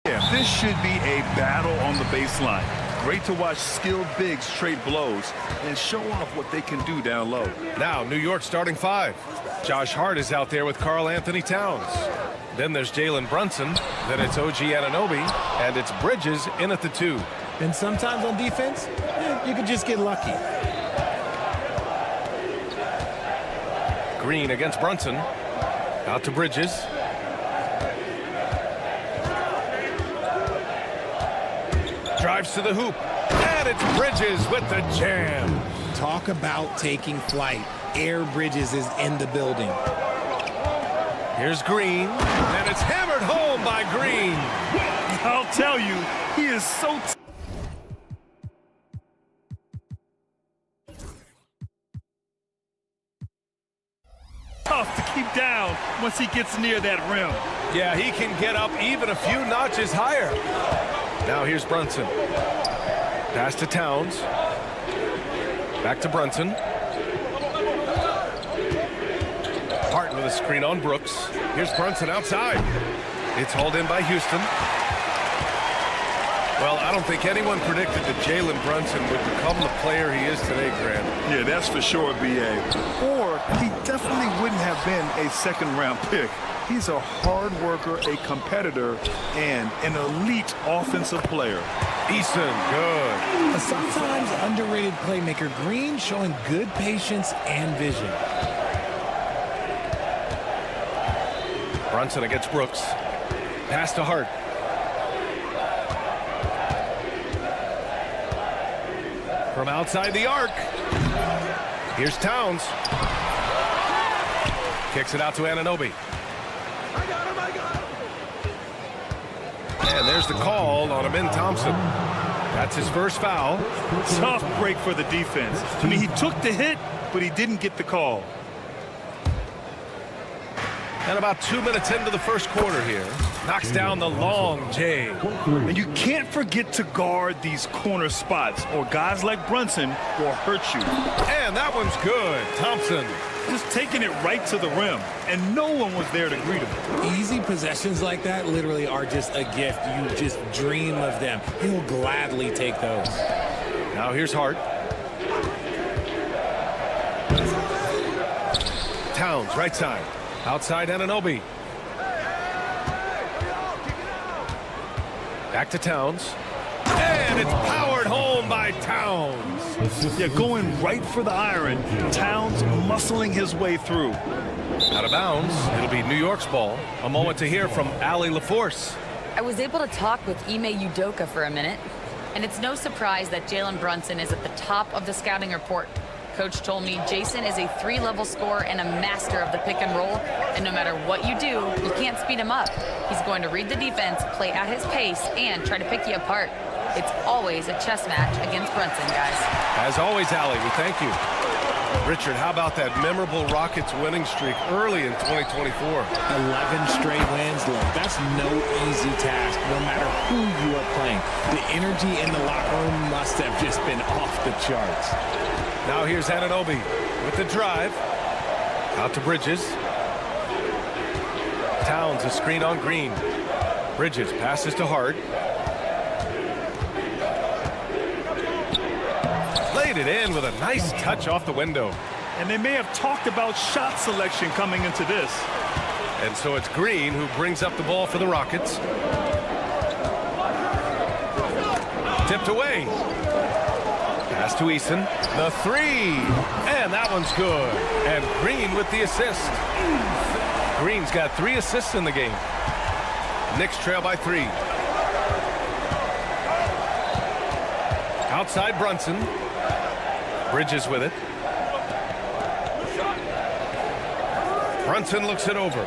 Yeah, this should be a battle on the baseline. Great to watch skilled bigs trade blows and show off what they can do down low. Now, New York starting five. Josh Hart is out there with Karl Anthony Towns. Then there's Jalen Brunson. Then it's OG Anunoby. And it's Bridges in at the 2. And sometimes on defense, you could just get lucky. Green against Brunson. Out to Bridges. Drives to the hoop. And it's Bridges with the jam. Talk about taking flight. Air Bridges is in the building. Here's Green. And it's hammered home by Green. I'll tell you, he is so tough to keep down once he gets near that rim. Yeah, he can get up even a few notches higher. Now here's Brunson. Pass to Towns. Back to Brunson. Hart with a screen on Brooks. Here's Brunson outside. It's hauled in by Houston. Well, I don't think anyone predicted that Jalen Brunson would become the player he is today, Grant. Yeah, that's for sure, B.A. Or he definitely wouldn't have been a second-round pick. He's a hard worker, a competitor, and an elite offensive player. Eason, good. A sometimes underrated playmaker, Green showing good patience and vision. Brunson against Brooks. Pass to Hart. From outside the arc. Here's Towns. Kicks it out to Anunoby. And there's the call on Amin Thompson. That's his first foul. Tough break for the defense. I mean, he took the hit, but he didn't get the call. And about 2 minutes into the first quarter here. Knocks down the long J. And you can't forget to guard these corner spots, or guys like Brunson will hurt you. And that one's good. Thompson. Just taking it right to the rim, and no one was there to greet him. Easy possessions like that literally are just a gift. You just dream of them. He'll gladly take those. Now here's Hart. Towns, right side. Outside Anunoby. Back to Towns. And it's powered home by Towns. Yeah, going right for the iron. Towns muscling his way through. Out of bounds. It'll be New York's ball. A moment to hear from Allie LaForce. I was able to talk with Ime Udoka for a minute, and it's no surprise that Jalen Brunson is at the top of the scouting report. Coach told me Jason is a 3-level scorer and a master of the pick and roll, and no matter what you do, you can't speed him up. He's going to read the defense, play at his pace, and try to pick you apart. It's always a chess match against Brunson, guys. As always, Allie, we thank you. Richard, how about that memorable Rockets winning streak early in 2024? 11 straight wins, look, that's no easy task, no matter who you are playing. The energy in the locker room must have just been off the charts. Now here's Anunoby with the drive. Out to Bridges. Towns, a screen on Green. Bridges passes to Hart. Laid it in with a nice touch off the window. And they may have talked about shot selection coming into this. And so it's Green who brings up the ball for the Rockets. Tipped away. Pass to Eason. The 3. And that one's good. And Green with the assist. Green's got 3 assists in the game. Knicks trail by 3. Outside Brunson. Bridges with it. Brunson looks it over.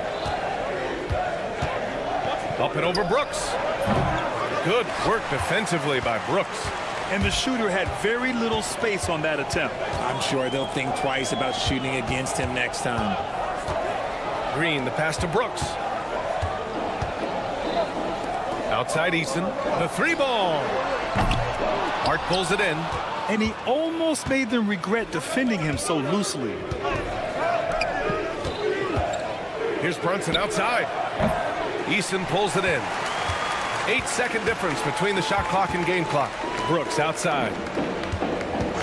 Up and over Brooks. Good work defensively by Brooks. And the shooter had very little space on that attempt. I'm sure they'll think twice about shooting against him next time. Green, the pass to Brooks. Outside Eason. The 3-ball. Hart pulls it in. And he almost made them regret defending him so loosely. Here's Brunson outside. Eason pulls it in. 8-second difference between the shot clock and game clock. Brooks outside.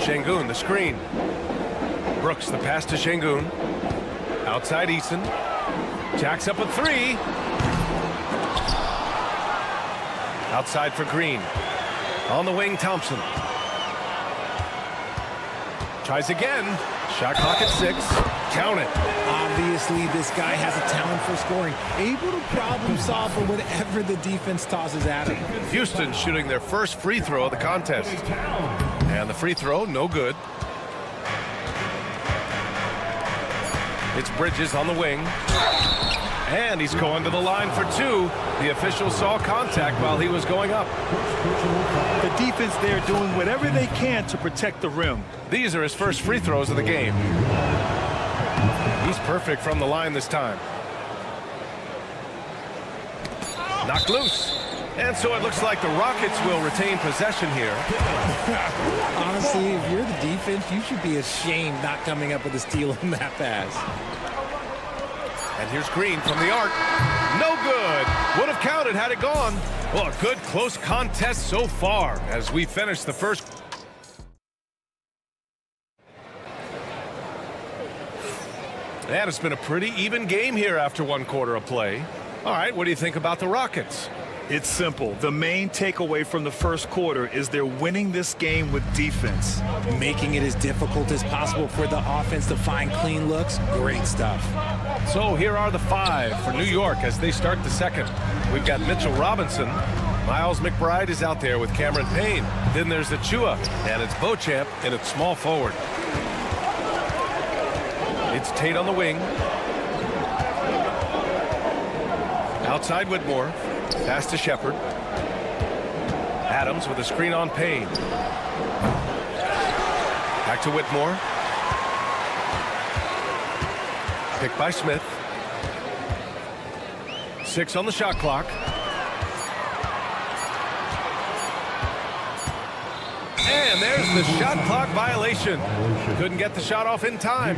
Şengün, the screen. Brooks, the pass to Şengün. Outside Eason. Jacks up a three. Outside for Green. On the wing, Thompson. Tries again. Shot clock at 6. Count it. Obviously, this guy has a talent for scoring. Able to problem solve for whatever the defense tosses at him. Houston shooting their first free throw of the contest. And the free throw, no good. It's Bridges on the wing. And he's going to the line for 2. The official saw contact while he was going up. The defense there doing whatever they can to protect the rim. These are his first free throws of the game. He's perfect from the line this time. Knocked loose. And so it looks like the Rockets will retain possession here. Honestly, if you're the defense, you should be ashamed not coming up with a steal on that pass. And here's Green from the arc. No good. Would have counted had it gone. Well, a good close contest so far as we finish the first. And it's been a pretty even game here after 1 quarter of play. All right, what do you think about the Rockets? It's simple. The main takeaway from the first quarter is they're winning this game with defense. Making it as difficult as possible for the offense to find clean looks. Great stuff. So here are the 5 for New York as they start the second. We've got Mitchell Robinson. Miles McBride is out there with Cameron Payne. Then there's Achua, and it's Beauchamp in its small forward. It's Tate on the wing. Outside Whitmore. Pass to Shepard. Adams with a screen on Payne. Back to Whitmore. Picked by Smith. 6 on the shot clock. And there's the shot clock violation. Couldn't get the shot off in time.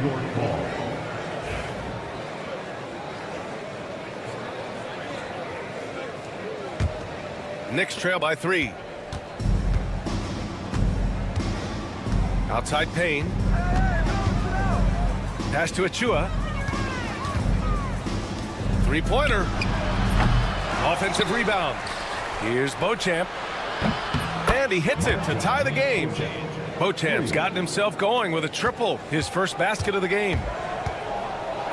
Knicks trail by 3. Outside Payne. Pass to Achua. 3-pointer. Offensive rebound. Here's Beauchamp. And he hits it to tie the game. Beauchamp's gotten himself going with a triple. His first basket of the game.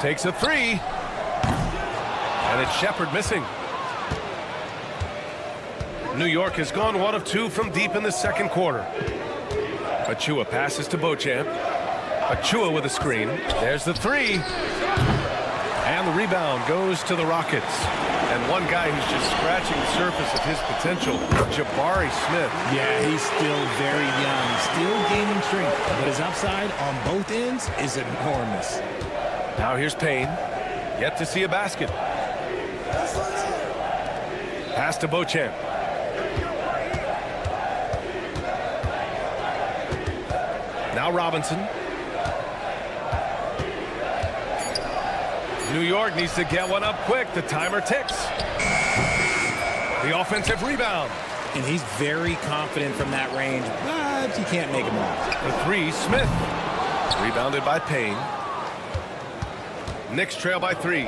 Takes a 3. And it's Shepard missing. New York has gone 1 of 2 from deep in the second quarter. Achua passes to Beauchamp. Achua with a screen. There's the 3. And the rebound goes to the Rockets. And one guy who's just scratching the surface of his potential, Jabari Smith. Yeah, he's still very young, still gaining strength, but his upside on both ends is enormous. Now here's Payne. Yet to see a basket. Pass to Beauchamp. Now Robinson. New York needs to get one up quick. The timer ticks. The offensive rebound. And he's very confident from that range, but you can't make him off. The 3, Smith. Rebounded by Payne. Knicks trail by 3.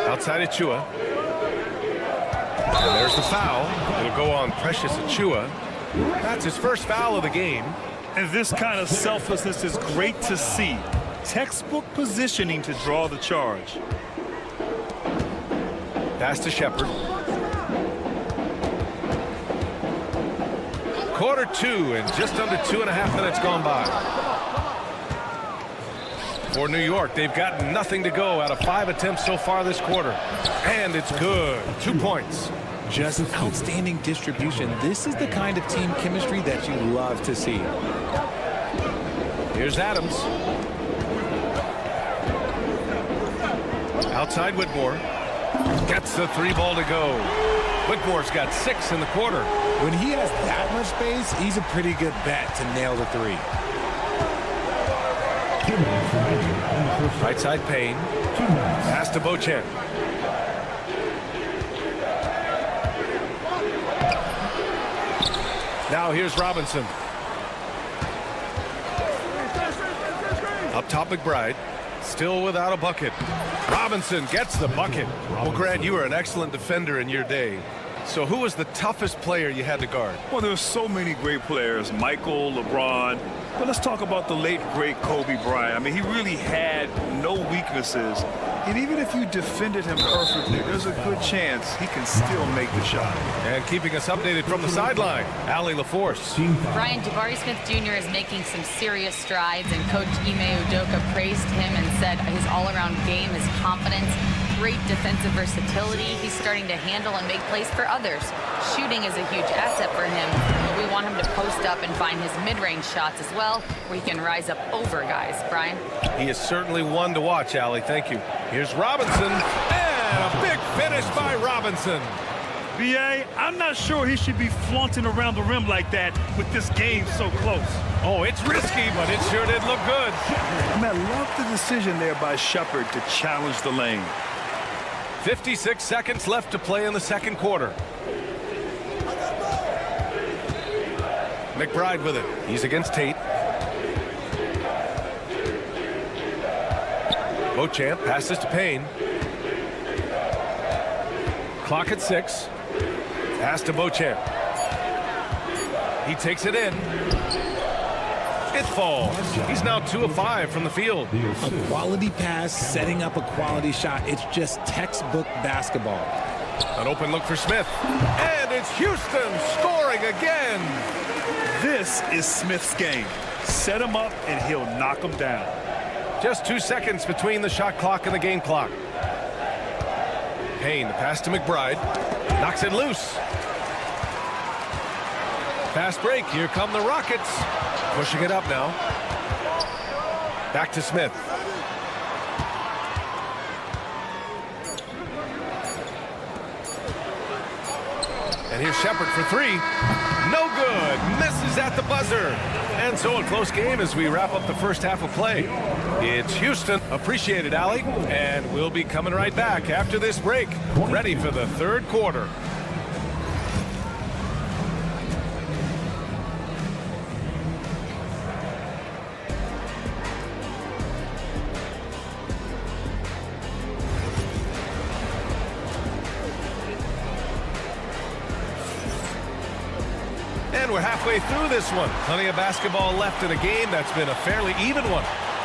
Outside Achua. And there's the foul. It'll go on Precious Achua. That's his first foul of the game. And this kind of selflessness is great to see. Textbook positioning to draw the charge. Pass to Shepard. Quarter 2 and just under 2.5 minutes gone by. For New York, they've got nothing to go out of 5 attempts so far this quarter. And it's good. 2 points. Just outstanding distribution. This is the kind of team chemistry that you love to see. Here's Adams. Outside Whitmore. Gets the 3 ball to go. Whitmore's got 6 in the quarter. When he has that much space, he's a pretty good bet to nail the 3. Right side Payne. Pass to Beauchamp. Now here's Robinson. Up top, McBride. Still without a bucket. Robinson gets the bucket. Well, Grant, you were an excellent defender in your day. So who was the toughest player you had to guard? Well, there's so many great players, Michael, LeBron. But let's talk about the late, great Kobe Bryant. I mean, he really had no weaknesses. And even if you defended him perfectly, there's a good chance he can still make the shot. And keeping us updated from the sideline, Allie LaForce. Brian, Jabari Smith Jr. is making some serious strides, and Coach Ime Udoka praised him and said his all-around game, his confidence, great defensive versatility. He's starting to handle and make plays for others. Shooting is a huge asset for him, but we want him to post up and find his mid-range shots as well, where he can rise up over guys. Brian? He is certainly one to watch, Allie. Thank you. Here's Robinson, and a big finish by Robinson. B.A., I'm not sure he should be flaunting around the rim like that with this game so close. Oh, it's risky, but it sure did look good. I mean, I love the decision there by Shepard to challenge the lane. 56 seconds left to play in the second quarter. McBride with it. He's against Tate. Beauchamp passes to Payne. Clock at 6. Pass to Beauchamp. He takes it in. It falls. He's now 2 of 5 from the field. A quality pass, setting up a quality shot. It's just textbook basketball. An open look for Smith. And it's Houston scoring again. This is Smith's game. Set him up and he'll knock him down. Just 2 seconds between the shot clock and the game clock. Payne, the pass to McBride. Knocks it loose. Fast break. Here come the Rockets. Pushing it up now. Back to Smith. And here's Shepard for 3. No good. Misses at the buzzer. And so a close game as we wrap up the first half of play. It's Houston. Appreciate it, Allie. And we'll be coming right back after this break. Ready for the third quarter. And we're halfway through this one. Plenty of basketball left in a game that's been a fairly even one.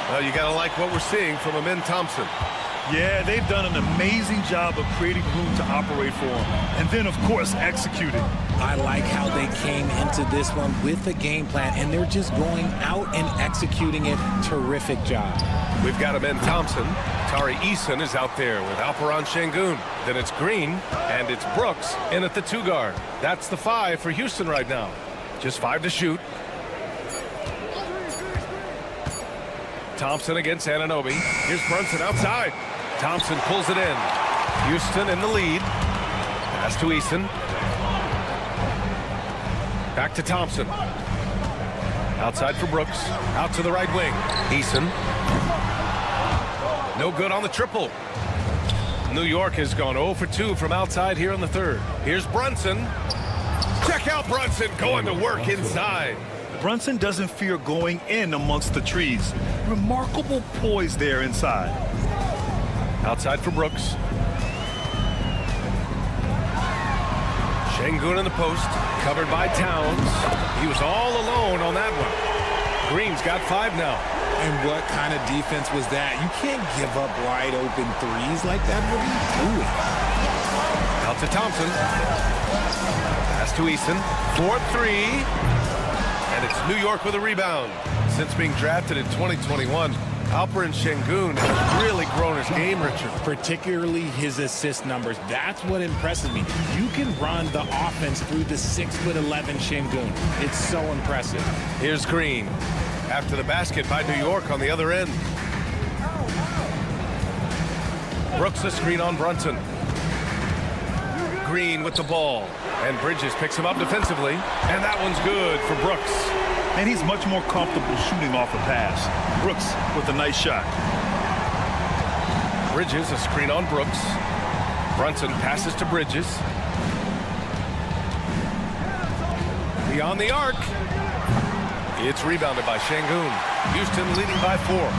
Well, you gotta like what we're seeing from Amin Thompson. Yeah, they've done an amazing job of creating room to operate for him. And then, of course, executing. I like how they came into this one with a game plan, and they're just going out and executing it. Terrific job. We've got Amin Thompson. Tari Eason is out there with Alperon Şengün. Then it's Green, and it's Brooks in at the 2 guard. That's the 5 for Houston right now. Just 5 to shoot. Thompson against Anunoby. Here's Brunson outside. Thompson pulls it in. Houston in the lead. Pass to Eason. Back to Thompson. Outside for Brooks. Out to the right wing. Eason. No good on the triple. New York has gone 0 for 2 from outside here in the third. Here's Brunson. Check out Brunson going to work inside. Brunson doesn't fear going in amongst the trees. Remarkable poise there inside. Outside for Brooks. Şengün in the post. Covered by Towns. He was all alone on that one. Green's got 5 now. And what kind of defense was that? You can't give up wide open threes like that. What are you doing? Out to Thompson. Pass to Eason. 4-3. And it's New York with a rebound. Since being drafted in 2021, Alperon Şengün has really grown his game, Richard. Particularly his assist numbers. That's what impresses me. You can run the offense through the 6'11" Şengün. It's so impressive. Here's Green. After the basket by New York on the other end. Brooks a screen on Brunson. Green with the ball. And Bridges picks him up defensively. And that one's good for Brooks. And he's much more comfortable shooting off a pass. Brooks with a nice shot. Bridges a screen on Brooks. Brunson passes to Bridges. The beyond the arc. It's rebounded by Şengün. Houston leading by 4.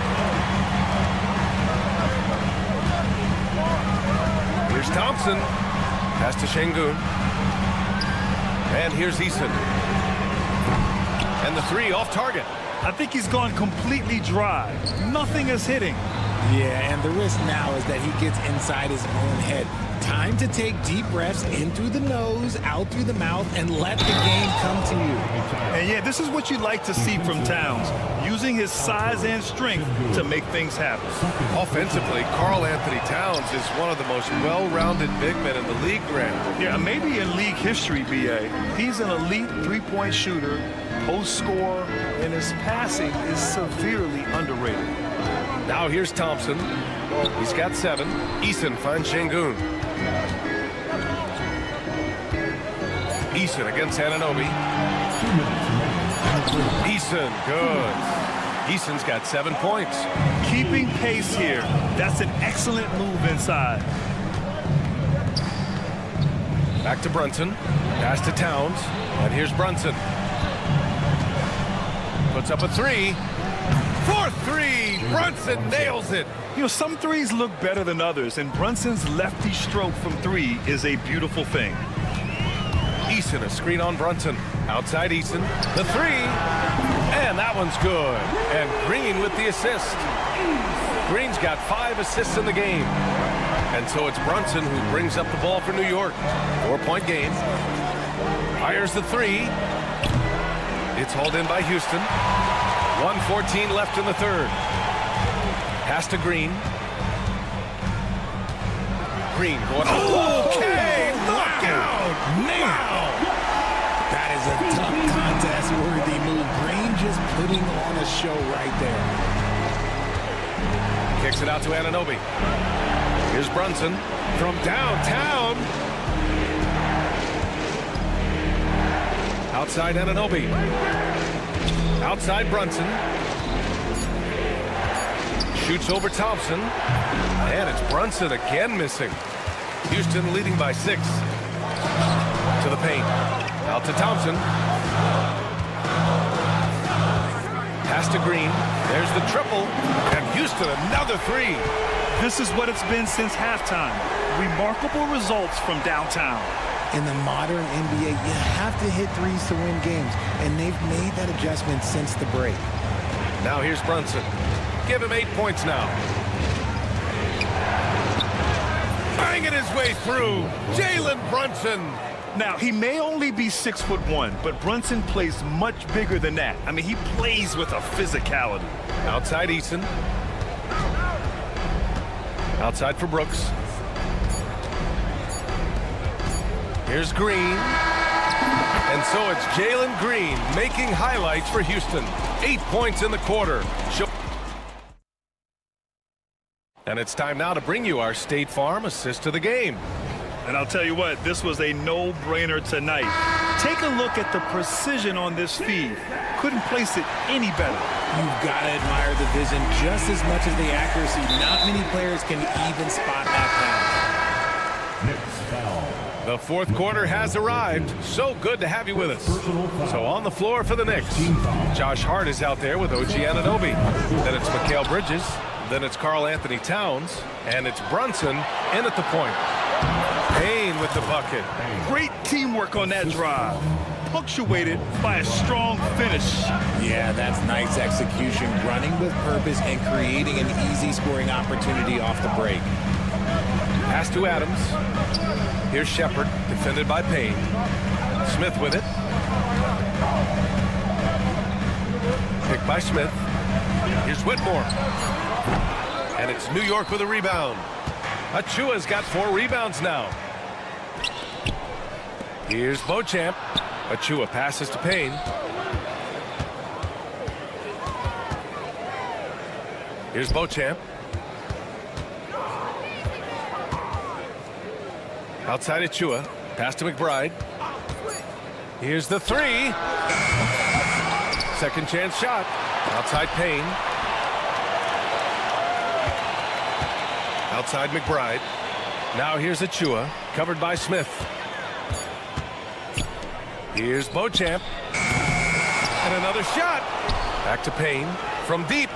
Here's Thompson. Pass to Şengün. And here's Eason. And the 3 off target. I think he's gone completely dry. Nothing is hitting. Yeah, and the risk now is that he gets inside his own head. Time to take deep breaths in through the nose, out through the mouth, and let the game come to you. And yeah, this is what you like to see from Towns, using his size and strength to make things happen. Offensively, Karl Anthony Towns is one of the most well-rounded big men in the league, Grant. Yeah, maybe in league history, B.A. He's an elite three-point shooter, post scorer, and his passing is severely underrated. Now here's Thompson. He's got 7. Eason finds Şengün. Eason against Anunoby. Eason, good. Eason's got 7 points. Keeping pace here. That's an excellent move inside. Back to Brunson. Pass to Towns. And here's Brunson. Puts up a 3. For 3! Brunson nails it. You know, some threes look better than others, and Brunson's lefty stroke from 3 is a beautiful thing. Eason, a screen on Brunson. Outside Eason. The 3. And that one's good. And Green with the assist. Green's got 5 assists in the game. And so it's Brunson who brings up the ball for New York. 4-point game. Fires the 3. It's hauled in by Houston. 1:14 left in the third. Pass to Green. Green going. Okay, knockout! Wow! That is a tough contest-worthy move. Green just putting on a show right there. Kicks it out to Anunoby. Here's Brunson from downtown. Outside Anunoby. Outside Brunson. Shoots over Thompson. And it's Brunson again missing. Houston leading by 6. To the paint. Out to Thompson. Pass to Green. There's the triple. And Houston another 3. This is what it's been since halftime. Remarkable results from downtown. In the modern NBA, you have to hit threes to win games, and they've made that adjustment since the break. Now here's Brunson. Give him 8 points now. Banging his way through. Jalen Brunson. Now, he may only be 6'1", but Brunson plays much bigger than that. I mean, he plays with a physicality. Outside Eason. Outside for Brooks. Here's Green. And so it's Jalen Green making highlights for Houston. 8 points in the quarter. And it's time now to bring you our State Farm assist of the game. And I'll tell you what, this was a no-brainer tonight. Take a look at the precision on this feed. Couldn't place it any better. You've got to admire the vision just as much as the accuracy. Not many players can even spot that pass. The fourth quarter has arrived. So good to have you with us. So on the floor for the Knicks, Josh Hart is out there with OG Anunoby. Then it's Mikal Bridges. Then it's Karl Anthony Towns. And it's Brunson in at the point. Payne with the bucket. Great teamwork on that drive. Punctuated by a strong finish. Yeah, that's nice execution. Running with purpose and creating an easy scoring opportunity off the break. Pass to Adams. Here's Shepard, defended by Payne. Smith with it. Picked by Smith. Here's Whitmore. And it's New York with a rebound. Achua's got 4 rebounds now. Here's Beauchamp. Achua passes to Payne. Here's Beauchamp. Outside Achua. Pass to McBride. Here's the 3. Second chance shot. Outside Payne. Outside McBride. Now here's Achua, covered by Smith. Here's Beauchamp. And another shot. Back to Payne from deep.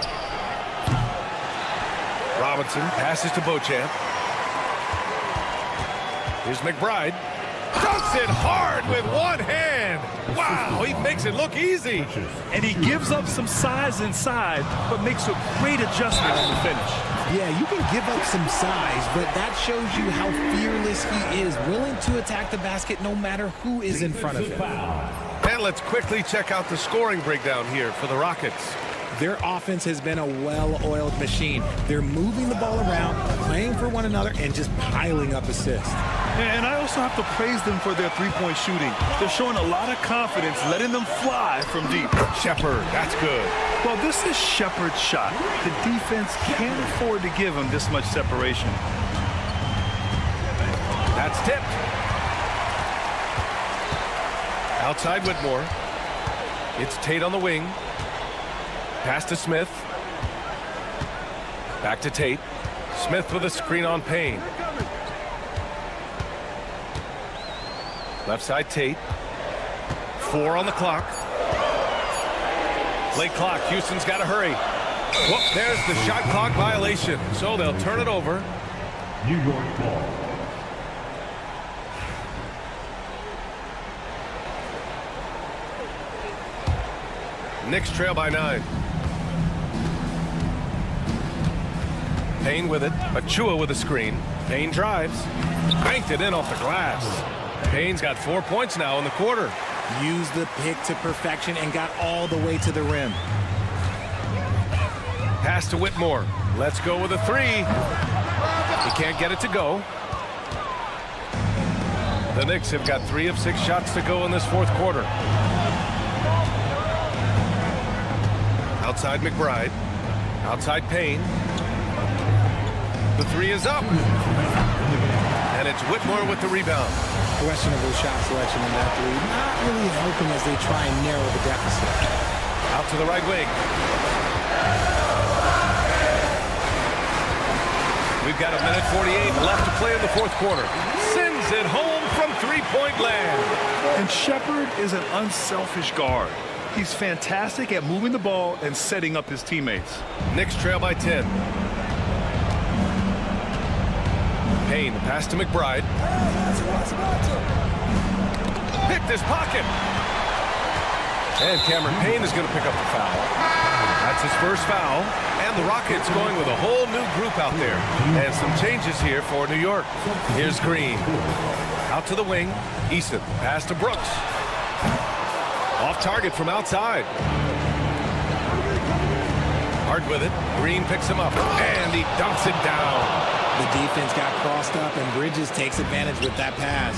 Robinson passes to Beauchamp. Here's McBride. Dunks it hard with one hand. Wow, he makes it look easy. And he gives up some size inside, but makes a great adjustment on the finish. Yeah, you can give up some size, but that shows you how fearless he is, willing to attack the basket no matter who is in front of him. And let's quickly check out the scoring breakdown here for the Rockets. Their offense has been a well-oiled machine. They're moving the ball around, playing for one another, and just piling up assists. And I also have to praise them for their three-point shooting. They're showing a lot of confidence, letting them fly from deep. Shepard, that's good. Well, this is Shepard's shot. The defense can't afford to give him this much separation. That's tipped. Outside Whitmore. It's Tate on the wing. Pass to Smith. Back to Tate. Smith with a screen on Payne. Left side Tate. 4 on the clock. Late clock. Houston's got to hurry. Whoop, there's the shot clock violation. So they'll turn it over. New York ball. Knicks trail by 9. Payne with it. Achua with a screen. Payne drives. Banked it in off the glass. Payne's got 4 points now in the quarter. Used the pick to perfection and got all the way to the rim. Pass to Whitmore. Let's go with a 3. He can't get it to go. The Knicks have got 3 of 6 shots to go in this fourth quarter. Outside McBride. Outside Payne. The 3 is up. And it's Whitmore with the rebound. Questionable shot selection in that 3. Not really helping as they try and narrow the deficit. Out to the right wing. We've got 1:48 left to play in the fourth quarter. Sends it home from three-point land. And Shepard is an unselfish guard. He's fantastic at moving the ball and setting up his teammates. Knicks trail by 10. Payne, pass to McBride. Picked his pocket. And Cameron Payne is going to pick up the foul. That's his first foul. And the Rockets going with a whole new group out there. And some changes here for New York. Here's Green. Out to the wing. Eason, pass to Brooks. Off target from outside. Hard with it. Green picks him up. And he dunks it down. The defense got crossed up, and Bridges takes advantage with that pass.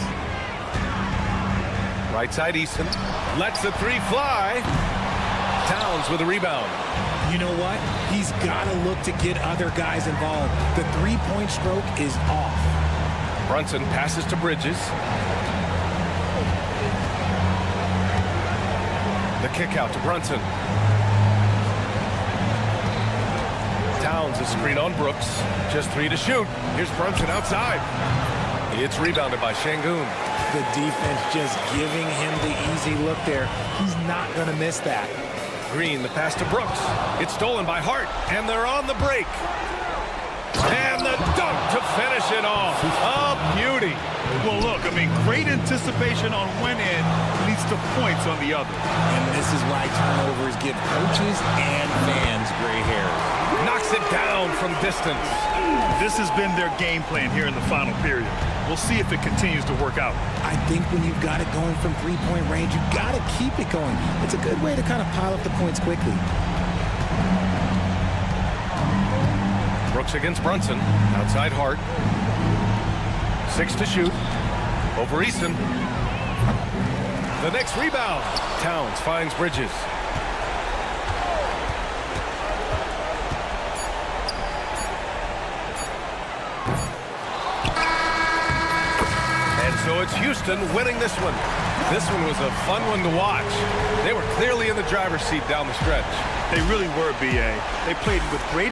Right side Eason. Lets the 3 fly. Towns with a rebound. You know what? He's got to look to get other guys involved. The three-point stroke is off. Brunson passes to Bridges. The kick out to Brunson. Towns a screen on Brooks. Just 3 to shoot. Here's Brunson outside. It's rebounded by Şengün. The defense just giving him the easy look there. He's not going to miss that. Green, the pass to Brooks. It's stolen by Hart, and they're on the break. And the dunk to finish it off. A beauty. Well, look, I mean, great anticipation on one end leads to points on the other. And this is why turnovers give coaches and fans gray hair. Knocks it down from distance. This has been their game plan here in the final period. We'll see if it continues to work out. I think when you've got it going from three-point range, you got to keep it going. It's a good way to kind of pile up the points quickly. Brooks against Brunson. Outside Hart. 6 to shoot. Over Eason. The next rebound. Towns finds Bridges. And so it's Houston winning this one. This one was a fun one to watch. They were clearly in the driver's seat down the stretch. They really were, B.A. They played with great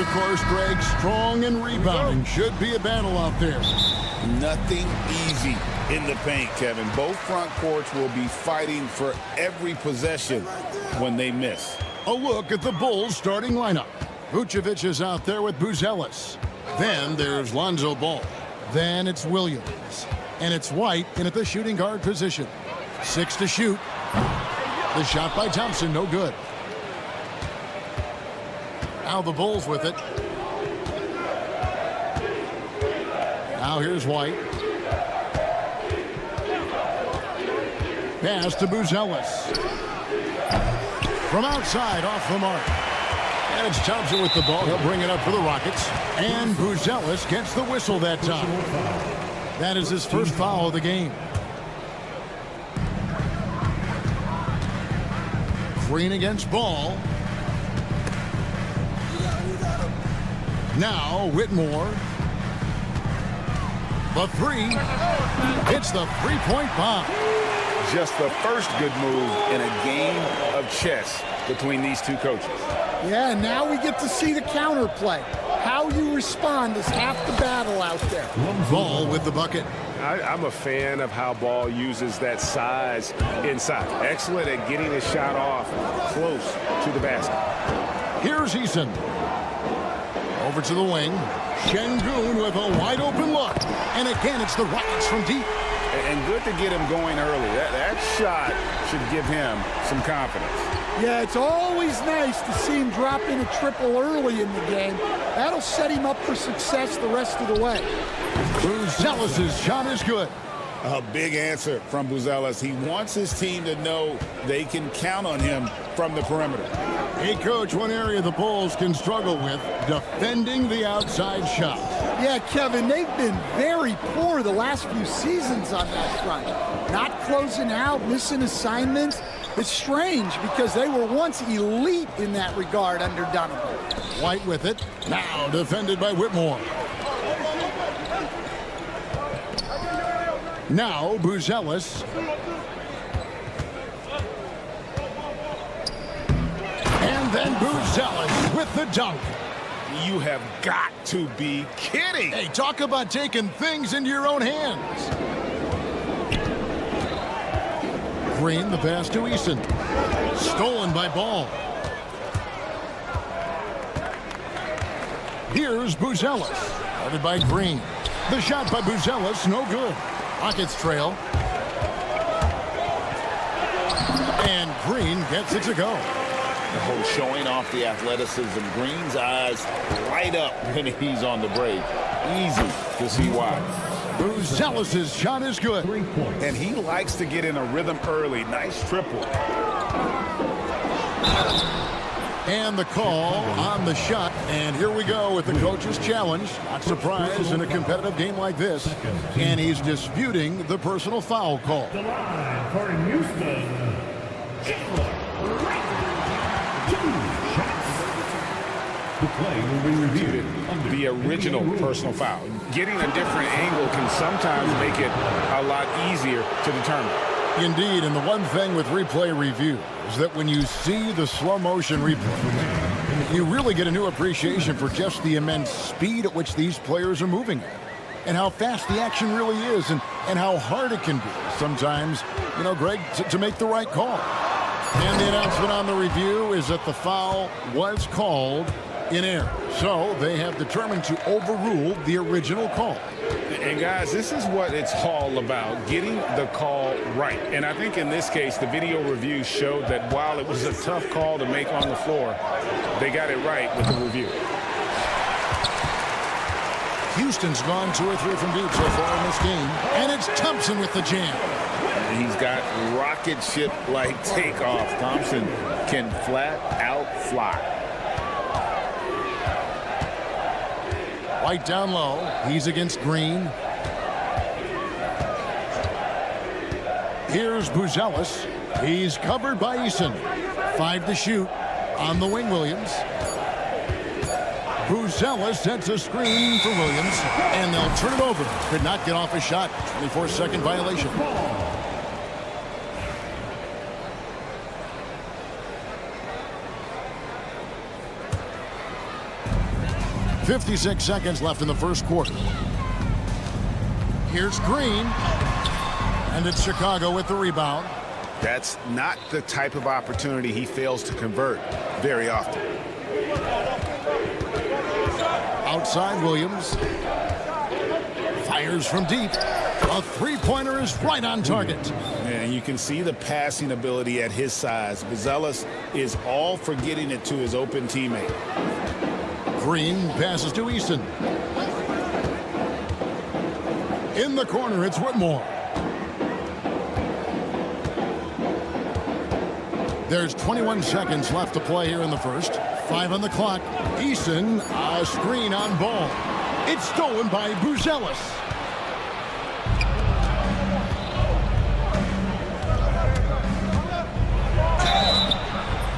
Of course, Greg, strong and rebounding. Should be a battle out there. Nothing easy in the paint, Kevin. Both front courts will be fighting for every possession when they miss. A look at the Bulls starting lineup. Vucevic is out there with Buzelis. Then there's Lonzo Ball. Then it's Williams. And it's White in at the shooting guard position. 6 to shoot. The shot by Thompson, no good. Now the Bulls with it. Now here's White. Pass to Buzelis. From outside, off the mark. And it's Thompson with the ball. He'll bring it up for the Rockets. And Buzelis gets the whistle that time. That is his first foul of the game. Green against Ball. Now Whitmore. The three. It's the three-point bomb. Just the first good move in a game of chess between these two coaches. Yeah, and now we get to see the counterplay. How you respond is half the battle out there. Ball with the bucket. I'm a fan of how Ball uses that size inside. Excellent at getting his shot off close to the basket. Here's Eason. Over to the wing. Şengün with a wide open look. And again, it's the Rockets from deep. And good to get him going early. That shot should give him some confidence. Yeah, it's always nice to see him drop in a triple early in the game. That'll set him up for success the rest of the way. Buzelis' shot is good. A big answer from Buzelis. He wants his team to know they can count on him from the perimeter. Hey, Coach, one area the Bulls can struggle with, defending the outside shot. Yeah, Kevin, they've been very poor the last few seasons on that front. Not closing out, missing assignments. It's strange because they were once elite in that regard under Donovan. White with it. Now defended by Whitmore. Now Buzelis. And then Buzelis with the dunk. You have got to be kidding. Hey, talk about taking things into your own hands. Green, the pass to Eason. Stolen by Ball. Here's Buzelis. Guarded by Green. The shot by Buzelis, no good. Rockets trail. And Green gets it to go. Oh, showing off the athleticism. Green's eyes light up when he's on the break. Easy to see why. Buzelis' shot is good. And he likes to get in a rhythm early. Nice triple. And the call on the shot. And here we go with the coach's challenge. Not surprised in a competitive game like this. And he's disputing the personal foul call. The line for Houston. The play will be reviewed. The original personal foul. Getting a different angle can sometimes make it a lot easier to determine. Indeed, and the one thing with replay review is that when you see the slow motion replay, you really get a new appreciation for just the immense speed at which these players are moving at, and how fast the action really is, and how hard it can be sometimes, you know, Greg, to make the right call. And the announcement on the review is that the foul was called in error. So they have determined to overrule the original call. And guys, this is what it's all about, getting the call right. And I think in this case, the video review showed that while it was a tough call to make on the floor, they got it right with the review. Houston's gone 2 or 3 from deep so far in this game. And it's Thompson with the jam. And he's got rocket ship-like takeoff. Thompson can flat out fly. White down low. He's against Green. Here's Buzelis. He's covered by Eason. 5 to shoot on the wing, Williams. Buzelis sets a screen for Williams, and they'll turn it over. Could not get off a shot. 24-second violation. 56 seconds left in the first quarter. Here's Green. And it's Chicago with the rebound. That's not the type of opportunity he fails to convert very often. Outside Williams. Fires from deep. A three-pointer is right on target. And you can see the passing ability at his size. Buzelis is all for getting it to his open teammate. Green passes to Eason. In the corner, it's Whitmore. There's 21 seconds left to play here in the first. 5 on the clock. Eason, a screen on ball. It's stolen by Buzelis.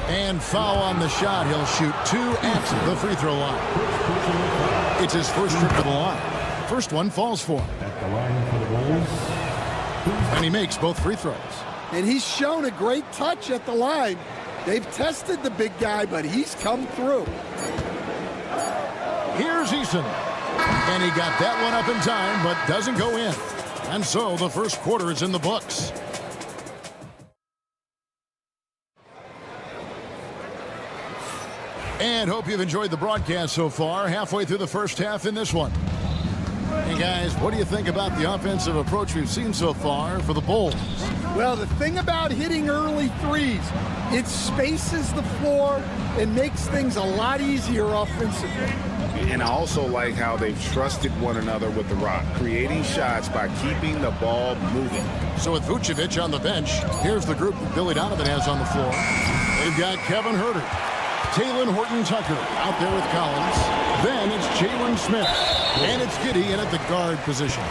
And foul on the shot. He'll shoot 2 at the free throw line. It's his first trip to the line. First one falls for him. At the line for the Bulls. And he makes both free throws. And he's shown a great touch at the line. They've tested the big guy, but he's come through. Here's Eason. And he got that one up in time, but doesn't go in. And so the first quarter is in the books. And hope you've enjoyed the broadcast so far. Halfway through the first half in this one. Hey guys, what do you think about the offensive approach we've seen so far for the Bulls? Well, the thing about hitting early threes, it spaces the floor and makes things a lot easier offensively. And I also like how they've trusted one another with the rock, creating shots by keeping the ball moving. So with Vucevic on the bench, here's the group that Billy Donovan has on the floor. They've got Kevin Huerter, Talen Horton-Tucker out there with Collins. Then it's Jalen Smith. And it's Giddey in at the guard position.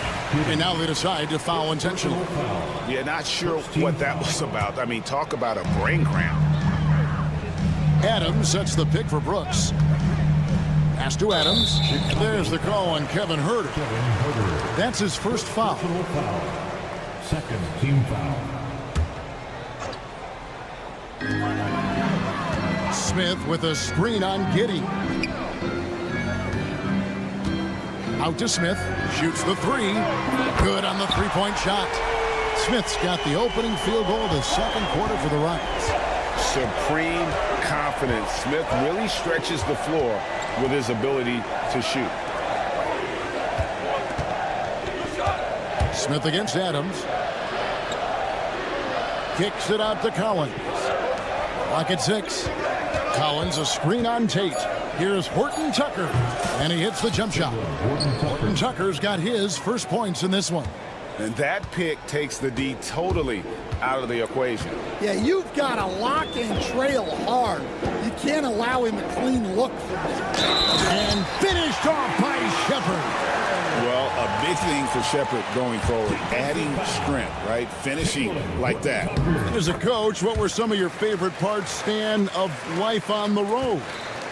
And now they decide to foul intentionally. Yeah, not sure what that was about. I mean, talk about a brain cramp. Adams sets the pick for Brooks. Pass to Adams. And there's the call on Kevin Huerter. That's his first foul. Second team foul. Smith with a screen on Giddey. Out to Smith. Shoots the three. Good on the three-point shot. Smith's got the opening field goal of the second quarter for the Rockets. Supreme confidence. Smith really stretches the floor with his ability to shoot. Smith against Adams. Kicks it out to Collins. Clock at 6. Collins a screen on Tate. Here's Horton-Tucker. And he hits the jump shot. Horton-Tucker's got his first points in this one. And that pick takes the D totally out of the equation. Yeah, you've got to lock and trail hard. You can't allow him a clean look from it. And finished off by Shepard. Well, a big thing for Shepard going forward, adding strength, right? Finishing like that. As a coach, what were some of your favorite parts, Stan, of life on the road?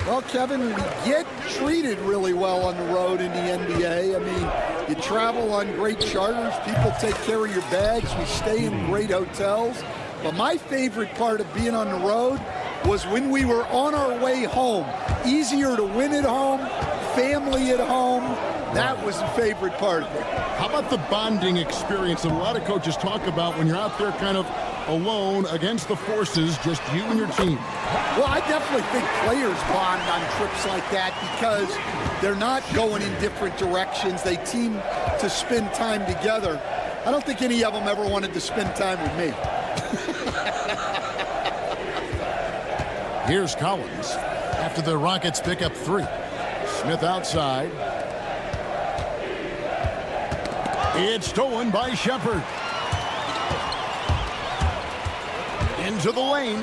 Well, Kevin, we get treated really well on the road in the NBA. I mean, you travel on great charters. People take care of your bags. We stay in great hotels. But my favorite part of being on the road was when we were on our way home. Easier to win at home, family at home. That was the favorite part of it. How about the bonding experience that a lot of coaches talk about when you're out there kind of alone against the forces, just you and your team? Well, I definitely think players bond on trips like that because they're not going in different directions. They team to spend time together. I don't think any of them ever wanted to spend time with me. Here's Collins after the Rockets pick up 3. Smith outside. It's stolen by Shepard. Into the lane.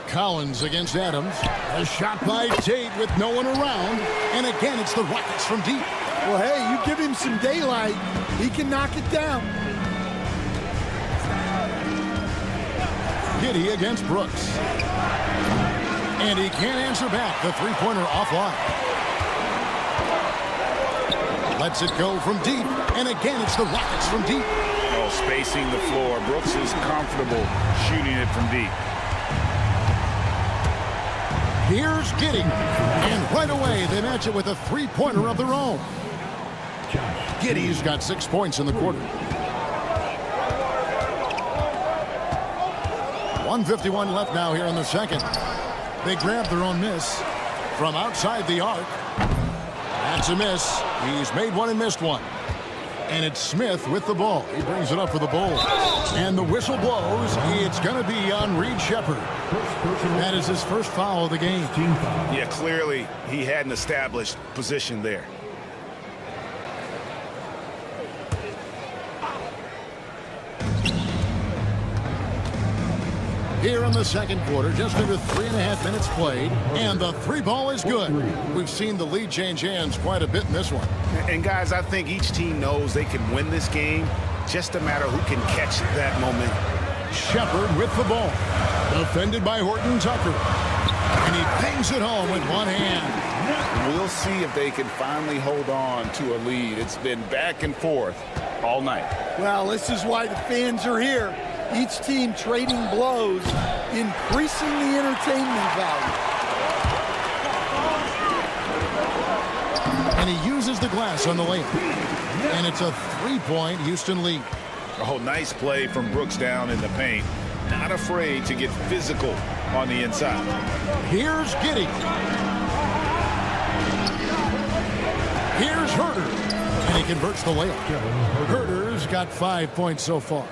Collins against Adams. A shot by Tate with no one around. And again, it's the Rockets from deep. Well, hey, you give him some daylight, he can knock it down. Giddey against Brooks. And he can't answer back. The three-pointer offline. Lets it go from deep. And again, it's the Rockets from deep. Oh, spacing the floor. Brooks is comfortable shooting it from deep. Here's Giddey. And right away, they match it with a three-pointer of their own. Giddey's got 6 points in the quarter. 1:51 left now here in the second. They grab their own miss from outside the arc. That's a miss. He's made one and missed one. And it's Smith with the ball. He brings it up for the Bulls. And the whistle blows. It's going to be on Reed Shepherd. That is his first foul of the game. Yeah, clearly he had an established position there. Here in the second quarter, just under 3.5 minutes played, and the three ball is good. We've seen the lead change hands quite a bit in this one. And guys, I think each team knows they can win this game. Just a matter who can catch that momentum. Shepherd with the ball. Defended by Horton Tucker. And he bangs it home with one hand. We'll see if they can finally hold on to a lead. It's been back and forth all night. Well, this is why the fans are here. Each team trading blows, increasing the entertainment value. And he uses the glass on the lane. And it's a three-point Houston lead. Oh, nice play from Brooks down in the paint. Not afraid to get physical on the inside. Here's Giddey. Here's Herter. And he converts the layup. Herter's got 5 points so far.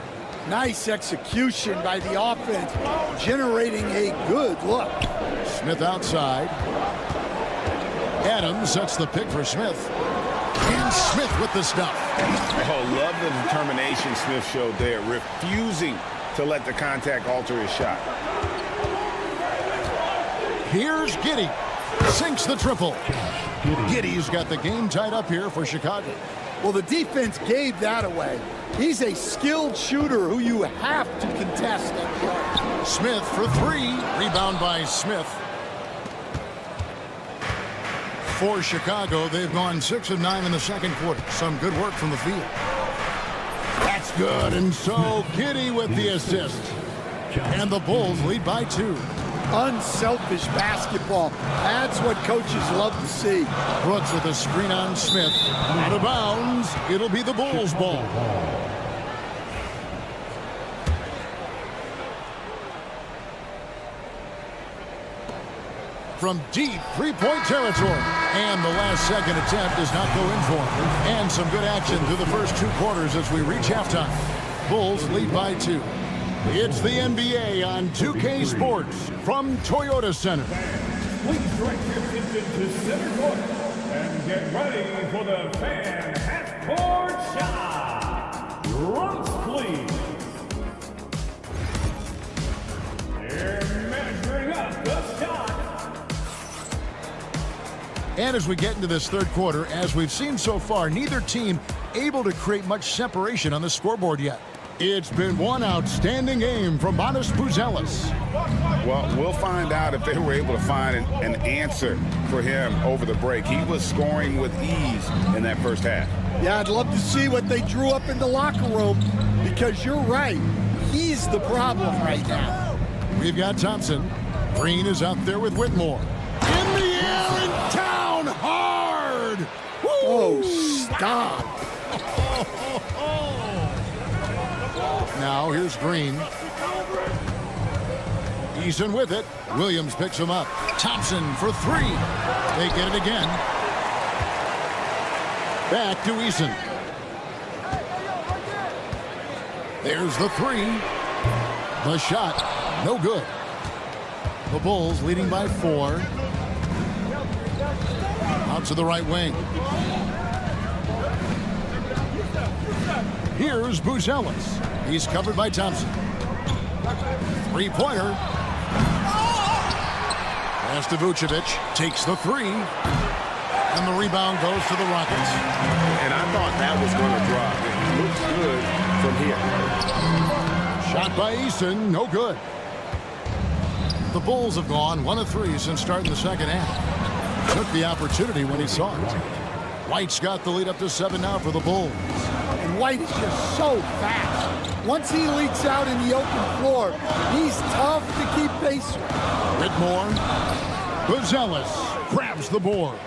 Nice execution by the offense, generating a good look. Smith outside. Adams sets the pick for Smith. And Smith with the stuff. Oh, love the determination Smith showed there, refusing to let the contact alter his shot. Here's Giddey. Sinks the triple. Giddey's got the game tied up here for Chicago. Well, the defense gave that away. He's a skilled shooter who you have to contest at the arc. Smith for three. Rebound by Smith. For Chicago, they've gone 6 of 9 in the second quarter. Some good work from the field. That's good. And so Giddey with the assist. And the Bulls lead by 2. Unselfish basketball. That's what coaches love to see. Brooks with a screen on Smith. Out of bounds. It'll be the Bulls' ball. From deep three-point territory. And the last second attempt does not go in for him. And some good action through the first 2 quarters as we reach halftime. Bulls lead by 2. It's the NBA on 2K Sports from Toyota Center. Please direct your attention to center court and get ready for the fan half-court shot. Drums, please. They're measuring up the shot. And as we get into this third quarter, as we've seen so far, neither team able to create much separation on the scoreboard yet. It's been one outstanding game from Matas Buzelis. Well, we'll find out if they were able to find an answer for him over the break. He was scoring with ease in that first half. Yeah, I'd love to see what they drew up in the locker room, because you're right. He's the problem right now. We've got Thompson. Green is out there with Whitmore. In the air and down hard. Woo! Oh, stop. Now here's Green. Eason with it. Williams picks him up. Thompson for 3. They get it again. Back to Eason. There's the 3. The shot. No good. The Bulls leading by 4. Out to the right wing. Here's Buzelis. He's covered by Thompson. Three-pointer. Pass to Vucevic. Takes the three. And the rebound goes to the Rockets. And I thought that was going to drop. It looks good from here. Shot by Eason. No good. The Bulls have gone 1 of 3 since starting the second half. Took the opportunity when he saw it. White's got the lead up to 7 now for the Bulls. And White is just so fast. Once he leaks out in the open floor, he's tough to keep pace with. Whitmore. Buzelis grabs the board.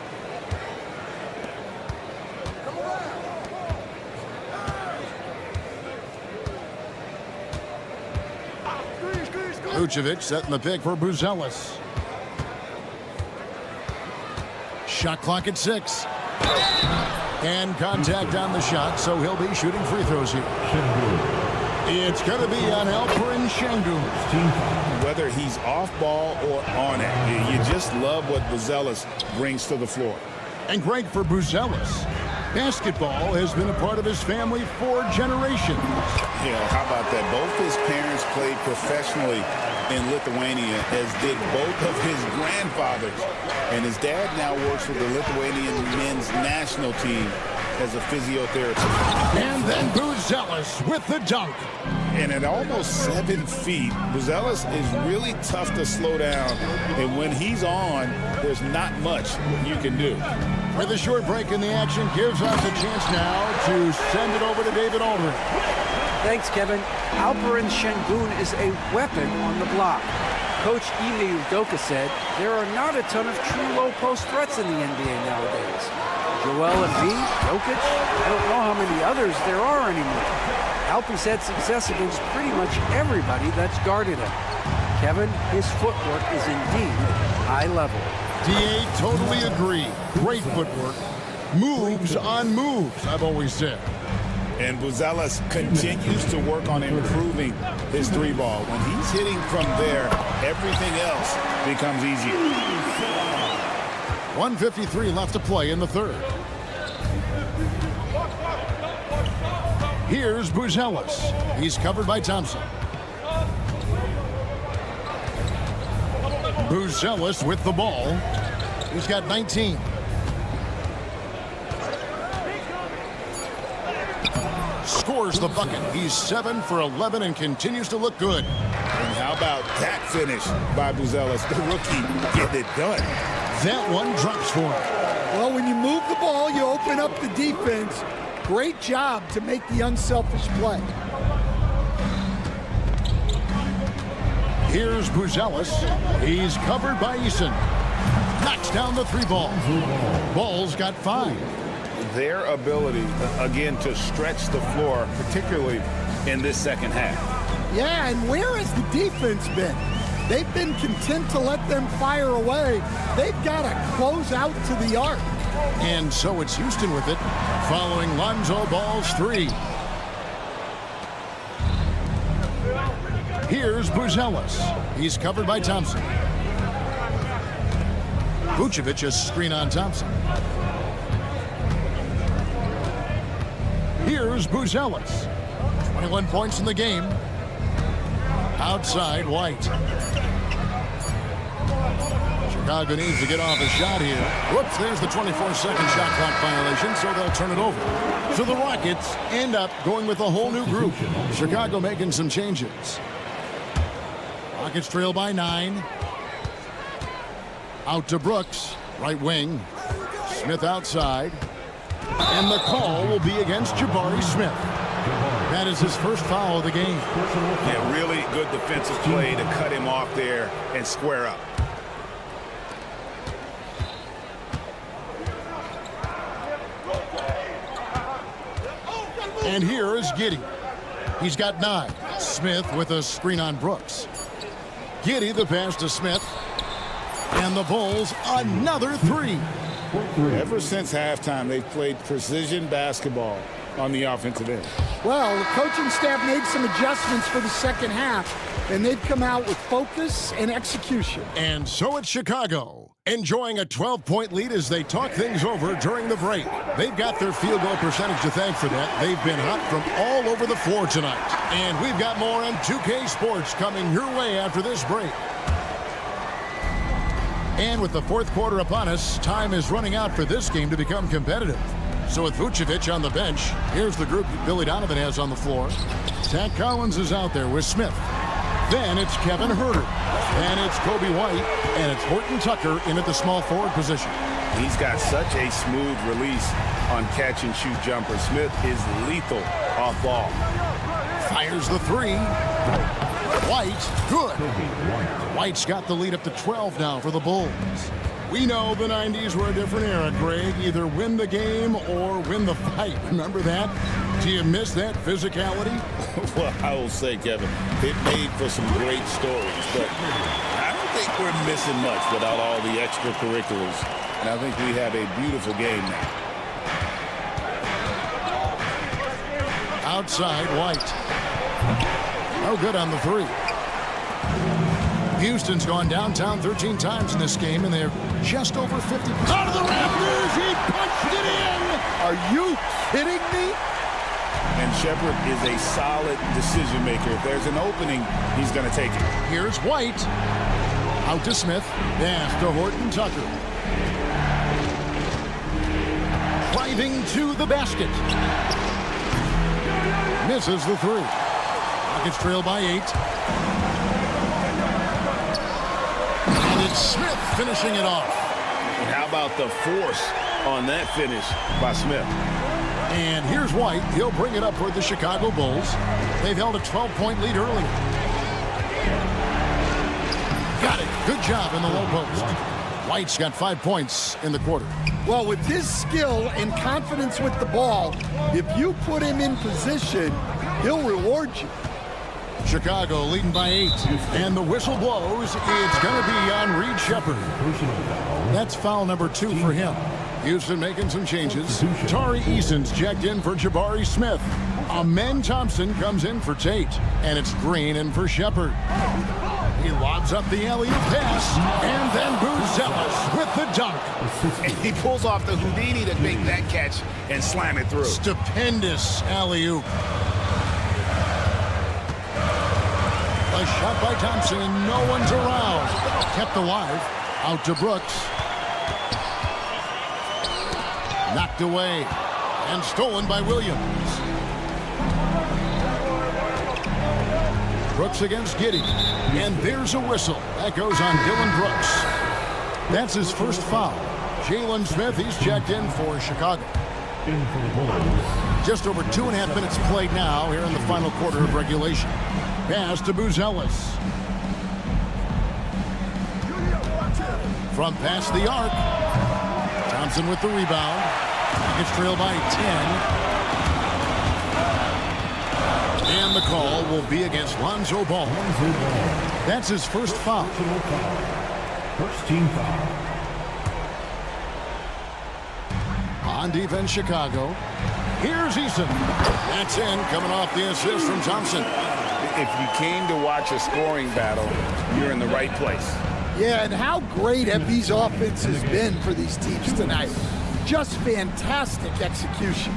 Vucevic setting the pick for Buzelis. Shot clock at 6. And contact on the shot, so he'll be shooting free throws here. It's going to be on Alperen Sengun. Whether he's off ball or on it, you just love what Buzelis brings to the floor. And Greg, for Buzelis, basketball has been a part of his family for generations. Yeah, how about that? Both his parents played professionally in Lithuania, as did both of his grandfathers. And his dad now works with the Lithuanian men's national team as a physiotherapist. And then Buzelis with the dunk. And at almost 7 feet, Buzelis is really tough to slow down. And when he's on, there's not much you can do. With a short break in the action, gives us a chance now to send it over to David Aldridge. Thanks, Kevin. Alperen Sengun is a weapon on the block. Coach Ime Udoka said there are not a ton of true low-post threats in the NBA nowadays. Joel Embiid, Jokic, I don't know how many others there are anymore. Alpy's had success against pretty much everybody that's guarded him. Kevin, his footwork is indeed high level. DA, totally agree. Great footwork. Moves on moves, I've always said. And Buzelis continues to work on improving his 3-ball. When he's hitting from there, everything else becomes easier. 1:53 left to play in the third. Here's Buzelis. He's covered by Thompson. Buzelis with the ball. He's got 19. Scores the bucket. He's 7 for 11 and continues to look good. And how about that finish by Buzelis, the rookie, getting it done. That one drops for him. Well, when you move the ball, you open up the defense. Great job to make the unselfish play. Here's Buzelis. He's covered by Eason. Knocks down the 3-ball. Ball's got 5. Their ability, again, to stretch the floor, particularly in this second half. Yeah, and where has the defense been? They've been content to let them fire away. They've got to close out to the arc. And so it's Houston with it, following Lonzo Ball's 3. Here's Buzelis. He's covered by Thompson. Vucevic, a screen on Thompson. Here's Buzelis. 21 points in the game. Outside, White. Chicago needs to get off a shot here. Whoops, there's the 24-second shot clock violation, so they'll turn it over. So the Rockets end up going with a whole new group. Chicago making some changes. Rockets trail by 9. Out to Brooks, right wing. Smith outside. And the call will be against Jabari Smith. That is his first foul of the game. Yeah, really good defensive play to cut him off there and square up. And here is Giddey. He's got 9. Smith with a screen on Brooks. Giddey the pass to Smith. And the Bulls another 3. Ever since halftime, they've played precision basketball on the offensive end. Well, the coaching staff made some adjustments for the second half, and they've come out with focus and execution. And so it's Chicago Enjoying a 12-point lead as they talk things over during the break. They've got their field goal percentage to thank for that. They've been hot from all over the floor tonight. And we've got more on 2K Sports coming your way after this break. And with the fourth quarter upon us, time is running out for this game to become competitive. So with Vucevic on the bench, here's the group Billy Donovan has on the floor. Zach Collins is out there with Smith. Then it's Kevin Huerter. And it's Kobe White. And it's Horton Tucker in at the small forward position. He's got such a smooth release on catch-and-shoot jumper. Smith is lethal off ball. Fires the three. White, good. White's got the lead up to 12 now for the Bulls. We know the 90s were a different era, Greg. Either win the game or win the fight. Remember that? Do you miss that physicality? Well, I will say, Kevin, it made for some great stories, but I don't think we're missing much without all the extracurriculars. And I think we have a beautiful game now. Outside, White. No good on the three. Houston's gone downtown 13 times in this game, and they're just over 50%. Out of the rafters, he punched it in! Are you kidding me? And Shepard is a solid decision maker. If there's an opening, he's going to take it. Here's White. Out to Smith. Pass to Horton Tucker. Driving to the basket. Misses the three. Rockets trail by 8. And it's Smith finishing it off. And how about the force on that finish by Smith? And here's White. He'll bring it up for the Chicago Bulls. They've held a 12-point lead earlier. Got it. Good job in the low post. White's got 5 points in the quarter. Well, with his skill and confidence with the ball, if you put him in position, he'll reward you. Chicago leading by 8. And the whistle blows. It's going to be on Reed Shepard. That's foul number 2 for him. Houston making some changes. Tari Eason's checked in for Jabari Smith. Amen Thompson comes in for Tate. And it's Green in for Shepard. He lobs up the alley-oop pass. And then Buzelis with the dunk. He pulls off the Houdini to make that catch and slam it through. Stupendous alley-oop. A shot by Thompson, and no one's around. Kept alive. Out to Brooks. Knocked away. And stolen by Williams. Brooks against Giddey. And there's a whistle. That goes on Dylan Brooks. That's his first foul. Jalen Smith, he's checked in for Chicago. Just over 2.5 minutes played now here in the final quarter of regulation. Pass to Buzelis. From past the arc. Thompson with the rebound. It's trailed by 10. And the call will be against Lonzo Ball. That's his first foul. First team foul. On defense, Chicago. Here's Eason. That's in, coming off the assist from Thompson. If you came to watch a scoring battle, you're in the right place. Yeah, and how great have these offenses been for these teams tonight? Just fantastic execution.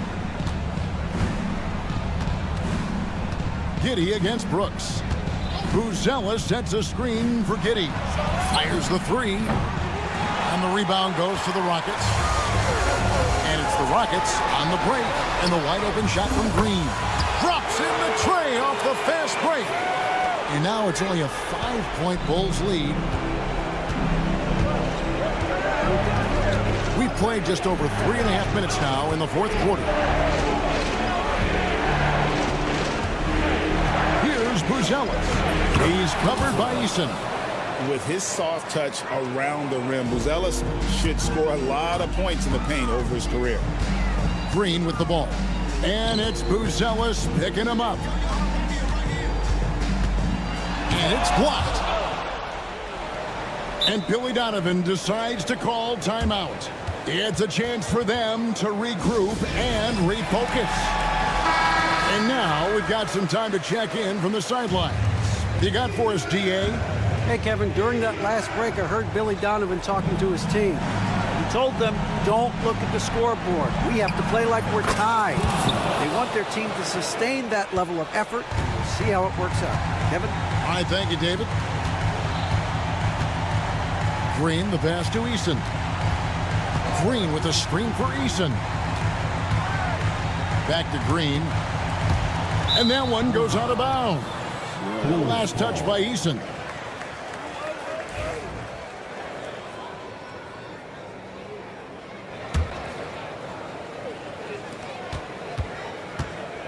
Giddey against Brooks. Buzelis sets a screen for Giddey. Fires the three. And the rebound goes to the Rockets. And it's the Rockets on the break. And the wide open shot from Green. Drops in the tray off the fast break. And now it's only a 5-point Bulls lead. We've played just over 3.5 minutes now in the fourth quarter. Here's Buzelis. He's covered by Eason. With his soft touch around the rim, Buzelis should score a lot of points in the paint over his career. Green with the ball. And it's Buzelis picking him up. And it's blocked. And Billy Donovan decides to call timeout. It's a chance for them to regroup and refocus. And now we've got some time to check in from the sidelines. You got for us, DA? Hey, Kevin, during that last break, I heard Billy Donovan talking to his team. He told them, don't look at the scoreboard. We have to play like we're tied. They want their team to sustain that level of effort. We'll see how it works out. Kevin? All right, thank you, David. Green, the pass to Eason. Green with a screen for Eason. Back to Green. And that one goes out of bounds. The last touch by Eason.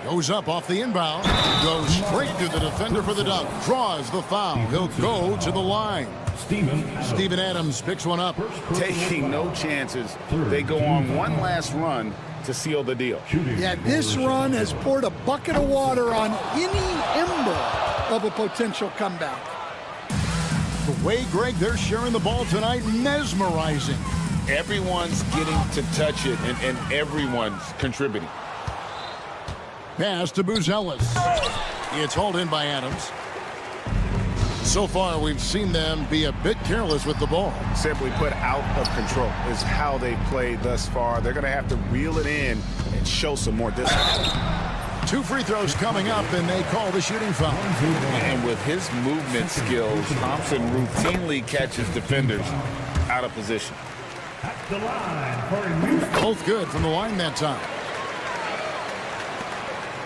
Goes up off the inbound. Goes straight to the defender for the dunk. Draws the foul. He'll go to the line. Steven Adams picks one up. Taking no chances. They go on one last run to seal the deal. Yeah, this run has poured a bucket of water on any ember of a potential comeback. The way, Greg, they're sharing the ball tonight, mesmerizing. Everyone's getting to touch it, and everyone's contributing. Pass to Buzelis. It's hauled in by Adams. So far, we've seen them be a bit careless with the ball. Simply put, out of control is how they've played thus far. They're going to have to reel it in and show some more discipline. 2 free throws coming up, and they call the shooting foul. And with his movement skills, Thompson routinely catches defenders out of position. Both good from the line that time.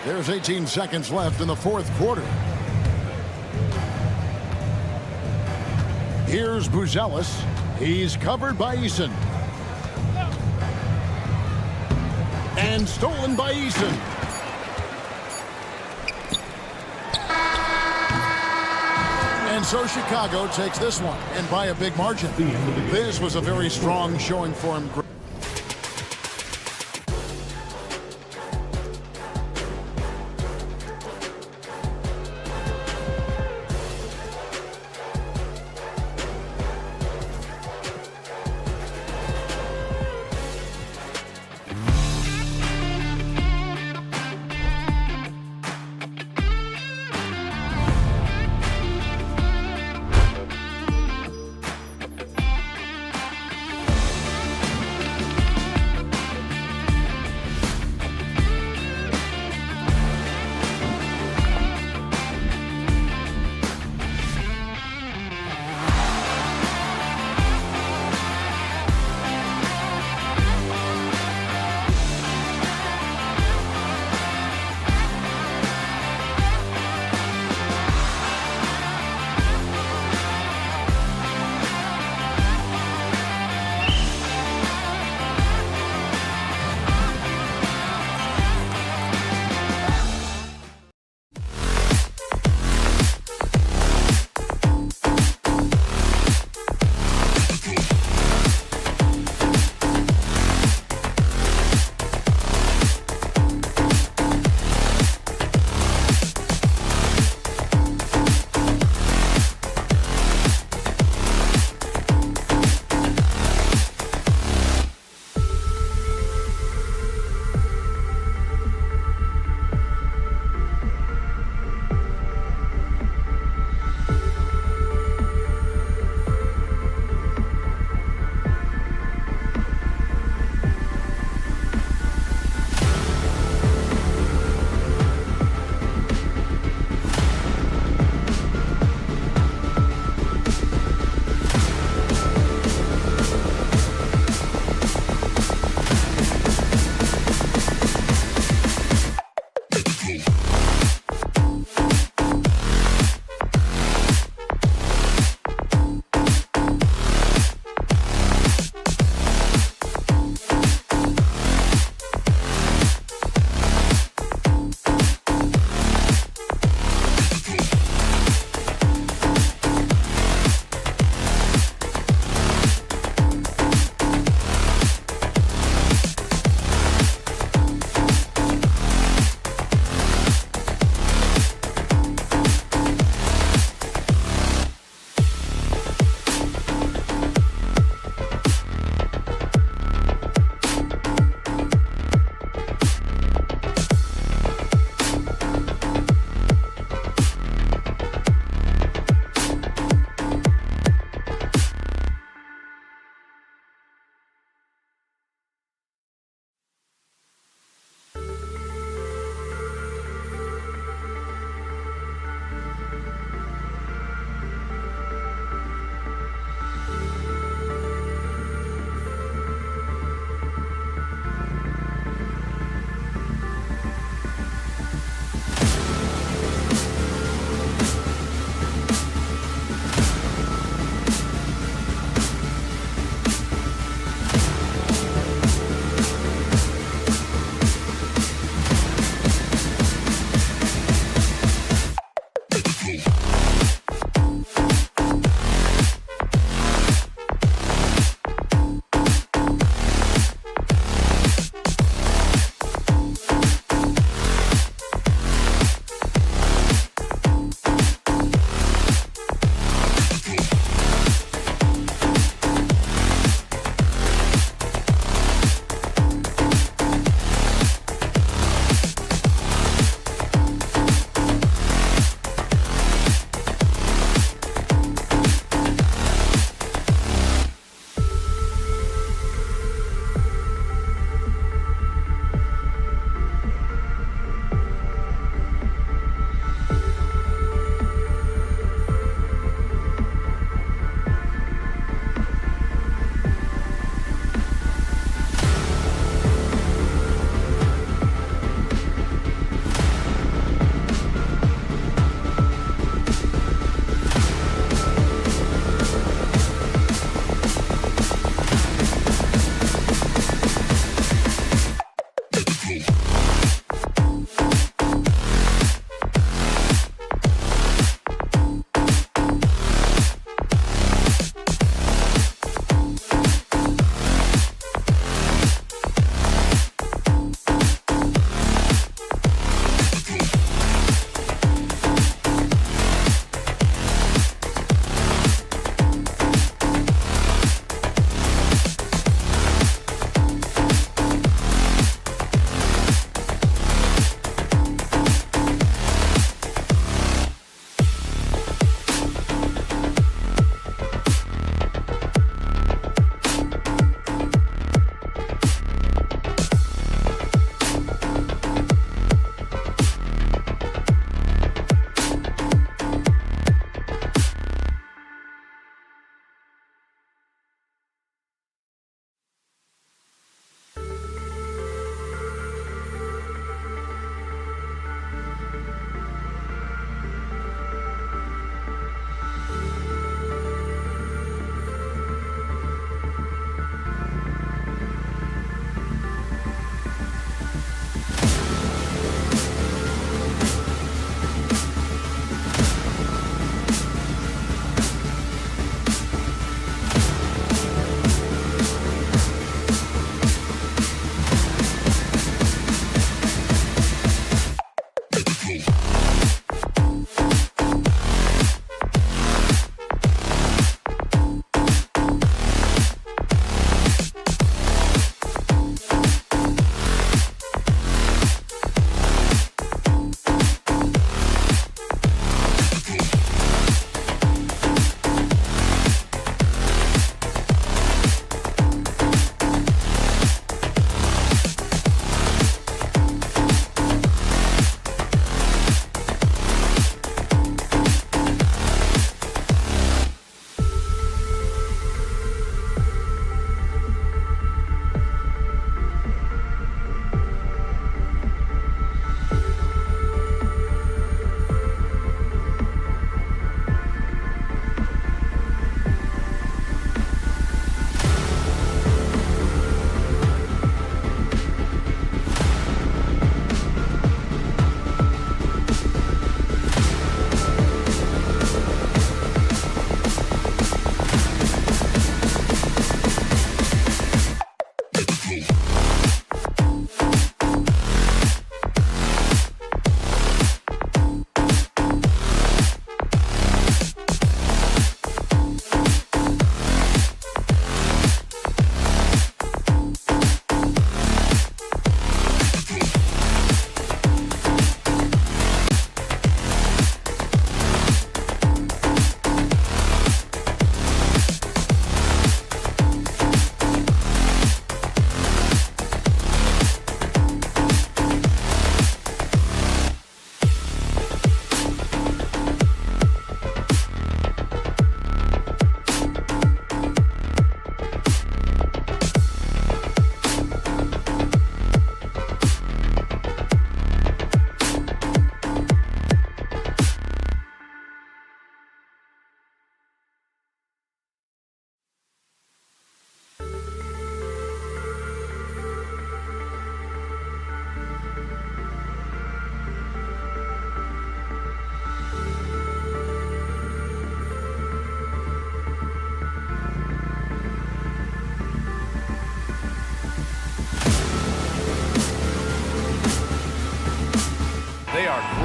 There's 18 seconds left in the fourth quarter. Here's Buzelis. He's covered by Eason. And stolen by Eason. And so Chicago takes this one, and by a big margin. This was a very strong showing for him.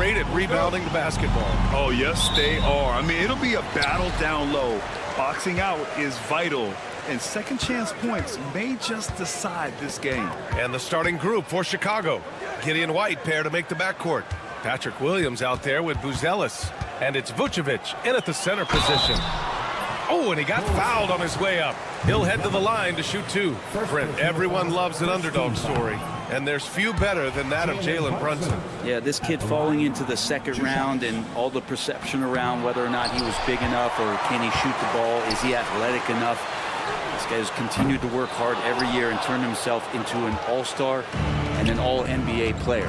great at rebounding the basketball. Oh, yes, they are. I mean, it'll be a battle down low. Boxing out is vital, and second chance points may just decide this game. And the starting group for Chicago. Gideon White pair to make the backcourt. Patrick Williams out there with Buzelis. And it's Vucevic in at the center position. Oh, and he got fouled on his way up. He'll head to the line to shoot 2. Brent, everyone loves an underdog story, and there's few better than that of Jalen Brunson. Yeah, this kid falling into the second round and all the perception around whether or not he was big enough or can he shoot the ball, is he athletic enough? This guy has continued to work hard every year and turn himself into an all-star and an all-NBA player.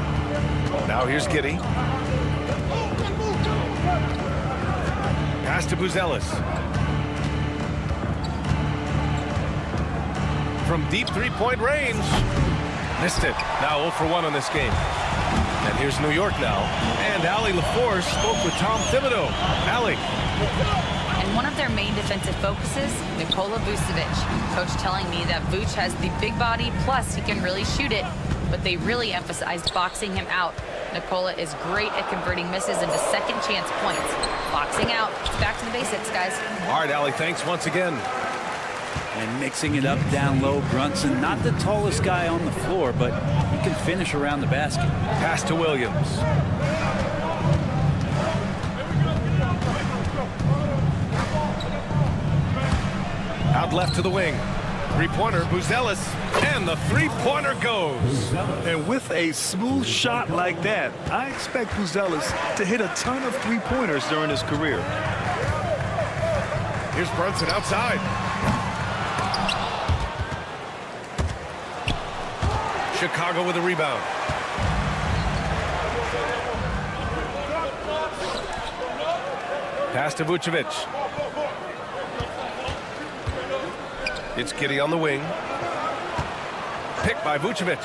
Now here's Giddey. Pass to Buzelis. From deep three-point range. Missed it. Now 0 for 1 on this game. And here's New York now. And Allie LaForce spoke with Tom Thibodeau. Allie. And one of their main defensive focuses, Nikola Vucevic. Coach telling me that Vuce has the big body, plus he can really shoot it, but they really emphasized boxing him out. Nikola is great at converting misses into second chance points. Boxing out, it's back to the basics, guys. All right, Allie, thanks once again. And mixing it up down low, Brunson, not the tallest guy on the floor, but he can finish around the basket. Pass to Williams. Out left to the wing. Three-pointer, Buzelis, and the three-pointer goes. And with a smooth shot like that, I expect Buzelis to hit a ton of three-pointers during his career. Here's Brunson outside. Chicago with a rebound. Pass to Vucevic. It's Giddey on the wing. Picked by Vucevic.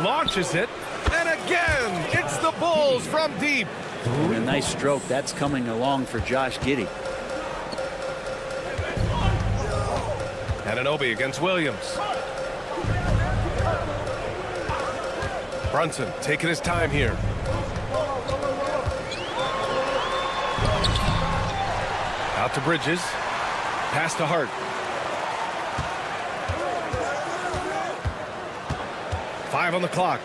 Launches it. And again, it's the Bulls from deep. And a nice stroke. That's coming along for Josh Giddey. Anunoby against Williams. Brunson taking his time here. Out to Bridges. Pass to Hart. 5 on the clock.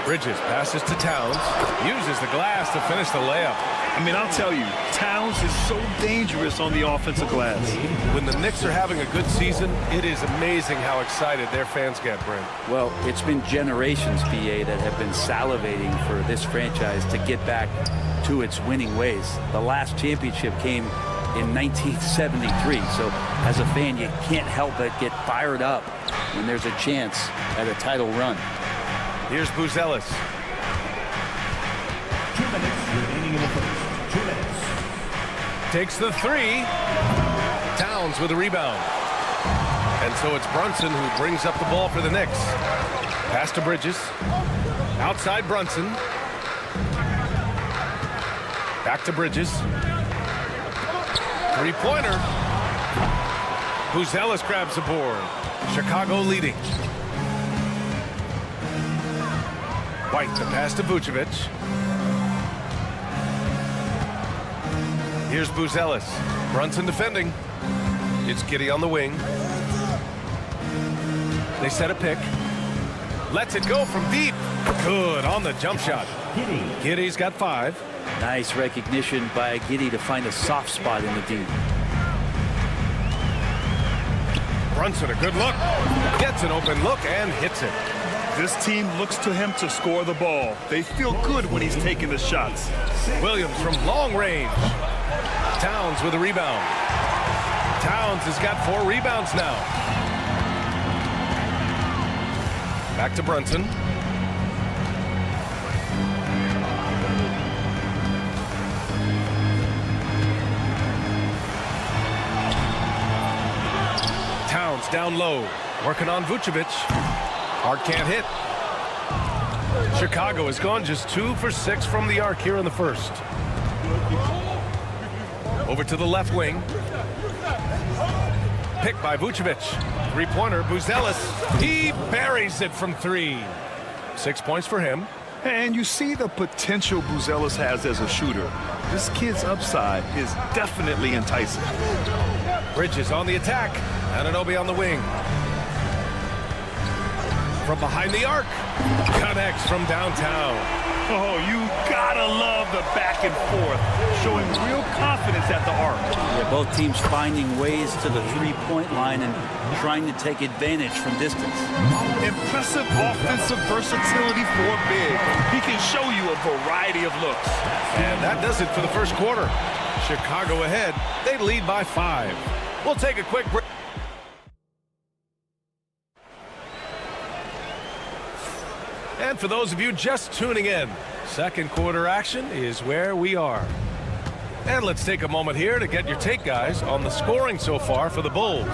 Bridges passes to Towns. Uses the glass to finish the layup. I mean, I'll tell you, Towns is so dangerous on the offensive glass. When the Knicks are having a good season, it is amazing how excited their fans get, Brent. Well, it's been generations, PA, that have been salivating for this franchise to get back to its winning ways. The last championship came in 1973, so as a fan, you can't help but get fired up when there's a chance at a title run. Here's Buzelis. 2 minutes remaining in the first. 2 minutes. Takes the three. Towns with a rebound. And so it's Brunson who brings up the ball for the Knicks. Pass to Bridges. Outside Brunson. Back to Bridges. Three-pointer. Buzelis grabs the board. Chicago leading. White to pass to Vucevic. Here's Buzelis. Brunson defending. It's Giddey on the wing. They set a pick. Lets it go from deep. Good on the jump shot. Giddey's got 5. Nice recognition by Giddey to find a soft spot in the deep. Brunson, a good look. Gets an open look and hits it. This team looks to him to score the ball. They feel good when he's taking the shots. Williams from long range. Towns with a rebound. Towns has got 4 rebounds now. Back to Brunson. Towns down low. Working on Vucevic. Hart can't hit. Chicago has gone just 2 for 6 from the arc here in the first. Over to the left wing. Picked by Vucevic. Three-pointer, Buzelis. He buries it from 3. 6 points for him. And you see the potential Buzelis has as a shooter. This kid's upside is definitely enticing. Bridges on the attack. Anunoby on the wing. From behind the arc. Connects from downtown. Oh, you gotta love the back and forth, showing real confidence at the arc. Yeah, both teams finding ways to the three-point line and trying to take advantage from distance. Impressive offensive versatility for a big. He can show you a variety of looks. And that does it for the first quarter. Chicago ahead. They lead by 5. We'll take a quick break. And for those of you just tuning in, second quarter action is where we are. And let's take a moment here to get your take, guys, on the scoring so far for the Bulls.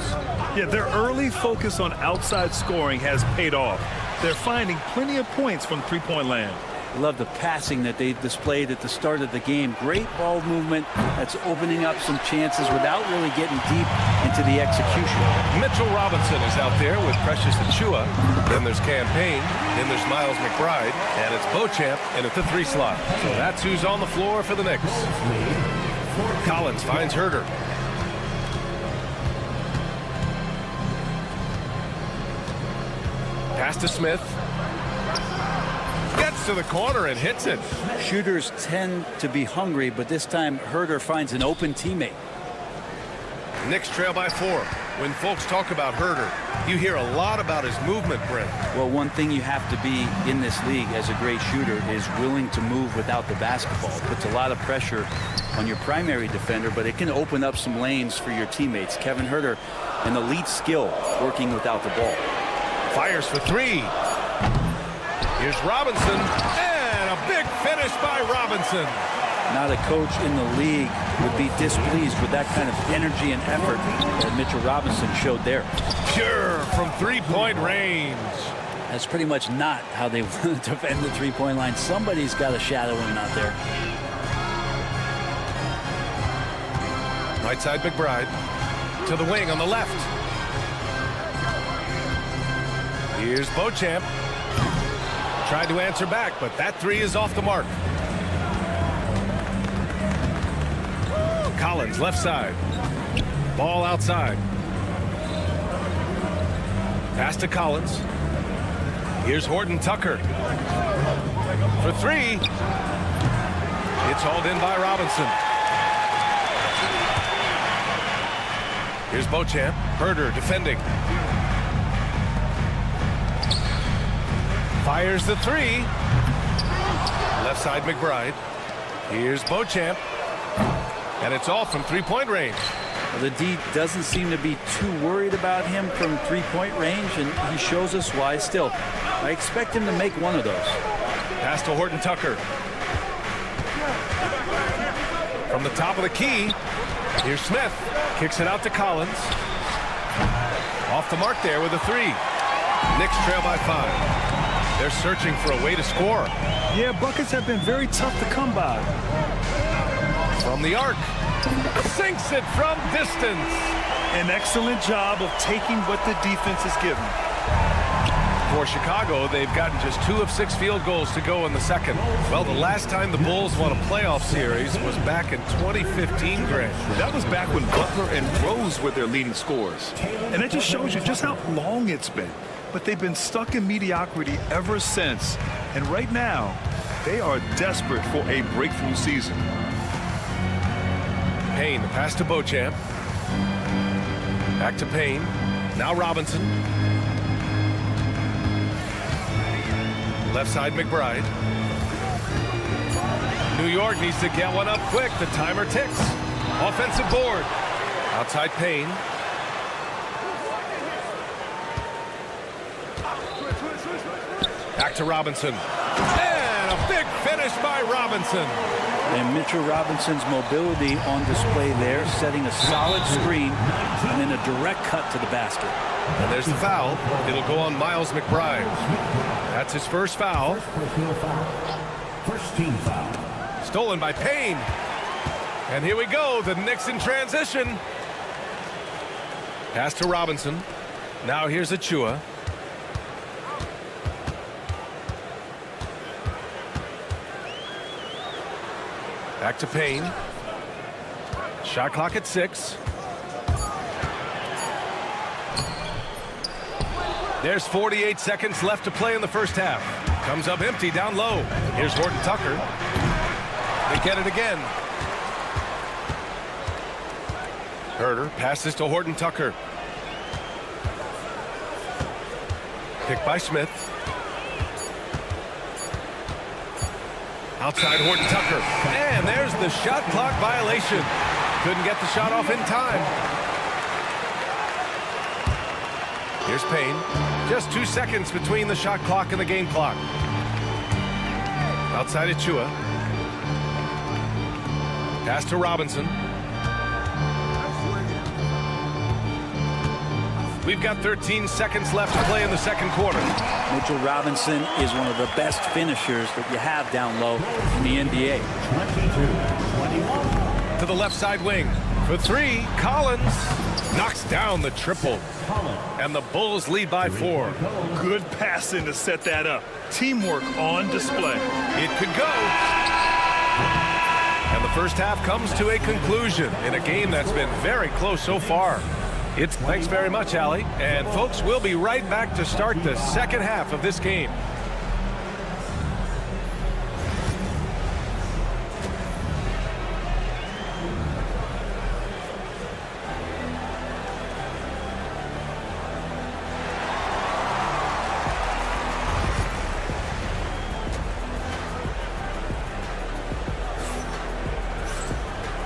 Yeah, their early focus on outside scoring has paid off. They're finding plenty of points from three-point land. I love the passing that they displayed at the start of the game. Great ball movement that's opening up some chances without really getting deep into the execution. Mitchell Robinson is out there with Precious Achiuwa. Then there's Campaign. Then there's Miles McBride. And it's Beauchamp in at the 3 slot. So that's who's on the floor for the Knicks. Collins finds Herter. Pass to Smith. Gets to the corner and hits it. Shooters tend to be hungry, but this time Herter finds an open teammate. Knicks trail by 4. When folks talk about Herter, you hear a lot about his movement, Brent. Well, one thing you have to be in this league as a great shooter is willing to move without the basketball. It puts a lot of pressure on your primary defender, but it can open up some lanes for your teammates. Kevin Herter, an elite skill working without the ball. Fires for 3. Here's Robinson, and a big finish by Robinson. Not a coach in the league would be displeased with that kind of energy and effort that Mitchell Robinson showed there. Pure from three-point range. That's pretty much not how they want to defend the three-point line. Somebody's got to shadow him out there. Right side McBride to the wing on the left. Here's Beauchamp. Tried to answer back, but that 3 is off the mark. Collins left side. Ball outside. Pass to Collins. Here's Horton Tucker. For 3. It's hauled in by Robinson. Here's Beauchamp. Herter defending. Fires the 3. Left side McBride. Here's Beauchamp. And it's off from three-point range. Well, the D doesn't seem to be too worried about him from three-point range, and he shows us why. Still, I expect him to make one of those. Pass to Horton Tucker. From the top of the key, here's Smith. Kicks it out to Collins. Off the mark there with a 3. Knicks trail by 5. They're searching for a way to score. Yeah, buckets have been very tough to come by. From the arc. Sinks it from distance. An excellent job of taking what the defense is given. For Chicago, they've gotten just 2 of 6 field goals to go in the second. Well, the last time the Bulls won a playoff series was back in 2015, Grant. That was back when Butler and Rose were their leading scorers. And that just shows you just how long it's been. But they've been stuck in mediocrity ever since. And right now, they are desperate for a breakthrough season. Payne, the pass to Beauchamp. Back to Payne. Now Robinson. Left side McBride. New York needs to get one up quick. The timer ticks. Offensive board. Outside Payne. Back to Robinson. And a big finish by Robinson. And Mitchell Robinson's mobility on display there, setting a solid screen and then a direct cut to the basket. And there's the foul. It'll go on Miles McBride. That's his first foul. First team foul. Stolen by Payne. And here we go. The Knicks in transition. Pass to Robinson. Now here's Achiuwa. Back to Payne. Shot clock at 6. There's 48 seconds left to play in the first half. Comes up empty down low. Here's Horton Tucker. They get it again. Herter passes to Horton Tucker. Picked by Smith. Outside Horton Tucker. And there's the shot clock violation. Couldn't get the shot off in time. Here's Payne. Just 2 seconds between the shot clock and the game clock. Outside Achua. Pass to Robinson. We've got 13 seconds left to play in the second quarter. Mitchell Robinson is one of the best finishers that you have down low in the NBA. To the left side wing. For 3, Collins knocks down the triple. And the Bulls lead by 4. Good passing to set that up. Teamwork on display. It could go. And the first half comes to a conclusion in a game that's been very close so far. Thanks very much, Allie. And folks, we'll be right back to start the second half of this game.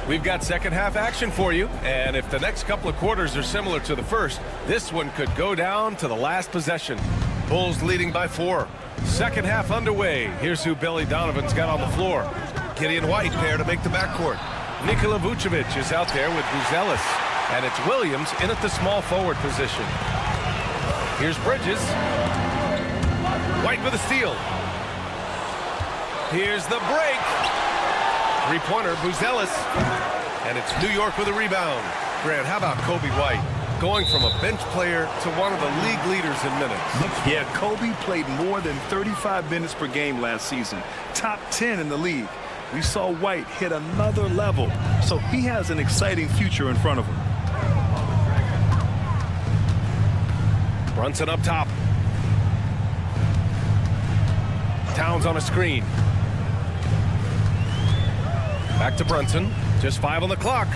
We've got second half action for you, and if the next couple of quarters are similar to the first, this one could go down to the last possession. Bulls leading by 4. Second half underway. Here's who Billy Donovan's got on the floor. Gideon White pair to make the backcourt. Nikola Vucevic is out there with Buzelis, and it's Williams in at the small forward position. Here's Bridges. White with a steal. Here's the break. Three-pointer, Buzelis. And it's New York with a rebound. Grant, how about Kobe White? Going from a bench player to one of the league leaders in minutes. Yeah, Kobe played more than 35 minutes per game last season. Top 10 in the league. We saw White hit another level. So he has an exciting future in front of him. Brunson up top. Towns on a screen. Back to Brunson. Just 5 on the clock.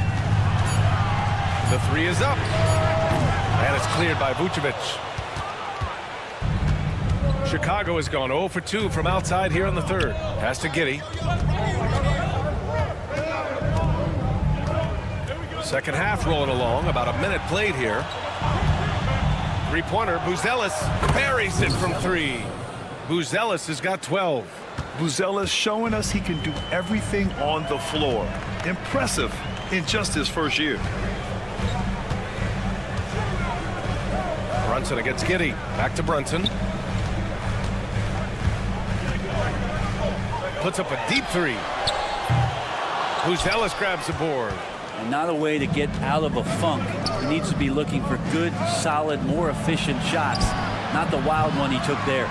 The 3 is up. And it's cleared by Vucevic. Chicago has gone 0 for 2 from outside here in the third. Pass to Giddey. Second half rolling along. About a minute played here. Three-pointer, Buzelis buries it from 3. Buzelis has got 12. Buzelis showing us he can do everything on the floor. Impressive in just his first year. Brunson against Giddey. Back to Brunson. Puts up a deep 3. Buzelis grabs the board. And not a way to get out of a funk. He needs to be looking for good, solid, more efficient shots. Not the wild one he took there.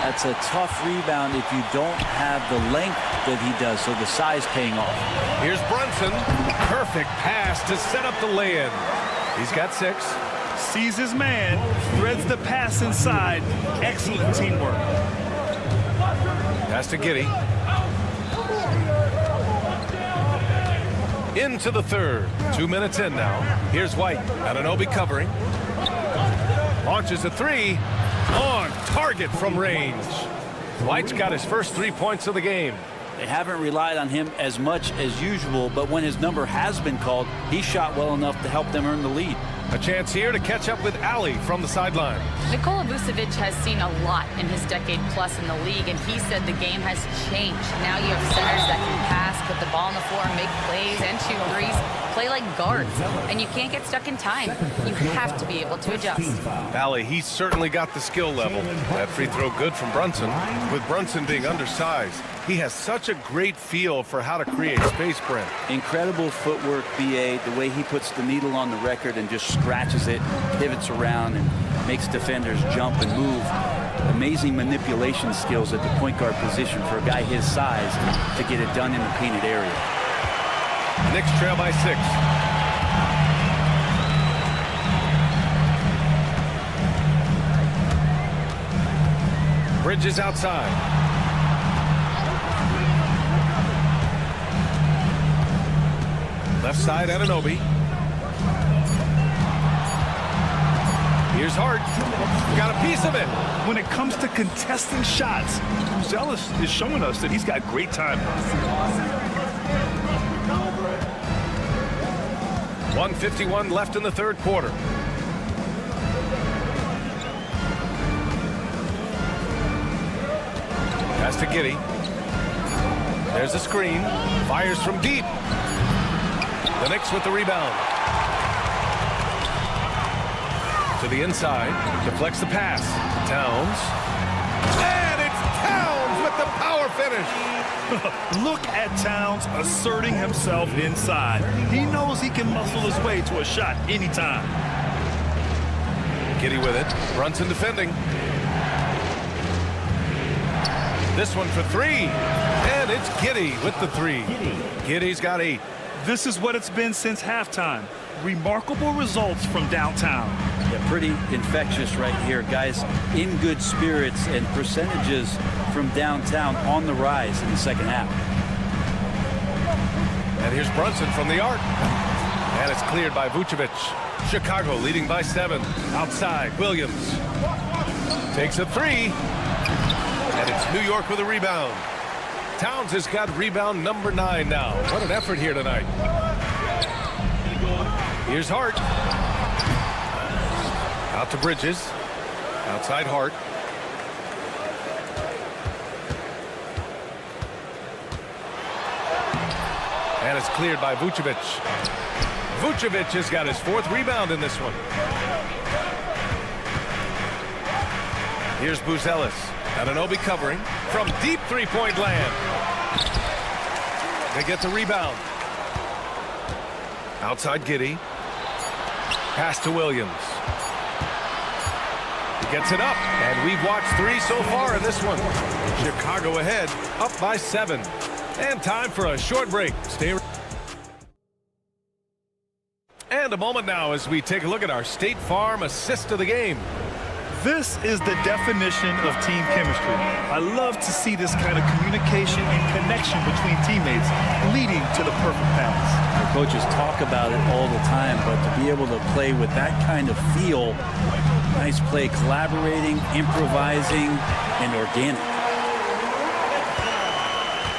That's a tough rebound if you don't have the length that he does, so the size paying off. Here's Brunson. Perfect pass to set up the lay-in. He's got 6. Sees his man, threads the pass inside. Excellent teamwork. Pass to Giddey. Into the third. 2 minutes in now. Here's White. Anunoby covering. Launches a 3. On target from range. White's got his first 3 points of the game. They haven't relied on him as much as usual, but when his number has been called, he shot well enough to help them earn the lead. A chance here to catch up with Allie from the sideline. Nikola Vucevic has seen a lot in his decade plus in the league, and he said the game has changed. Now you have centers that can pass, put the ball on the floor, make plays, and shoot threes, play like guards. And you can't get stuck in time. You have to be able to adjust. Allie, he's certainly got the skill level. That free throw good from Brunson. With Brunson being undersized, he has such a great feel for how to create space, Brent. Incredible footwork, B.A. The way he puts the needle on the record and just scratches it, pivots around, and makes defenders jump and move. Amazing manipulation skills at the point guard position for a guy his size to get it done in the painted area. Knicks trail by 6. Bridges outside. Left side, Anunoby. Here's Hart. Got a piece of it. When it comes to contesting shots, Buzelis is showing us that he's got great time. 1:51 left in the third quarter. Pass to Giddey. There's a screen. Fires from deep. The Knicks with the rebound. To the inside. Deflects the pass. Towns. And it's Towns with the power finish. Look at Towns asserting himself inside. He knows he can muscle his way to a shot anytime. Giddey with it. Brunson defending. This one for 3. And it's Giddey with the 3. Giddey's got 8. This is what it's been since halftime. Remarkable results from downtown. Yeah, pretty infectious right here. Guys in good spirits, and percentages from downtown on the rise in the second half. And here's Brunson from the arc. And it's cleared by Vucevic. Chicago leading by 7. Outside, Williams. Takes a 3. And it's New York with a rebound. Towns has got rebound number 9 now. What an effort here tonight. Here's Hart. Out to Bridges. Outside Hart. And it's cleared by Vucevic. Vucevic has got his 4th rebound in this one. Here's Buzelis. Anunoby covering from deep three-point land. They get the rebound. Outside Giddey. Pass to Williams. He gets it up, and we've watched 3 so far in this one. Chicago ahead, up by 7. And time for a short break. Stay. And a moment now as we take a look at our State Farm assist of the game. This is the definition of team chemistry. I love to see this kind of communication and connection between teammates leading to the perfect pass. The coaches talk about it all the time, but to be able to play with that kind of feel, nice play, collaborating, improvising, and organic.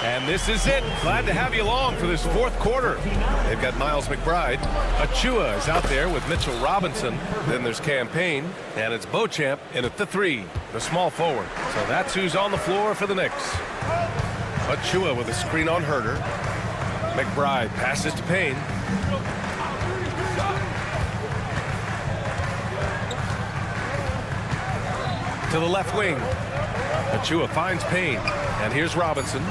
And this is it. Glad to have you along for this 4th quarter. They've got Miles McBride. Achua is out there with Mitchell Robinson. Then there's Campaign. And it's Beauchamp in at the 3, the small forward. So that's who's on the floor for the Knicks. Achua with a screen on Herter. McBride passes to Payne. To the left wing. Achua finds Payne. And here's Robinson.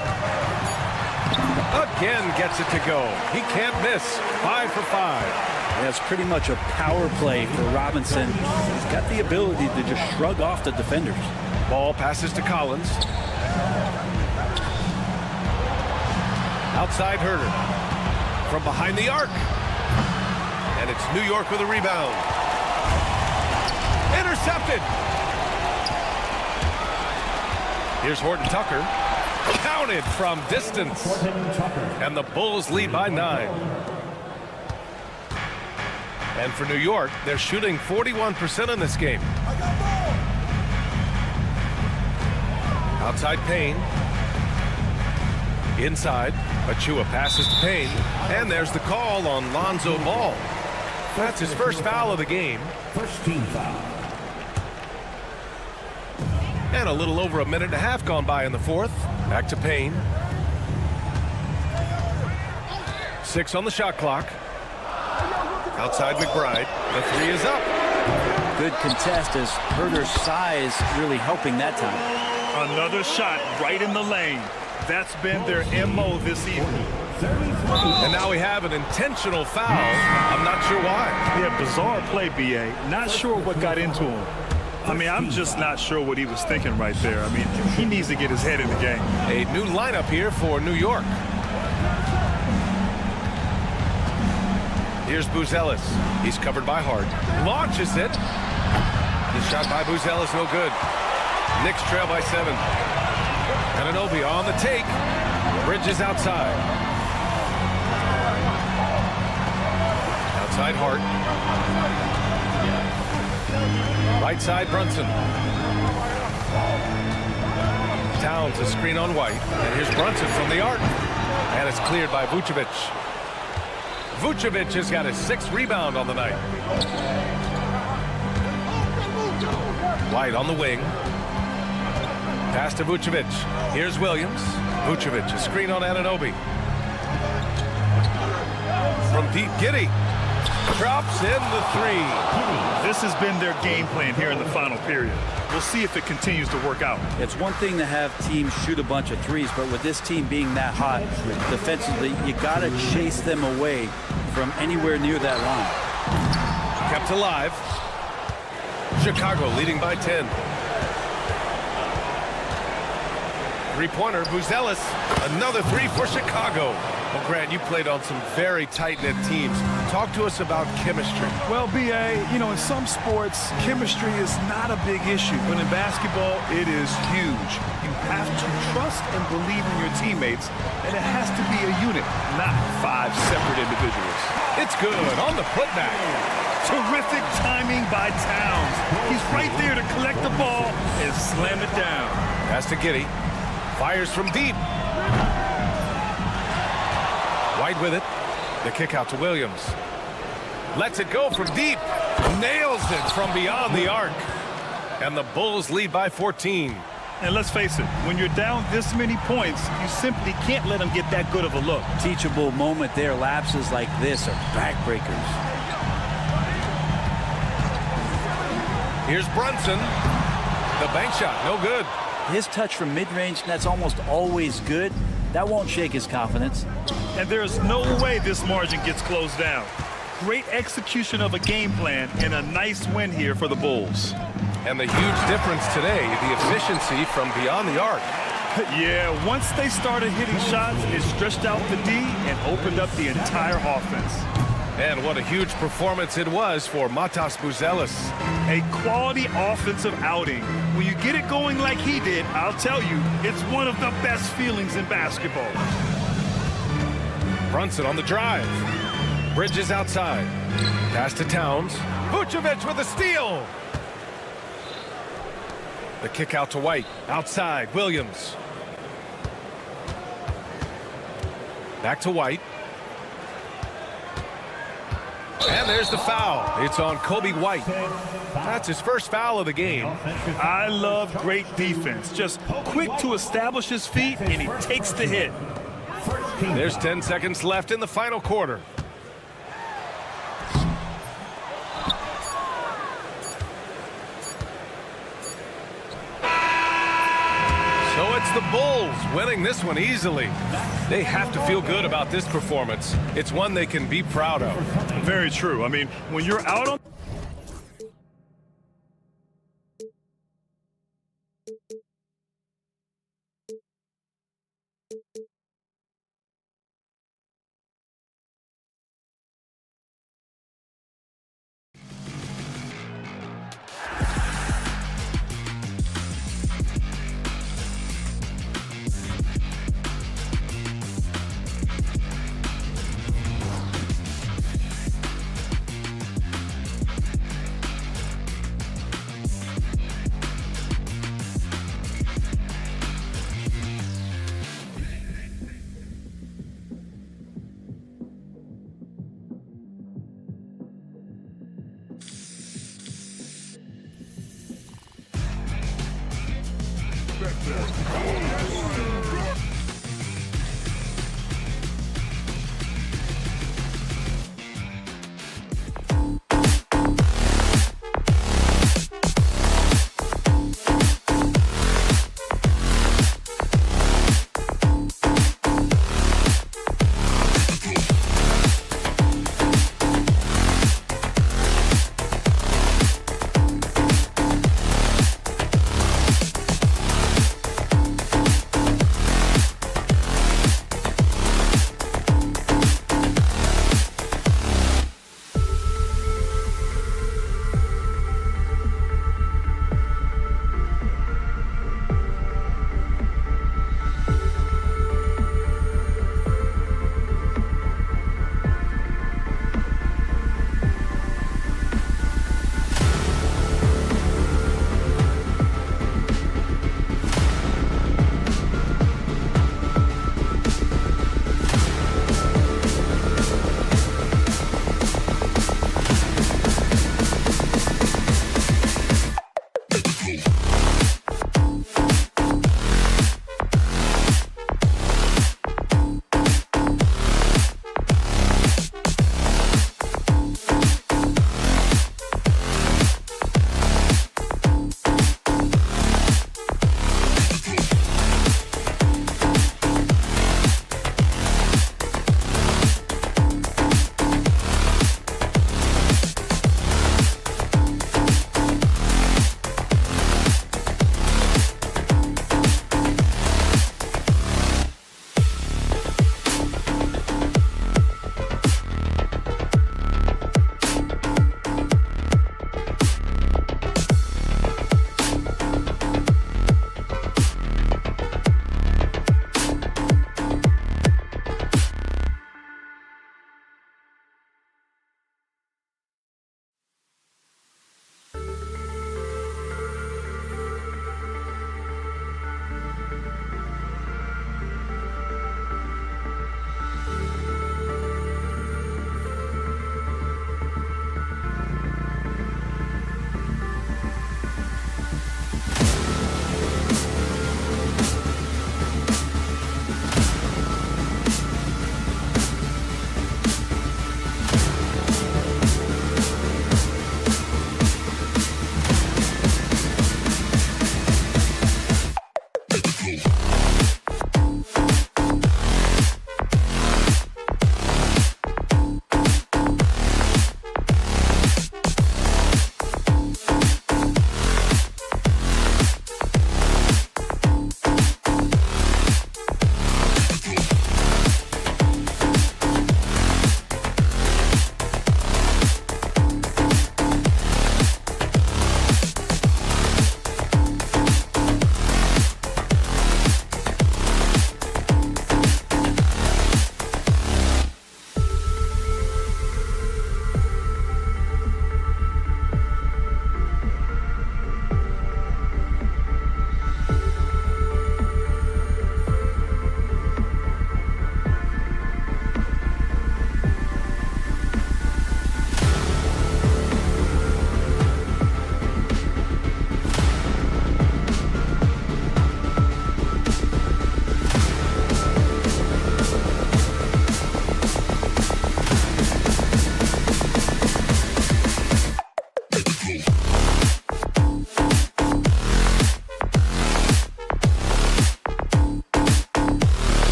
Again gets it to go. He can't miss. 5 for 5. That's pretty much a power play for Robinson. He's got the ability to just shrug off the defenders. Ball passes to Collins. Outside Herter. From behind the arc. And it's New York with a rebound. Intercepted. Here's Horton Tucker. Counted from distance. And the Bulls lead by 9. And for New York, they're shooting 41% in this game. Outside Payne. Inside, Achua passes to Payne. And there's the call on Lonzo Ball. That's his first foul of the game. First team foul. And a little over a minute and a half gone by in the 4th. Back to Payne. 6 on the shot clock. Outside McBride. The 3 is up. Good contest as Herter's size really helping that time. Another shot right in the lane. That's been their MO this evening. And now we have an intentional foul. I'm not sure why. Yeah, bizarre play, B.A. Not sure what got into him. I mean, I'm just not sure what he was thinking right there. I mean, he needs to get his head in the game. A new lineup here for New York. Here's Buzelis. He's covered by Hart. Launches it. The shot by Buzelis, no good. Knicks trail by 7. Anunoby on the take. Bridges outside. Outside Hart. Right side Brunson. Towns a screen on White. And here's Brunson from the arc. And it's cleared by Vucevic. Vucevic has got his 6th rebound on the night. White on the wing. Pass to Vucevic. Here's Williams. Vucevic, a screen on Anunoby. From deep, Giddey. Drops in the 3. This has been their game plan here in the final period. We'll see if it continues to work out. It's one thing to have teams shoot a bunch of threes, but with this team being that hot defensively, you got to chase them away from anywhere near that line. Kept alive. Chicago leading by 10. Three-pointer, Buzelis. Another 3 for Chicago. Well, Grant, you played on some very tight-knit teams. Talk to us about chemistry. Well, B.A., you know, in some sports, chemistry is not a big issue. But in basketball, it is huge. You have to trust and believe in your teammates, and it has to be a unit, not 5 separate individuals. It's good on the putback. Terrific timing by Towns. He's right there to collect the ball and slam it down. Pass to Giddey. Fires from deep. White with it. The kick out to Williams. Lets it go from deep. Nails it from beyond the arc. And the Bulls lead by 14. And let's face it, when you're down this many points, you simply can't let them get that good of a look. Teachable moment there. Lapses like this are backbreakers. Here's Brunson. The bank shot, no good. His touch from mid-range, that's almost always good. That won't shake his confidence. And there's no way this margin gets closed down. Great execution of a game plan and a nice win here for the Bulls. And the huge difference today, the efficiency from beyond the arc. Yeah, once they started hitting shots, it stretched out the D and opened up the entire offense. And what a huge performance it was for Matas Buzelis. A quality offensive outing. When you get it going like he did, I'll tell you, it's one of the best feelings in basketball. Brunson on the drive. Bridges outside. Pass to Towns. Vucevic with a steal. The kick out to White. Outside, Williams. Back to White. And there's the foul. It's on Kobe White. That's his first foul of the game. I love great defense. Just quick to establish his feet, and he takes the hit. There's 10 seconds left in the final quarter. So it's the Bulls winning this one easily. They have to feel good about this performance. It's one they can be proud of. Very true. I mean, when you're out on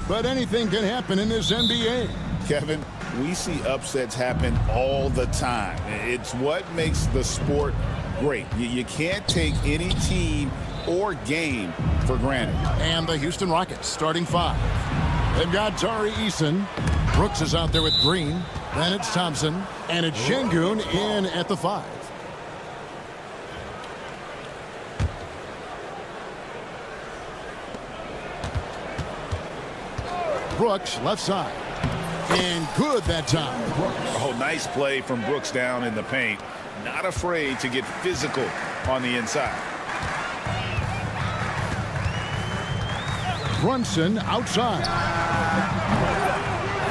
But anything can happen in this NBA. Kevin, we see upsets happen all the time. It's what makes the sport great. You can't take any team or game for granted. And the Houston Rockets starting five. They've got Tari Eason. Brooks is out there with Green. Then it's Thompson. And it's Şengün in at the 5. Brooks left side. And good that time. Oh, nice play from Brooks down in the paint. Not afraid to get physical on the inside. Brunson outside.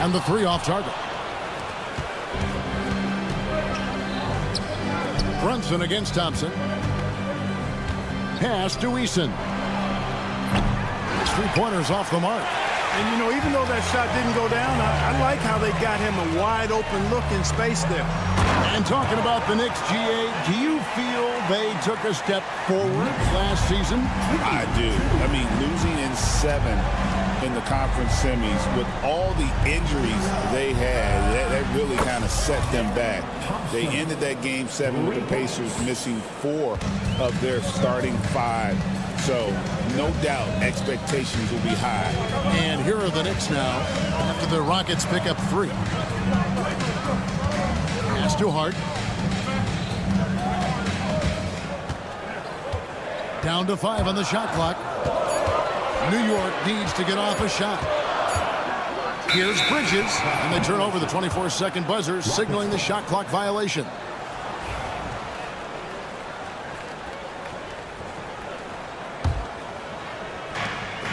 And the 3 off target. Brunson against Thompson. Pass to Eason. 3-pointers off the mark. And, you know, even though that shot didn't go down, I like how they got him a wide open look in space there. And talking about the Knicks, GA, do you feel they took a step forward last season? I do. I mean, losing in 7 in the conference semis with all the injuries they had, that really kind of set them back. They ended that game 7 with the Pacers missing 4 of their starting 5. So, no doubt, expectations will be high. And here are the Knicks now after the Rockets pick up 3. Pass to Hart. Down to 5 on the shot clock. New York needs to get off a shot. Here's Bridges, and they turn over the 24-second buzzer, signaling the shot clock violation.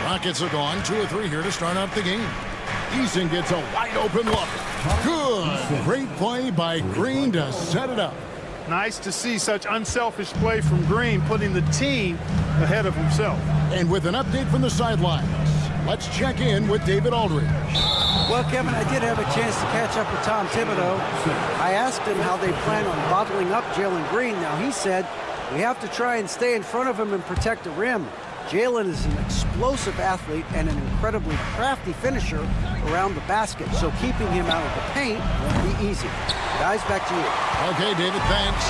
Rockets are gone. 2 or 3 here to start out the game. Eason gets a wide open look. Good. Great play by Green to set it up. Nice to see such unselfish play from Green, putting the team ahead of himself. And with an update from the sidelines, let's check in with David Aldridge. Well, Kevin, I did have a chance to catch up with Tom Thibodeau. I asked him how they plan on bottling up Jalen Green. Now, he said, we have to try and stay in front of him and protect the rim. Jalen is an explosive athlete and an incredibly crafty finisher around the basket, so keeping him out of the paint won't be easy. Guys, back to you. Okay, David, thanks.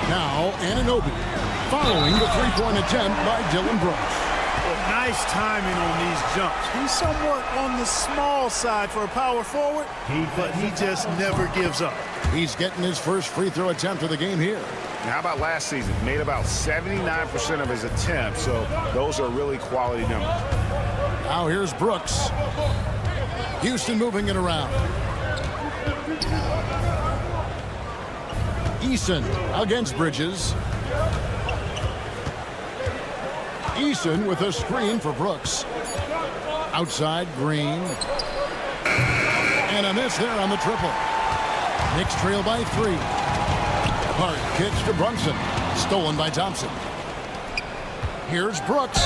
Now, Anunoby, following the 3-point attempt by Dylan Brooks. Well, nice timing on these jumps. He's somewhat on the small side for a power forward, but he just never gives up. He's getting his first free throw attempt of the game here. How about last season? Made about 79% of his attempts, so those are really quality numbers. Now here's Brooks. Houston moving it around. Eason against Bridges. Eason with a screen for Brooks. Outside, Green. And a miss there on the triple. Knicks trail by 3. Hart kicks to Brunson. Stolen by Thompson. Here's Brooks.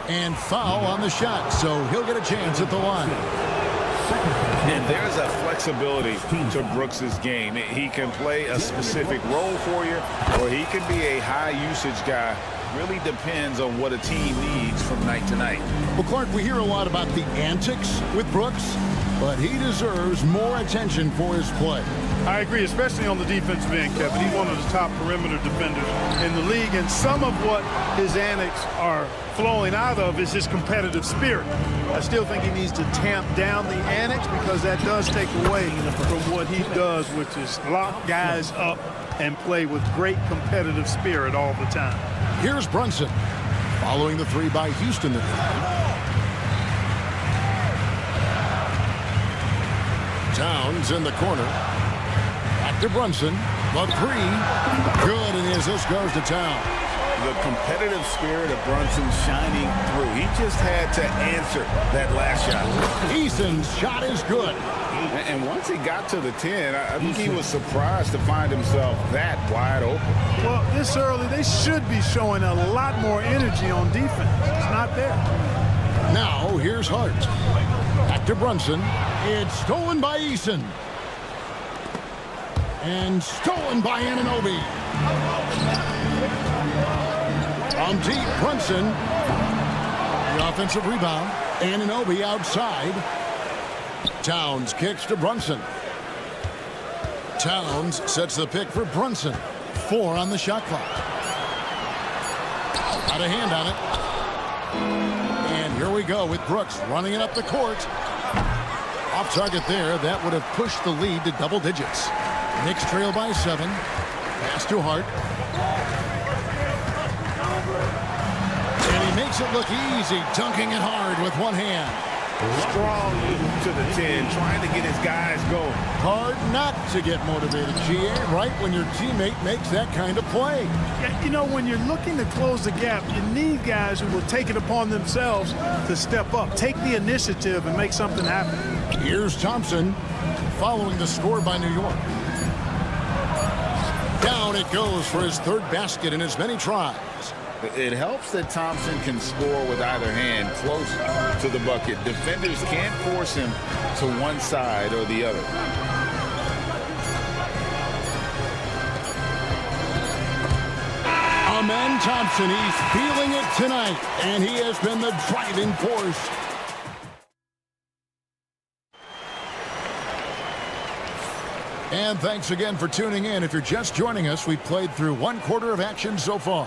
And foul on the shot, so he'll get a chance at the line. And there's a flexibility to Brooks's game. He can play a specific role for you, or he can be a high-usage guy. Really depends on what a team needs from night to night. Well, Clark, we hear a lot about the antics with Brooks, but he deserves more attention for his play. I agree, especially on the defensive end, Kevin. He's one of the top perimeter defenders in the league, and some of what his antics are flowing out of is his competitive spirit. I still think he needs to tamp down the antics because that does take away from what he does, which is lock guys up and play with great competitive spirit all the time. Here's Brunson, following the 3 by Houston. Towns in the corner. Back to Brunson. The 3. Good, and the assist goes to Towns. The competitive spirit of Brunson shining through. He just had to answer that last shot. Eason's shot is good. And once he got to the 10, I think he was surprised to find himself that wide open. Well, this early, they should be showing a lot more energy on defense. It's not there. Now, here's Hart. Back to Brunson. It's stolen by Eason. And stolen by Anunoby. From deep, Brunson. The offensive rebound. Anunoby outside. Towns kicks to Brunson. Towns sets the pick for Brunson. 4 on the shot clock. Got a hand on it. And here we go with Brooks running it up the court. Off target there. That would have pushed the lead to double digits. Knicks trail by 7. Pass to Hart. And he makes it look easy, dunking it hard with one hand. Strong move to the 10, trying to get his guys going. Hard not to get motivated, GA, right when your teammate makes that kind of play. Yeah, you know, when you're looking to close the gap, you need guys who will take it upon themselves to step up, take the initiative, and make something happen. Here's Thompson, following the score by New York. Down it goes for his 3rd basket in as many tries. It helps that Thompson can score with either hand close to the bucket. Defenders can't force him to one side or the other. Amen Thompson, he's feeling it tonight, and he has been the driving force. And thanks again for tuning in. If you're just joining us, we've played through 1 quarter of action so far.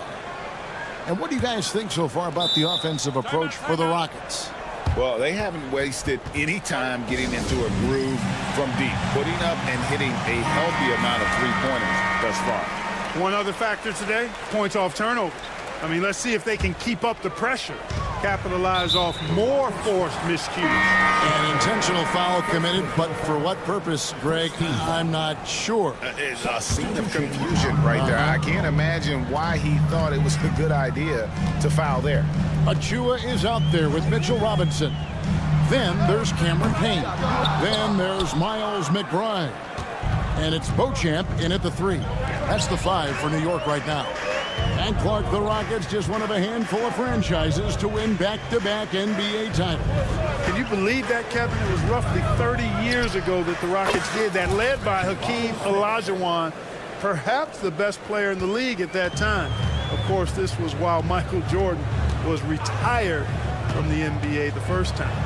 And what do you guys think so far about the offensive approach for the Rockets? Well, they haven't wasted any time getting into a groove from deep, putting up and hitting a healthy amount of three-pointers thus far. One other factor today, points off turnover. I mean, let's see if they can keep up the pressure, capitalize off more forced miscues. An intentional foul committed, but for what purpose, Greg? I'm not sure. It's a scene of confusion right there. I can't imagine why he thought it was a good idea to foul there. Achua is out there with Mitchell Robinson. Then there's Cameron Payne. Then there's Miles McBride. And it's Beauchamp in at the 3. That's the 5 for New York right now. And Clark, the Rockets, just one of a handful of franchises to win back-to-back NBA titles. Can you believe that, Kevin? It was roughly 30 years ago that the Rockets did that, led by Hakeem Olajuwon, perhaps the best player in the league at that time. Of course, this was while Michael Jordan was retired from the NBA the first time.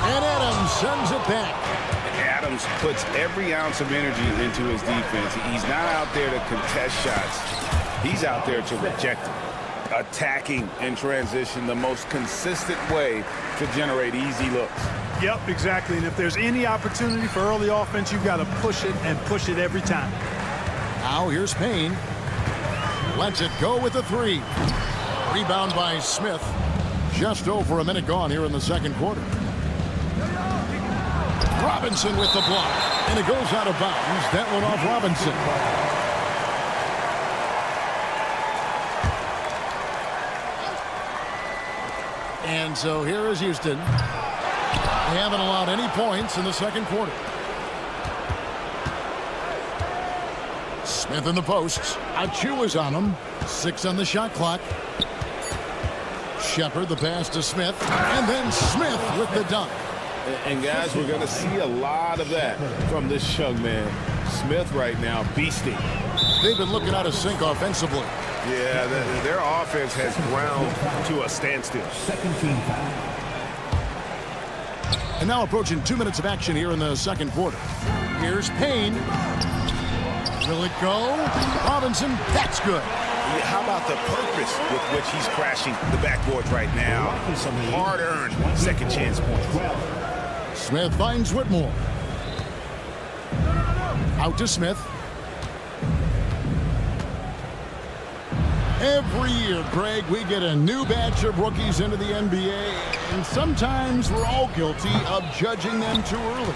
And Adams sends it back. Adams puts every ounce of energy into his defense. He's not out there to contest shots. He's out there to reject them. attacking in transition, the most consistent way to generate easy looks. Yep, exactly. And if there's any opportunity for early offense, you've got to push it and push it every time. Now here's Payne. Lets it go with the three. Rebound by Smith. Just over a minute gone here in the second quarter. Robinson with the block. And it goes out of bounds. That one off Robinson. And so here is Houston. They haven't allowed any points in the second quarter. Smith in the posts. Achu is on him. 6 on the shot clock. Shepard, the pass to Smith. And then Smith with the dunk. And guys, we're going to see a lot of that from this young man. Smith right now, beasting. They've been looking out of sync offensively. Yeah, their offense has ground to a standstill. Second team foul. And now approaching 2 minutes of action here in the second quarter. Here's Payne. Will it go? Robinson, that's good. Yeah, how about the purpose with which he's crashing the backboards right now? Hard-earned second chance points. Smith finds Whitmore. Out to Smith. Every year, Greg, we get a new batch of rookies into the NBA, and sometimes we're all guilty of judging them too early.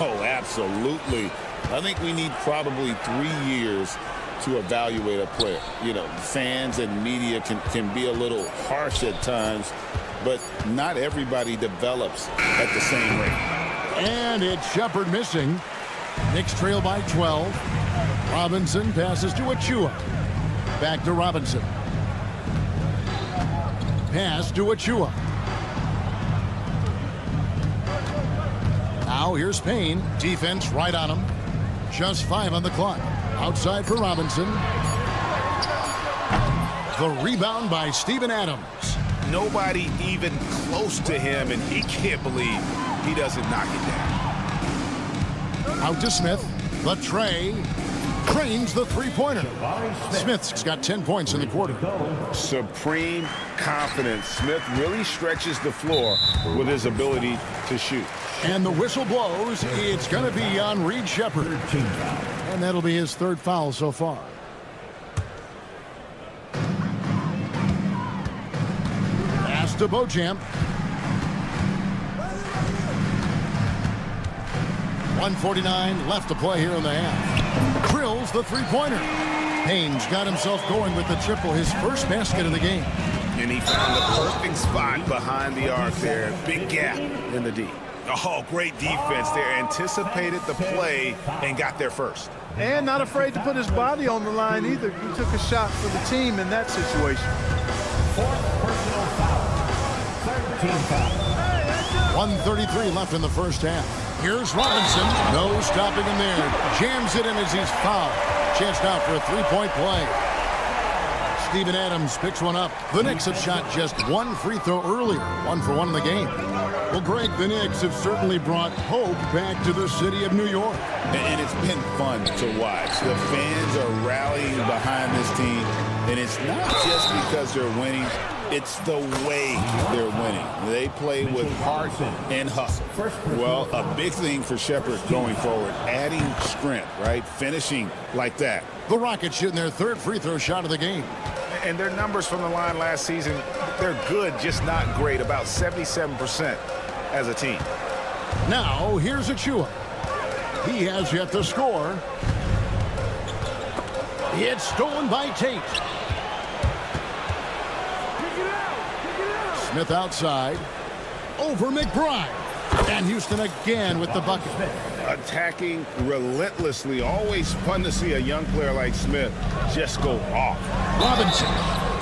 Oh, absolutely. I think we need probably 3 years to evaluate a player. You know, fans and media can be a little harsh at times, but not everybody develops at the same rate. And it's Shepard missing. Knicks trail by 12. Robinson passes to Achua. Back to Robinson. Pass to Achua. Now here's Payne. Defense right on him. Just 5 on the clock. Outside for Robinson. The rebound by Steven Adams. Nobody even close to him, and he can't believe he doesn't knock it down. Out to Smith. The tray. Cranes the three-pointer. Smith's got 10 points in the quarter. Supreme confidence. Smith really stretches the floor with his ability to shoot. And the whistle blows. It's going to be on Reed Shepard. And that'll be his 3rd foul so far. Pass to Beauchamp. 1:49 left to play here in the half. Drills the three-pointer. Payne's got himself going with the triple, his first basket of the game. And he found the perfect spot behind the arc there. Big gap in the D. Oh, great defense there. Anticipated the play and got there first. And not afraid to put his body on the line either. He took a shot for the team in that situation. 4th personal foul. 13 foul. 1:33 left in the first half. Here's Robinson. No stopping him there. Jams it in as he's fouled. Chance now for a three-point play. Steven Adams picks one up. The Knicks have shot just 1 free throw earlier. 1 for 1 in the game. Well, Greg, the Knicks have certainly brought hope back to the city of New York. And it's been fun to watch. The fans are rallying behind this team. And it's not just because they're winning. It's the way they're winning. They play with heart and hustle. Well, a big thing for Shepard going forward, adding strength, right? Finishing like that. The Rockets shooting their 3rd free throw shot of the game. And their numbers from the line last season, they're good, just not great. About 77% as a team. Now, here's Achua. He has yet to score. It's stolen by Tate. Smith outside. Over McBride. And Houston again with the bucket. Attacking relentlessly. Always fun to see a young player like Smith just go off. Robinson.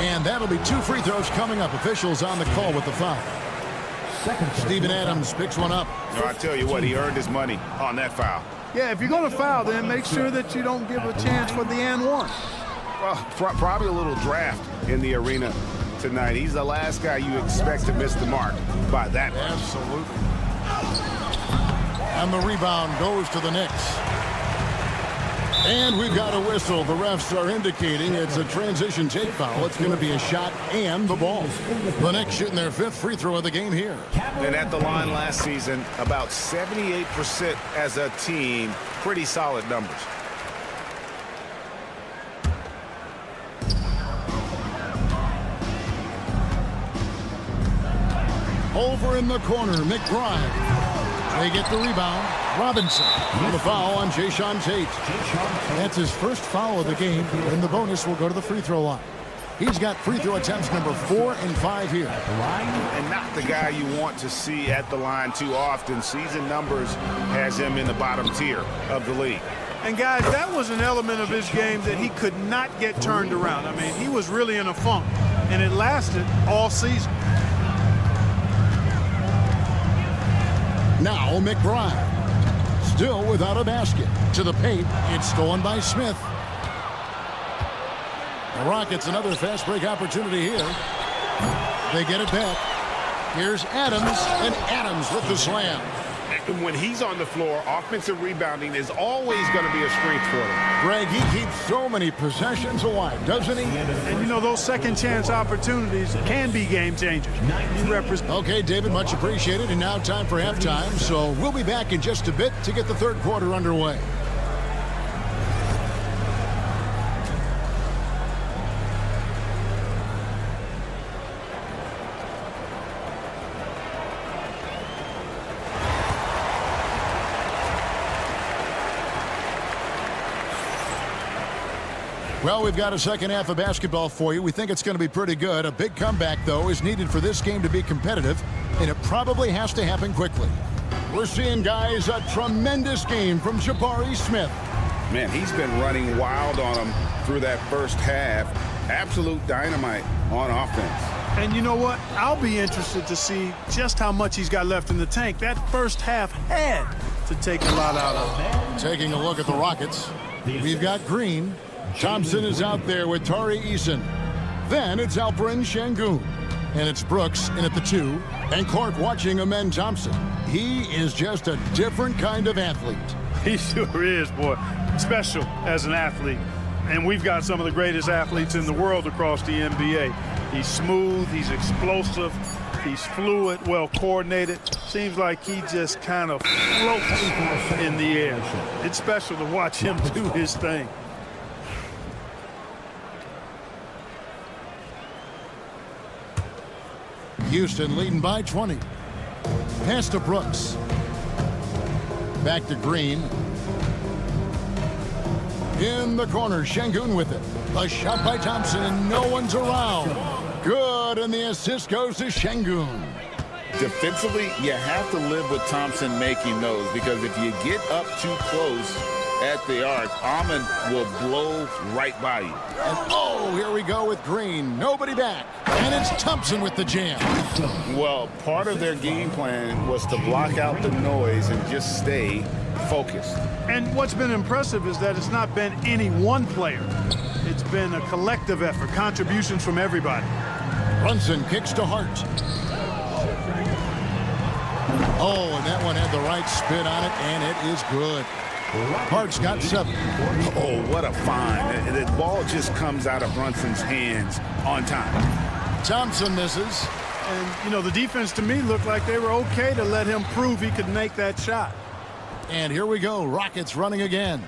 And that'll be 2 free throws coming up. Officials on the call with the foul. Steven Adams picks one up. No, I tell you what, he earned his money on that foul. Yeah, if you're going to foul, then make sure that you don't give a chance for the and one. Well, probably a little draft in the arena tonight. He's the last guy you expect to miss the mark by that much. Absolutely. And the rebound goes to the Knicks. And we've got a whistle. The refs are indicating it's a transition take foul. It's going to be a shot and the ball. The Knicks shooting their 5th free throw of the game here. And at the line last season, about 78% as a team. Pretty solid numbers. Over in the corner, McBride. They get the rebound. Robinson with a foul on Jayshawn Tate. That's his first foul of the game, and the bonus will go to the free throw line. He's got free throw attempts number 4 and 5 here. And not the guy you want to see at the line too often. Season numbers has him in the bottom tier of the league. And guys, that was an element of his game that he could not get turned around. I mean, he was really in a funk, and it lasted all season. Now McBride. Still without a basket. To the paint. It's stolen by Smith. The Rockets another fast break opportunity here. They get it back. Here's Adams, and Adams with the slam. When he's on the floor, offensive rebounding is always going to be a strength for him. Greg, he keeps so many possessions alive, doesn't he? And you know, those second chance opportunities can be game changers. He represents. Okay, David, much appreciated. And now time for halftime. So we'll be back in just a bit to get the third quarter underway. Well, we've got a second half of basketball for you. We think it's going to be pretty good. A big comeback, though, is needed for this game to be competitive, and it probably has to happen quickly. We're seeing, guys, a tremendous game from Jabari Smith. Man, he's been running wild on him through that first half. Absolute dynamite on offense. And you know what? I'll be interested to see just how much he's got left in the tank. That first half had to take a lot out of him. Taking a look at the Rockets, we've got Green. Thompson is out there with Tari Eason. Then it's Alperen Şengün. And it's Brooks in at the 2. And Clark watching Amen Thompson. He is just a different kind of athlete. He sure is, boy. Special as an athlete. And we've got some of the greatest athletes in the world across the NBA. He's smooth, he's explosive, he's fluid, well coordinated. Seems like he just kind of floats in the air. It's special to watch him do his thing. Houston leading by 20. Pass to Brooks. Back to Green. In the corner, Şengün with it. A shot by Thompson, and no one's around. Good, and the assist goes to Şengün. Defensively, you have to live with Thompson making those, because if you get up too close at the arc, Ahmed will blow right by you. And oh, here we go with Green. Nobody back. And it's Thompson with the jam. Well, part of their game plan was to block out the noise and just stay focused. And what's been impressive is that it's not been any one player. It's been a collective effort, contributions from everybody. Brunson kicks to Hart. Oh, and that one had the right spin on it, and it is good. Hart's got 7. Oh, what a find. The ball just comes out of Brunson's hands on time. Thompson misses. And, you know, the defense to me looked like they were okay to let him prove he could make that shot. And here we go. Rockets running again.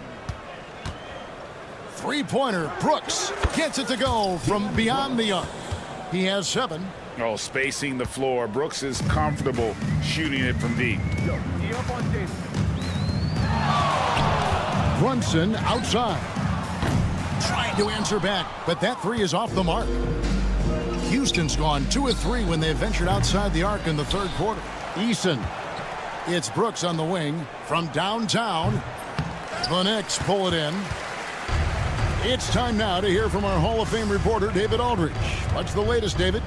Three-pointer. Brooks gets it to go from beyond the arc. He has 7. Oh, spacing the floor. Brooks is comfortable shooting it from deep. Brunson outside. Trying to answer back, but that 3 is off the mark. Houston's gone 2 of 3 when they ventured outside the arc in the third quarter. Eason. It's Brooks on the wing from downtown. The Knicks pull it in. It's time now to hear from our Hall of Fame reporter, David Aldridge. What's the latest, David?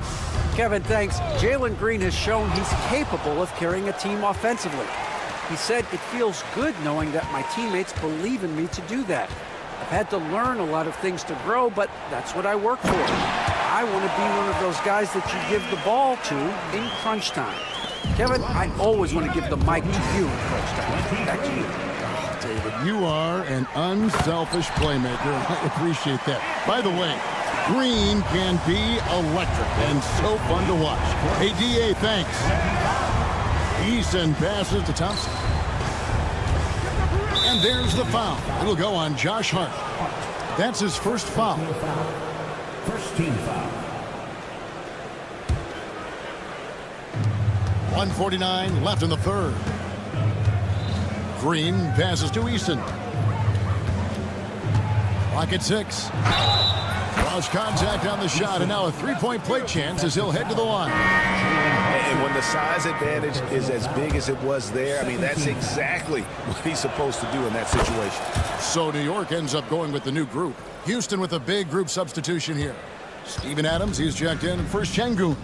Kevin, thanks. Jalen Green has shown he's capable of carrying a team offensively. He said, "It feels good knowing that my teammates believe in me to do that. I've had to learn a lot of things to grow, but that's what I work for. I want to be one of those guys that you give the ball to in crunch time." Kevin, I always want to give the mic to you in crunch time. Back to you. David, you are an unselfish playmaker, and I appreciate that. By the way, Green can be electric and so fun to watch. Hey, DA, thanks. Eason passes to Thompson. And there's the foul. It'll go on Josh Hart. That's his first foul. First team foul. 1:49 left in the third. Green passes to Eason. Clock at 6. Lost contact on the shot, and now a three-point play chance as he'll head to the line. And when the size advantage is as big as it was there, I mean, that's exactly what he's supposed to do in that situation. So New York ends up going with the new group. Houston with a big group substitution here. Steven Adams, he's checked in for Şengün.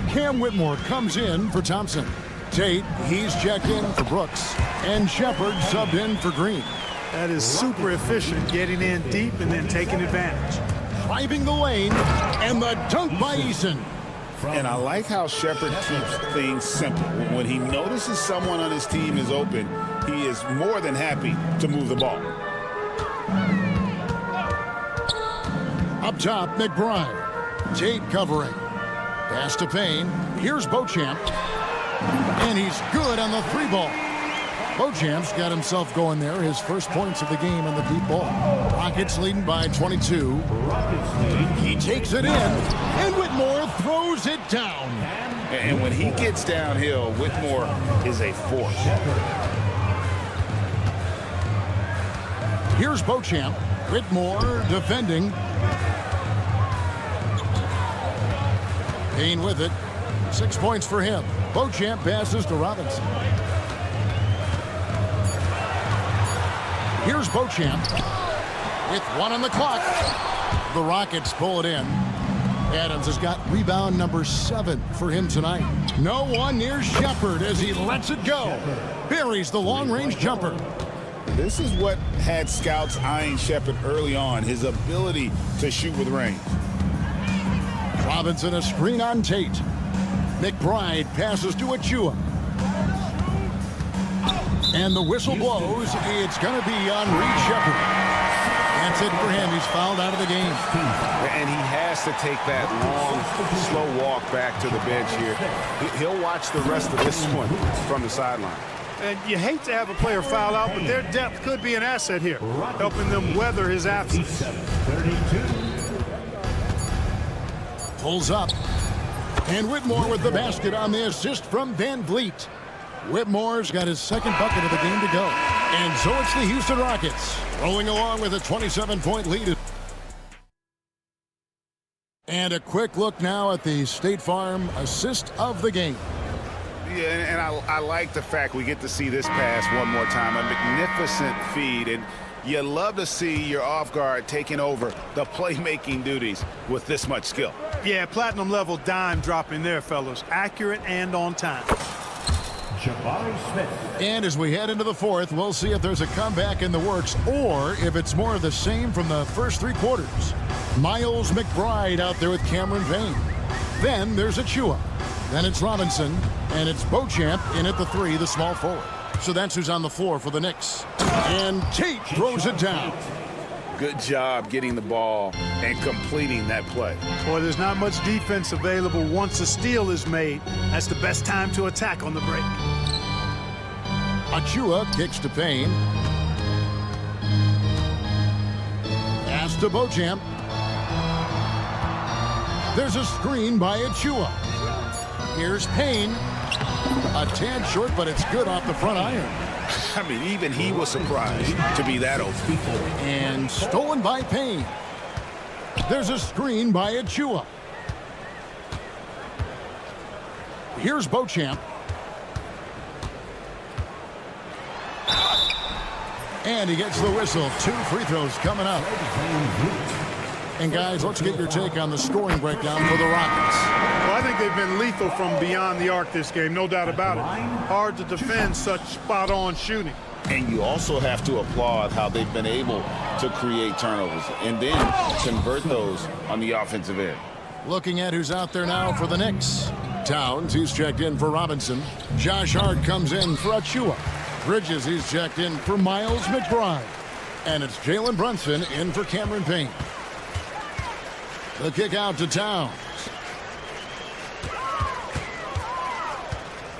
Cam Whitmore comes in for Thompson. Tate, he's checked in for Brooks. And Shepard subbed in for Green. That is super efficient, getting in deep and then taking advantage. Driving the lane, and the dunk by Eason. And I like how Shepard keeps things simple. When he notices someone on his team is open, he is more than happy to move the ball. Up top, McBride. Tate covering. Pass to Payne. Here's Beauchamp. And he's good on the three ball. Beauchamp's got himself going there. His first points of the game on the deep ball. Rockets leading by 22. He takes it in. And Whitmore throws it down. And when he gets downhill, Whitmore is a force. Here's Beauchamp. Whitmore defending. Payne with it. 6 points for him. Beauchamp passes to Robinson. Here's Beauchamp with 1 on the clock. The Rockets pull it in. Adams has got rebound number 7 for him tonight. No one near Shepard as he lets it go. Buries the long-range jumper. This is what had scouts eyeing Shepard early on, his ability to shoot with range. Robinson a screen on Tate. McBride passes to Achua. And the whistle blows. It's going to be on Reed Shepard. That's it for him. He's fouled out of the game. And he has to take that long, slow walk back to the bench here. He'll watch the rest of this one from the sideline. And you hate to have a player foul out, but their depth could be an asset here, helping them weather his absence. Pulls up. And Whitmore with the basket on the assist from Van Vliet. Whitmore's got his second bucket of the game to go. And so it's the Houston Rockets rolling along with a 27-point lead. And a quick look now at the State Farm assist of the game. Yeah, and I like the fact we get to see this pass one more time. A magnificent feed, and you love to see your off guard taking over the playmaking duties with this much skill. Yeah, platinum level dime dropping there, fellas. Accurate and on time. And as we head into the fourth, we'll see if there's a comeback in the works or if it's more of the same from the first 3 quarters. Miles McBride out there with Cameron Payne. Then there's Achua. Then it's Robinson. And it's Beauchamp in at the 3, the small forward. So that's who's on the floor for the Knicks. And Tate throws it down. Good job getting the ball and completing that play. Boy, there's not much defense available once a steal is made. That's the best time to attack on the break. Achua kicks to Payne. Pass to Beauchamp. There's a screen by Achua. Here's Payne. A tad short, but it's good off the front iron. I mean, even he was surprised to be that open. And stolen by Payne. There's a screen by Achua. Here's Beauchamp. And he gets the whistle. 2 free throws coming up. And guys, let's get your take on the scoring breakdown for the Rockets. Well, I think they've been lethal from beyond the arc this game, no doubt about it. Hard to defend such spot-on shooting. And you also have to applaud how they've been able to create turnovers and then convert those on the offensive end. Looking at who's out there now for the Knicks. Towns, he's checked in for Robinson. Josh Hart comes in for Achua. Bridges is checked in for Miles McBride. And it's Jalen Brunson in for Cameron Payne. The kick out to Towns.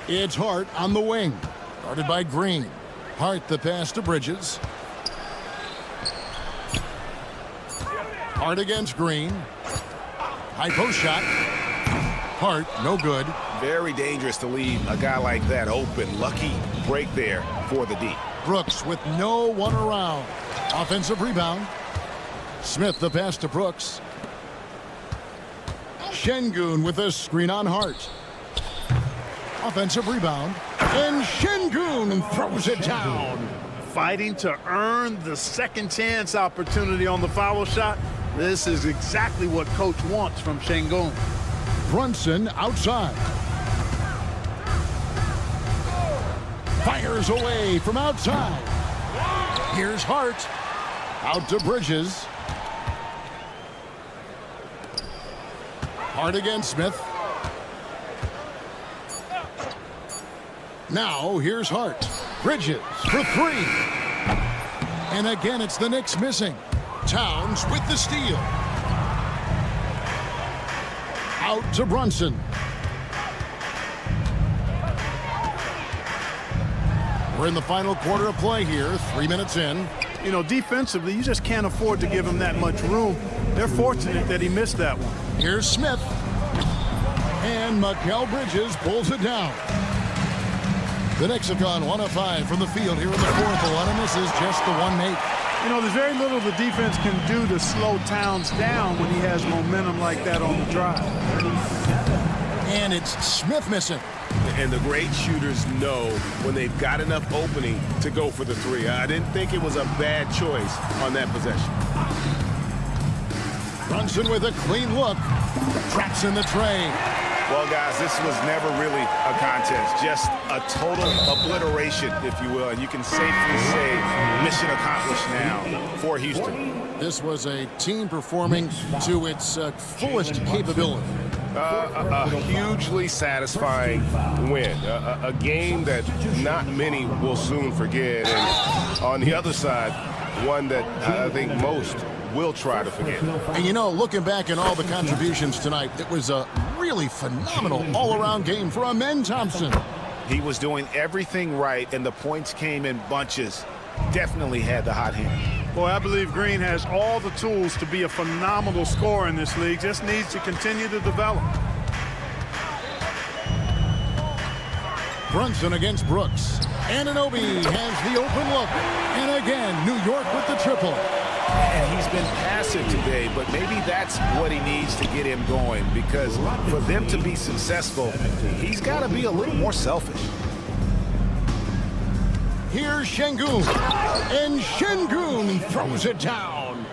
It's Hart on the wing. Guarded by Green. Hart the pass to Bridges. Hart against Green. High post shot. Hart, no good. Very dangerous to leave a guy like that open. Lucky break there for the D. Brooks with no one around. Offensive rebound. Smith the pass to Brooks. Şengün with a screen on Hart. Offensive rebound. And Şengün throws it down. Fighting to earn the second chance opportunity on the foul shot. This is exactly what coach wants from Şengün. Brunson outside. Fires away from outside. Here's Hart. Out to Bridges. Hart against Smith. Now here's Hart. Bridges for three. And again, it's the Knicks missing. Towns with the steal. Out to Brunson. We're in the final quarter of play here, 3 minutes in. You know, defensively, you just can't afford to give him that much room. They're fortunate that he missed that one. Here's Smith. And Mikal Bridges pulls it down. The Knicks have gone 1 of 5 from the field here in the fourth. A lot of misses, just the one make. You know, there's very little the defense can do to slow Towns down when he has momentum like that on the drive. And it's Smith missing. And the great shooters know when they've got enough opening to go for the three. I didn't think it was a bad choice on that possession. Brunson with a clean look. Traps in the tray. Well, guys, this was never really a contest. Just a total obliteration, if you will. And you can safely say mission accomplished now for Houston. This was a team performing to its fullest capability. A hugely satisfying win. A game that not many will soon forget. And on the other side, one that I think most will try to forget. And you know, looking back at all the contributions tonight, it was a really phenomenal all-around game for Amen Thompson. He was doing everything right, and the points came in bunches. Definitely had the hot hand. Boy, I believe Green has all the tools to be a phenomenal scorer in this league. Just needs to continue to develop. Brunson against Brooks. Anunoby has the open look. And again, New York with the triple. And he's been passive today, but maybe that's what he needs to get him going, because for them to be successful, he's got to be a little more selfish. Here's Şengün. And Şengün throws it down.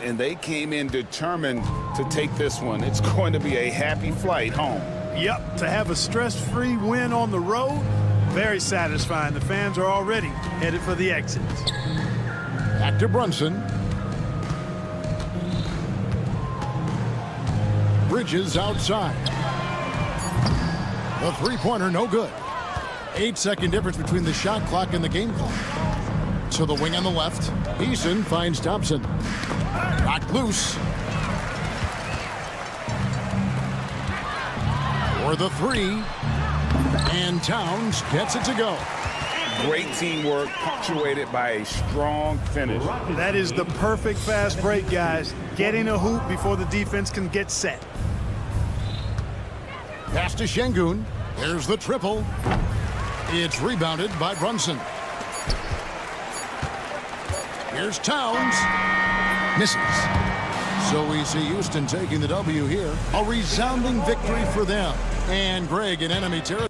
And they came in determined to take this one. It's going to be a happy flight home. Yep, to have a stress-free win on the road, very satisfying. The fans are already headed for the exits. Back to Brunson. Bridges outside. The three-pointer, no good. 8-second difference between the shot clock and the game clock. To the wing on the left. Eason finds Thompson. Knocked loose. For the three. And Towns gets it to go. Great teamwork, punctuated by a strong finish. That is the perfect fast break, guys. Getting a hoop before the defense can get set. Pass to Şengün. There's the triple. It's rebounded by Brunson. Here's Towns. Misses. So we see Houston taking the W here. A resounding victory for them. And Greg in enemy territory.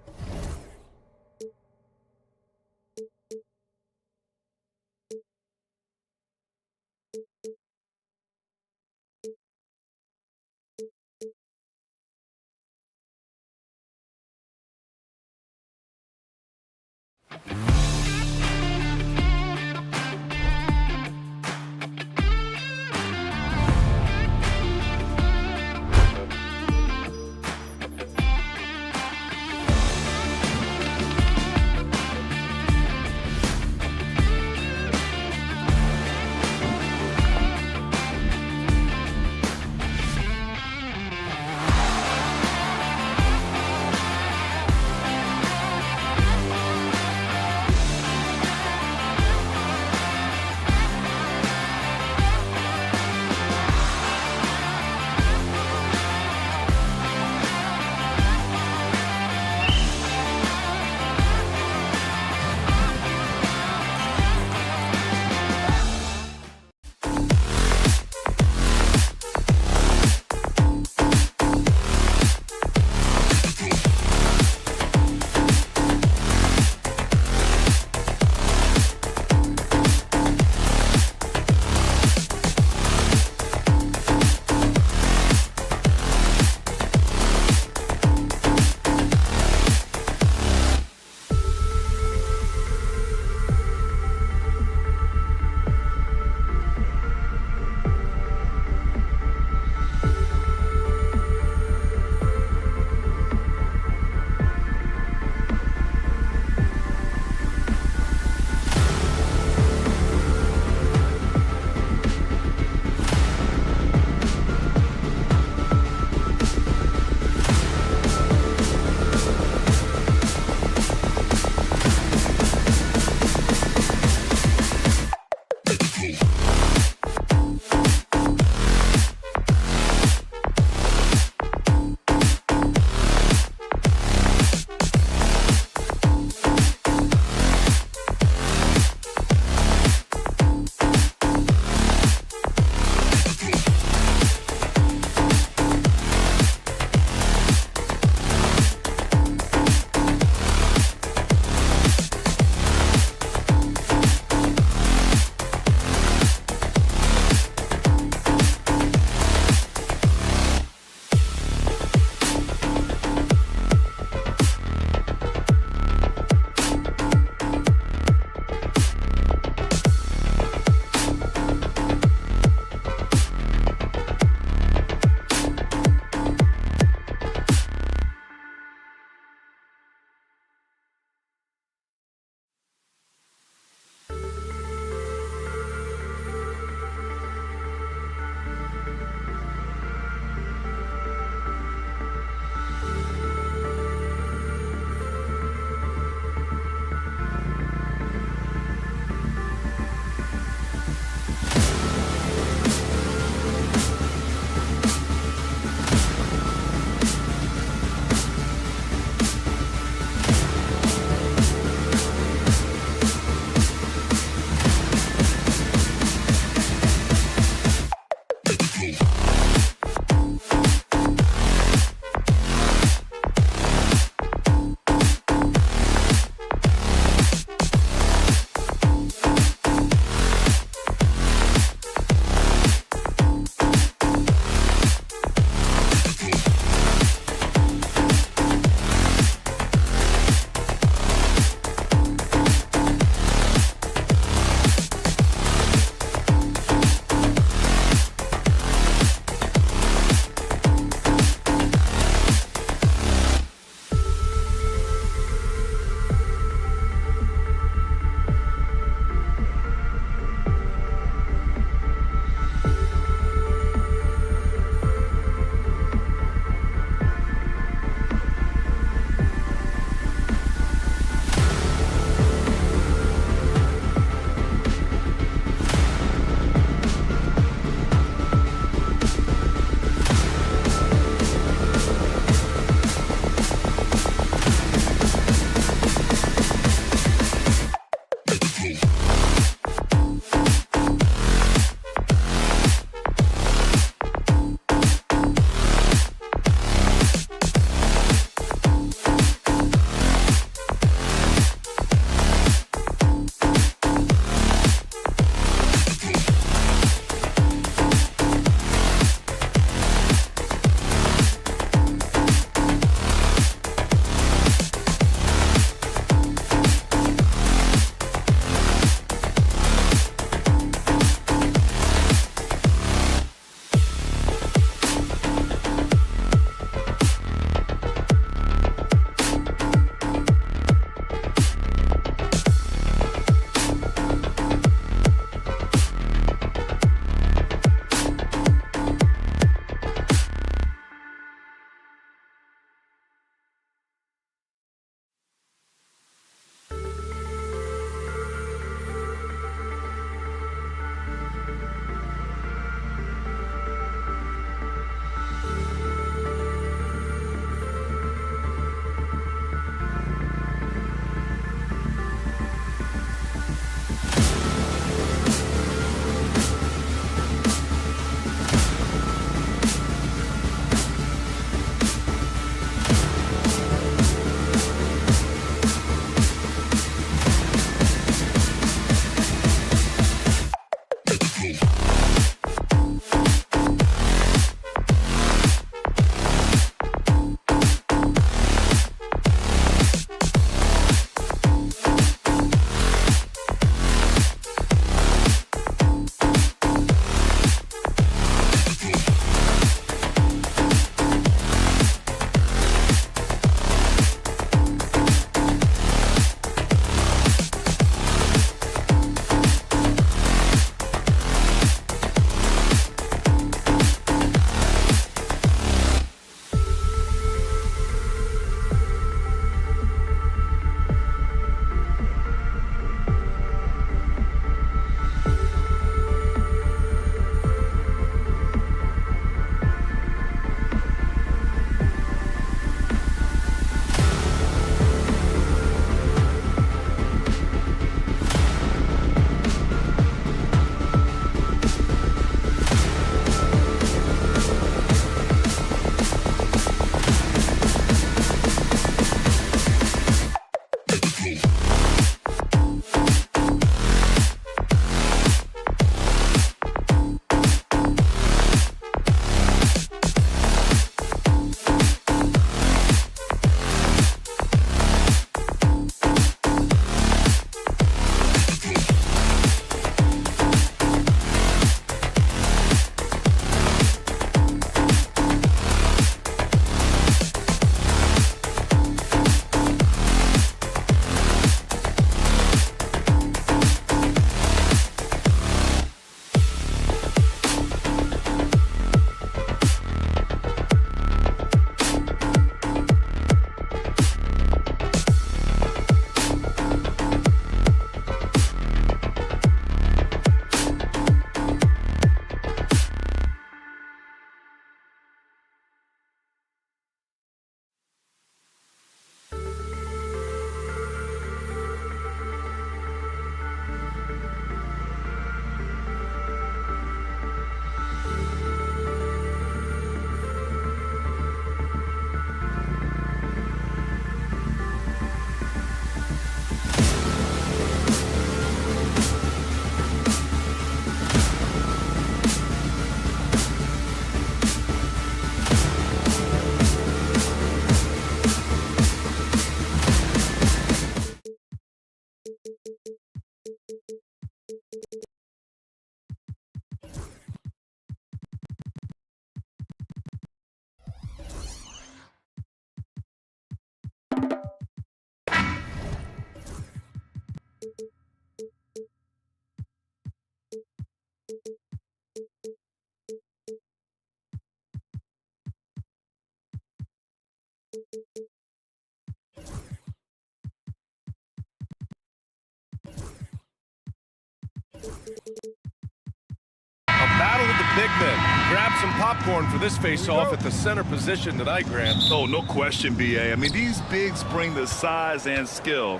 Battle of the big men. Grab some popcorn for this face-off at the center position tonight, Grant. Oh, no question, B.A. I mean, these bigs bring the size and skill.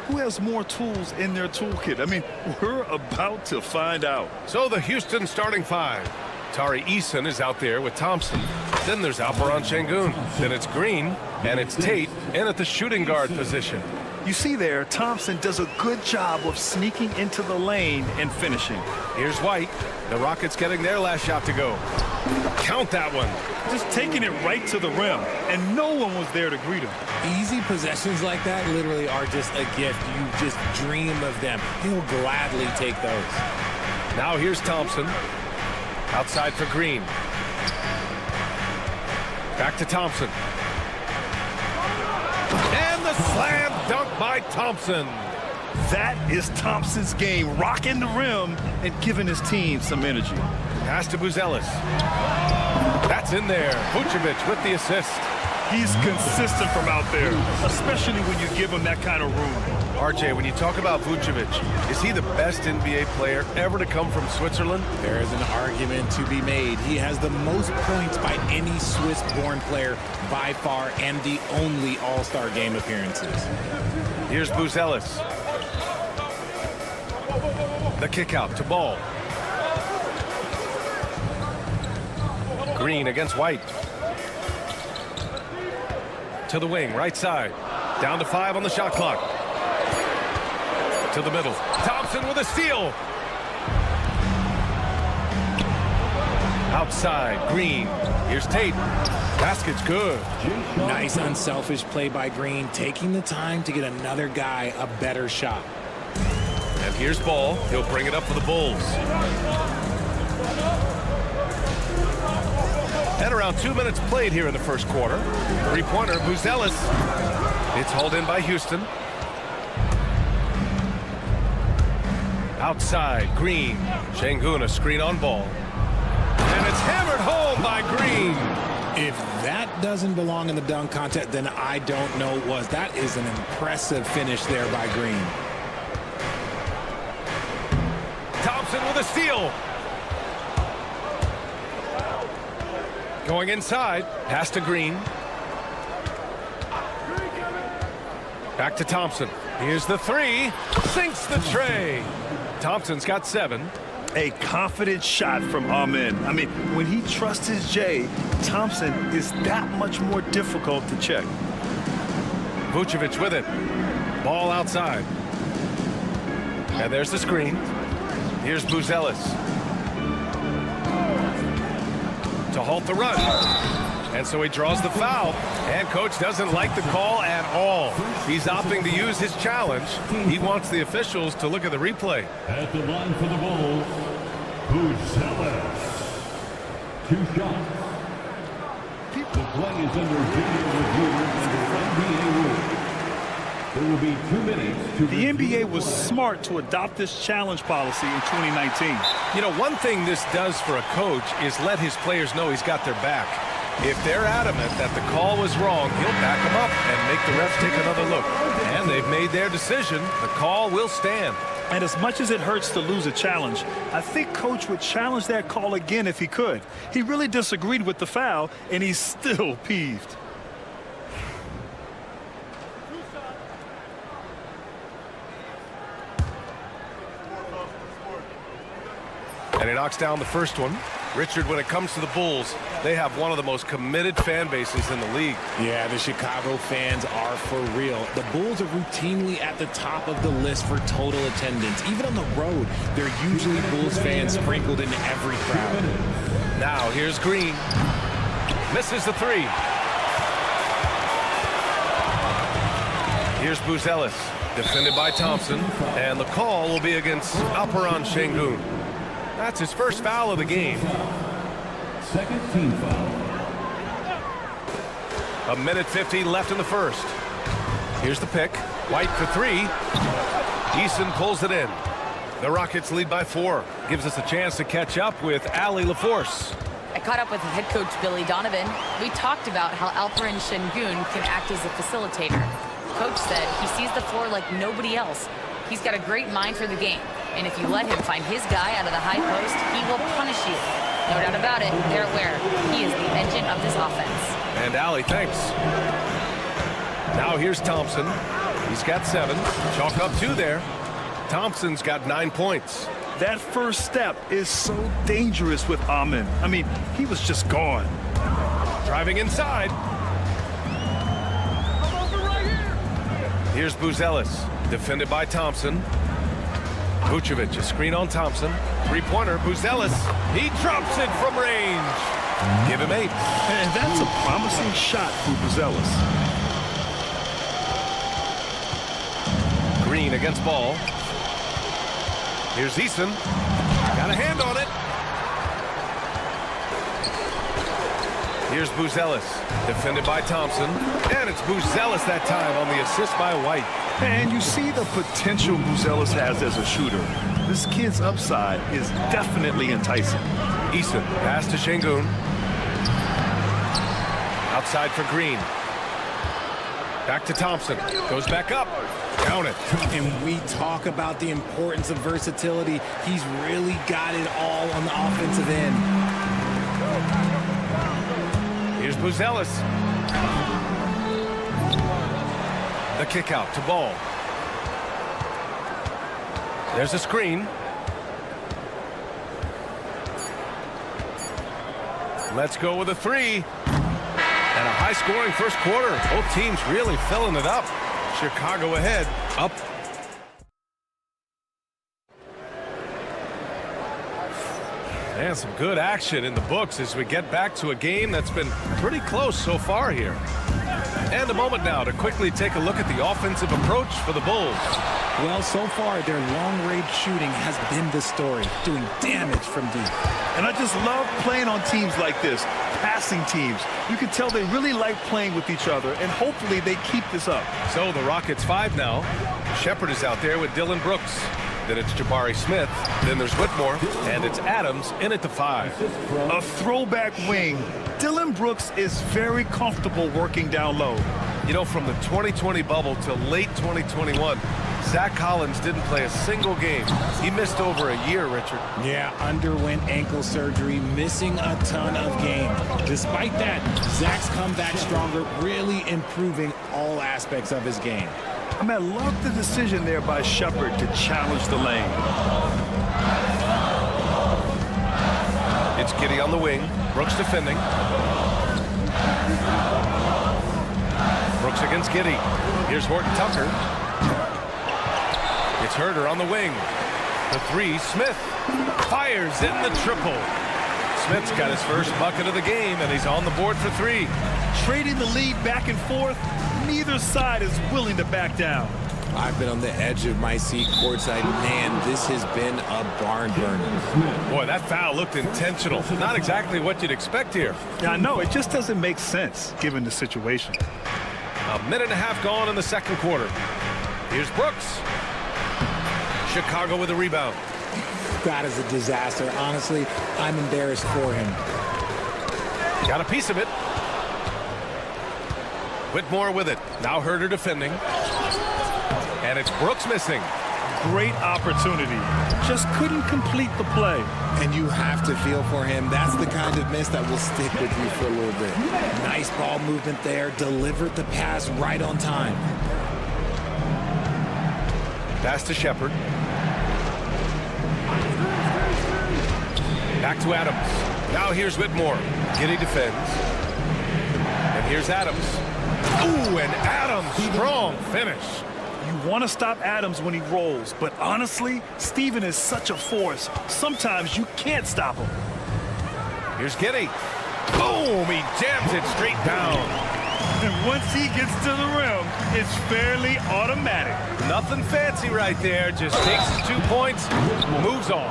Who has more tools in their toolkit? I mean, we're about to find out. So the Houston starting five. Tari Eason is out there with Thompson. Then there's Alperon Şengün. Then it's Green, and it's Tate, and at the shooting guard position. You see there, Thompson does a good job of sneaking into the lane and finishing. Here's White. The Rockets getting their last shot to go. Count that one. Just taking it right to the rim, and no one was there to greet him. Easy possessions like that literally are just a gift. You just dream of them. He'll gladly take those. Now here's Thompson. Outside for Green. Back to Thompson. And the slam dunk by Thompson. That is Thompson's game, rocking the rim and giving his team some energy. Pass to Buzelis. That's in there. Vucevic with the assist. He's consistent from out there, especially when you give him that kind of room. RJ, when you talk about Vucevic, is he the best NBA player ever to come from Switzerland? There is an argument to be made. He has the most points by any Swiss-born player by far and the only All-Star game appearances. Here's Buzelis. The kick out to Ball. Green against White. To the wing, right side. Down to 5 on the shot clock. To the middle. Thompson with a steal. Outside, Green. Here's Tate. Basket's good. Nice unselfish play by Green, taking the time to get another guy a better shot. And here's Ball. He'll bring it up for the Bulls. And around 2 minutes played here in the first quarter. Three-pointer, Buzelis. It's hauled in by Houston. Outside, Green. Şengün, a screen on Ball. And it's hammered home by Green. If that doesn't belong in the dunk contest, then I don't know what was. That is an impressive finish there by Green. Thompson with a steal. Going inside. Pass to Green. Back to Thompson. Here's the three. Sinks the tray. Thompson's got 7. A confident shot from Amen. I mean, when he trusts his J, Thompson is that much more difficult to check. Vucevic with it. Ball outside. And there's the screen. Here's Buzelis. To halt the run. And so he draws the foul. And coach doesn't like the call at all. He's opting to use his challenge. He wants the officials to look at the replay. At the line for the Bulls, Buzelis. 2 shots. The play is under video review under NBA rules. There will be 2 minutes to The NBA was smart to adopt this challenge policy in 2019. You know, one thing this does for a coach is let his players know he's got their back. If they're adamant that the call was wrong, he'll back them up and make the refs take another look. And they've made their decision. The call will stand. And as much as it hurts to lose a challenge, I think coach would challenge that call again if he could. He really disagreed with the foul, and he's still peeved. And he knocks down the first one. Richard, when it comes to the Bulls, they have one of the most committed fan bases in the league. Yeah, the Chicago fans are for real. The Bulls are routinely at the top of the list for total attendance. Even on the road, there are usually Bulls fans sprinkled in every crowd. Now, here's Green. Misses the 3. Here's Buzelis. defended by Thompson, and the call will be against Alperen Şengün. That's his first foul of the game. Second team foul. 1:50 left in the first. Here's the pick. White for three. Eason pulls it in. The Rockets lead by 4. Gives us a chance to catch up with Allie LaForce. I caught up with head coach Billy Donovan. We talked about how Alperen Şengün can act as a facilitator. Coach said he sees the floor like nobody else. He's got a great mind for the game. And if you let him find his guy out of the high post, he will punish you. No doubt about it, they're aware. He is the engine of this offense. And Allie, thanks. Now here's Thompson. He's got 7. Chalk up 2 there. Thompson's got 9 points. That first step is so dangerous with Amin. I mean, he was just gone. Driving inside. Here's Buzelis, defended by Thompson. Vucevic, a screen on Thompson. Three-pointer, Buzelis. He drops it from range. Give him 8. And that's a promising shot for Buzelis. Green against Ball. Here's Eason. Got a hand on it. Here's Buzelis, defended by Thompson. And it's Buzelis that time on the assist by White. And you see the potential Buzelis has as a shooter. This kid's upside is definitely enticing. Eason, pass to Şengün. Outside for Green. Back to Thompson. Goes back up. Count it. And we talk about the importance of versatility. He's really got it all on the offensive end. Here's Buzelis. The kick out to Ball. There's a screen. Let's go with a 3. And a high-scoring first quarter. Both teams really filling it up. Chicago ahead, up. And some good action in the books as we get back to a game that's been pretty close so far here. And a moment now to quickly take a look at the offensive approach for the Bulls. Well, so far, their long-range shooting has been the story, doing damage from deep. And I just love playing on teams like this, passing teams. You can tell they really like playing with each other, and hopefully they keep this up. So the Rockets 5 now. Shepard is out there with Dillon Brooks. Then it's Jabari Smith. Then there's Whitmore. And it's Adams in at the 5. A throwback wing. Dillon Brooks is very comfortable working down low. You know, from the 2020 bubble to late 2021, Zach Collins didn't play a single game. He missed over a year, Richard. Yeah, underwent ankle surgery, missing a ton of games. Despite that, Zach's come back stronger, really improving all aspects of his game. I mean, I love the decision there by Shepard to challenge the lane. It's Giddey on the wing. Brooks defending. Brooks against Giddey. Here's Horton Tucker. It's Herter on the wing. The 3, Smith. Fires in the triple. Smith's got his first bucket of the game, and he's on the board for 3. Trading the lead back and forth, neither side is willing to back down. I've been on the edge of my seat courtside. Man, this has been a barn burner. Boy, that foul looked intentional. Not exactly what you'd expect here. Yeah, I know. It just doesn't make sense given the situation. A minute and a half gone in the second quarter. Here's Brooks. Chicago with a rebound. That is a disaster. Honestly, I'm embarrassed for him. Got a piece of it. Whitmore with it. Now Herter defending. And it's Brooks missing. Great opportunity. Just couldn't complete the play. And you have to feel for him. That's the kind of miss that will stick with you for a little bit. Nice ball movement there. Delivered the pass right on time. Pass to Shepard. Back to Adams. Now here's Whitmore. Giddey defends. And here's Adams. Ooh, and Adams, strong finish. You want to stop Adams when he rolls, but honestly, Steven is such a force. Sometimes you can't stop him. Here's Giddey. Boom, he jams it straight down. And once he gets to the rim, it's fairly automatic. Nothing fancy right there. Just takes his 2 points, moves on.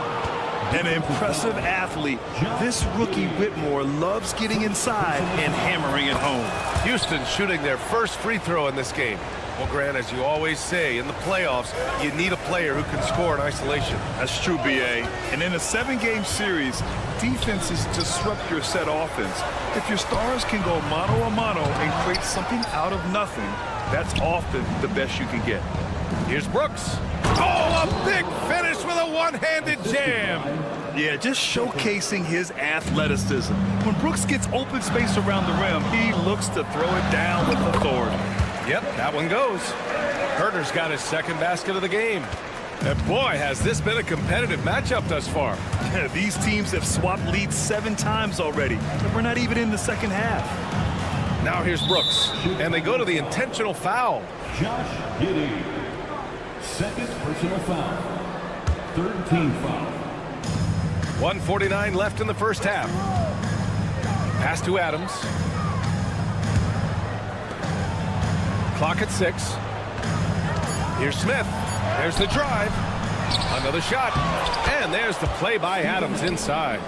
An impressive athlete. This rookie Whitmore loves getting inside and hammering it home. Houston shooting their first free throw in this game. Well, Grant, as you always say, in the playoffs, you need a player who can score in isolation. That's true, B.A. And in a 7-game series, defenses disrupt your set offense. If your stars can go mano-a-mano and create something out of nothing, that's often the best you can get. Here's Brooks. Oh, a big finish with a one-handed jam. Yeah, just showcasing his athleticism. When Brooks gets open space around the rim, he looks to throw it down with authority. Yep, that one goes. Herder's got his second basket of the game. And boy, has this been a competitive matchup thus far. These teams have swapped leads 7 times already, and we're not even in the second half. Now here's Brooks, and they go to the intentional foul. Josh Giddey. Second personal foul. 13 foul. 1:49 left in the first half. Pass to Adams. Clock at 6. Here's Smith. There's the drive. Another shot. And there's the play by Adams inside.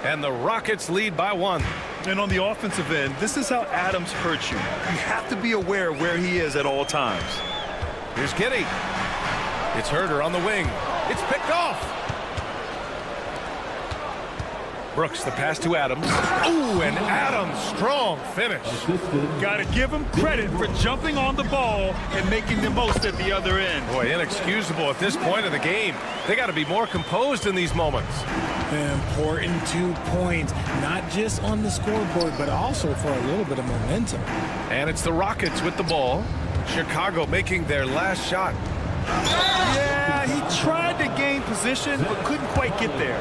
And the Rockets lead by 1. And on the offensive end, this is how Adams hurts you. You have to be aware of where he is at all times. Here's Giddey. It's Herder on the wing. It's picked off. Brooks, the pass to Adams. Ooh, and Adams, strong finish. Got to give him credit for jumping on the ball and making the most at the other end. Boy, inexcusable at this point of the game. They got to be more composed in these moments. Important 2 points, not just on the scoreboard, but also for a little bit of momentum. And it's the Rockets with the ball. Chicago making their last shot. Yeah, he tried to gain position, but couldn't quite get there.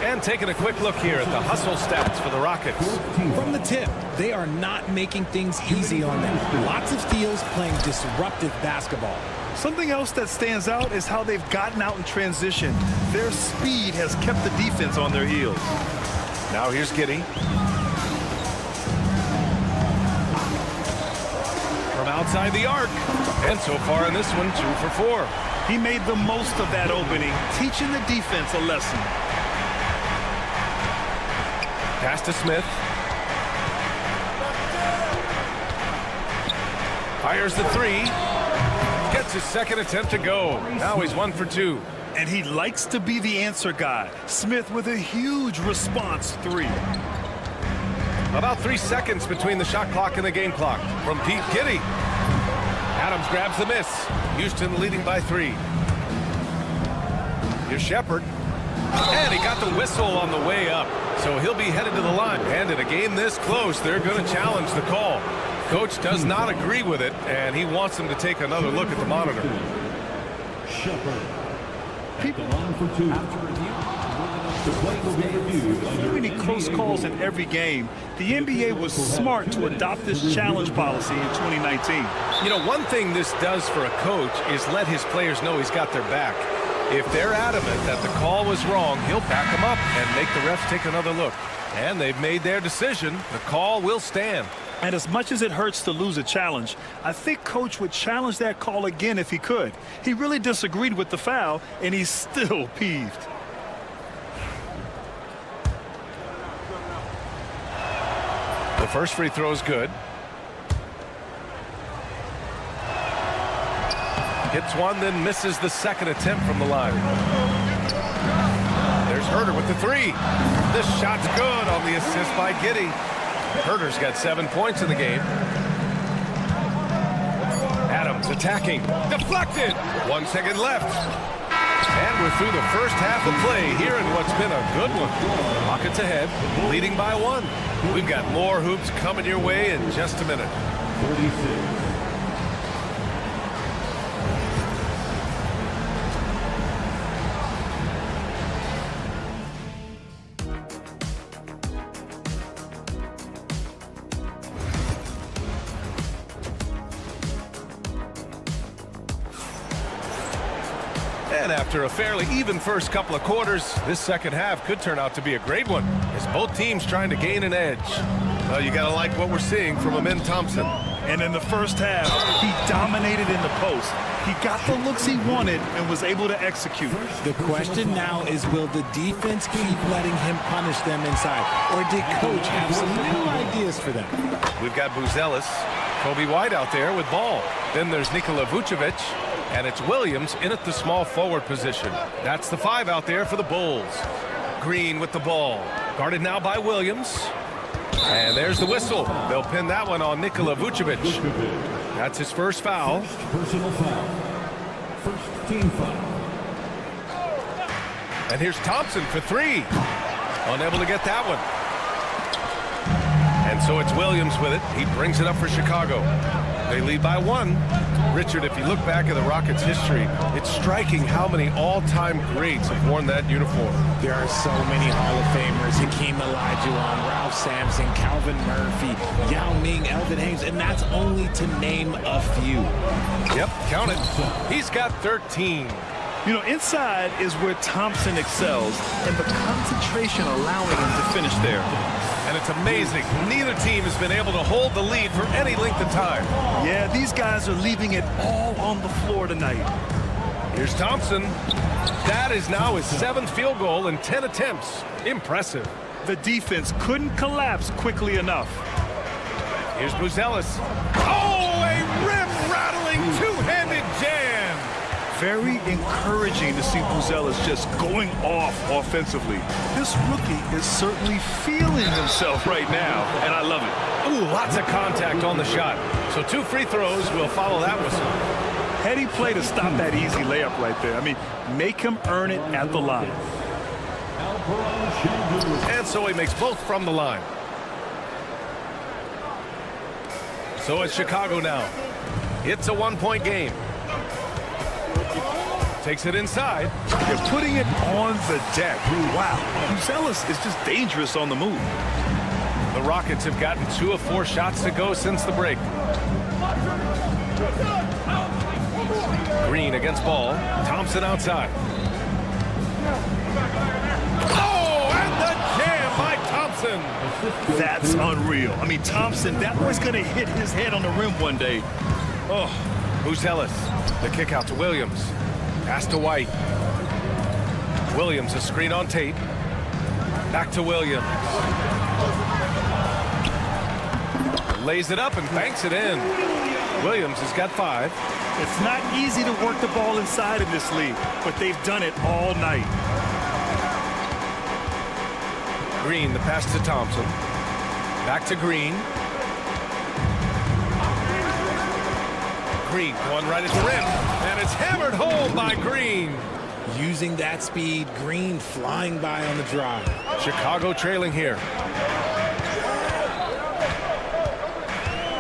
And taking a quick look here at the hustle stats for the Rockets. From the tip, they are not making things easy on them. Lots of steals, playing disruptive basketball. Something else that stands out is how they've gotten out in transition. Their speed has kept the defense on their heels. Now here's Giddey. From outside the arc. And so far in this one, 2 for 4. He made the most of that opening, teaching the defense a lesson. Pass to Smith. Fires the 3. Gets his second attempt to go. Now he's 1 for 2. And he likes to be the answer guy. Smith with a huge response 3. About 3 seconds between the shot clock and the game clock. From Pete Giddey. Adams grabs the miss. Houston leading by 3. Here's Shepard. And he got the whistle on the way up. So he'll be headed to the line. And in a game this close, they're going to challenge the call. Coach does not agree with it, and he wants him to take another look at the monitor. Shepard. People on for 2. After review, the play will be reviewed. So many close calls in every game. The NBA was smart to adopt this challenge policy in 2019. You know, one thing this does for a coach is let his players know he's got their back. If they're adamant that the call was wrong, he'll back them up and make the refs take another look. And they've made their decision. The call will stand. And as much as it hurts to lose a challenge, I think Coach would challenge that call again if he could. He really disagreed with the foul, and he's still peeved. The first free throw is good. Hits one, then misses the second attempt from the line. There's Herder with the 3. This shot's good on the assist by Giddey. Herder's got 7 points in the game. Adams attacking. Deflected. 1 second left. And we're through the first half of play here in what's been a good one. Rockets ahead, leading by 1. We've got more hoops coming your way in just a minute. 36. And after a fairly even first couple of quarters, this second half could turn out to be a great one as both teams trying to gain an edge. Well, you got to like what we're seeing from Amin Thompson. And in the first half, he dominated in the post. He got the looks he wanted and was able to execute. The question now is, will the defense keep letting him punish them inside? Or did coach have some new ideas for them? We've got Buzelis, Kobe White out there with ball. Then there's Nikola Vucevic, and it's Williams in at the small forward position. That's the 5 out there for the Bulls. Green with the ball. Guarded now by Williams. And there's the whistle. They'll pin that one on Nikola Vucevic. That's his first foul. Personal foul. First team foul. And here's Thompson for 3. Unable to get that one. And so it's Williams with it. He brings it up for Chicago. They lead by 1. Richard, if you look back at the Rockets' history, it's striking how many all-time greats have worn that uniform. There are so many Hall of Famers: Hakeem Olajuwon, Ralph Sampson, Calvin Murphy, Yao Ming, Elvin Hayes, and that's only to name a few. Yep, count it. He's got 13. You know, inside is where Thompson excels, and the concentration allowing him to finish there. And it's amazing. Neither team has been able to hold the lead for any length of time. Yeah, these guys are leaving it all on the floor tonight. Here's Thompson. That is now his 7th field goal in 10 attempts. Impressive. The defense couldn't collapse quickly enough. Here's Buzelis. Oh, a rim-rattling two-handed jam. Very encouraging to see Buzelis just going off offensively. This rookie is certainly feeling himself right now, and I love it. Ooh, lots of contact on the shot. So 2 free throws will follow that whistle. Heady play to stop that easy layup right there. I mean, make him earn it at the line. And so he makes both from the line. So it's Chicago now. It's a 1-point game. Takes it inside. They're putting it on the deck. Wow. Buzelis is just dangerous on the move. The Rockets have gotten 2 of 4 shots to go since the break. Green against ball. Thompson outside. Oh, and the jam by Thompson. That's unreal. I mean, Thompson, that was going to hit his head on the rim one day. Oh, Buzelis. The kick out to Williams. Pass to White. Williams, a screen on Tate. Back to Williams. Lays it up and banks it in. Williams has got 5. It's not easy to work the ball inside in this league, but they've done it all night. Green, the pass to Thompson. Back to Green. Green going right at the rim, and it's hammered home by Green. Using that speed, Green flying by on the drive. Chicago trailing here.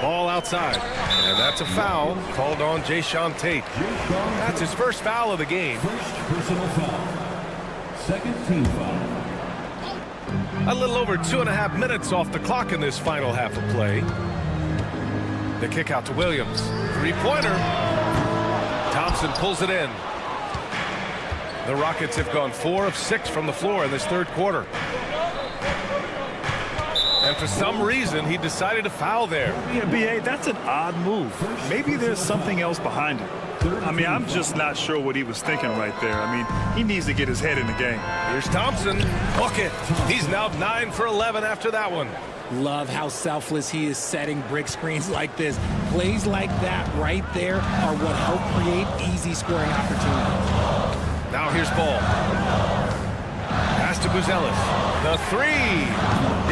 Ball outside, and that's a foul called on Jayshawn Tate. That's his first foul of the game. First personal foul. Second team foul. A little over 2.5 minutes off the clock in this final half of play. The kick out to Williams. 3-pointer. Thompson pulls it in. The Rockets have gone 4 of 6 from the floor in this 3rd quarter. And for some reason, he decided to foul there. Yeah, B.A., that's an odd move. Maybe there's something else behind it. I mean, I'm just not sure what he was thinking right there. I mean, he needs to get his head in the game. Here's Thompson. Bucket. He's now 9 for 11 after that one. Love how selfless he is setting brick screens like this. Plays like that right there are what help create easy scoring opportunities. Now here's Ball. Pass to Buzelis. The 3.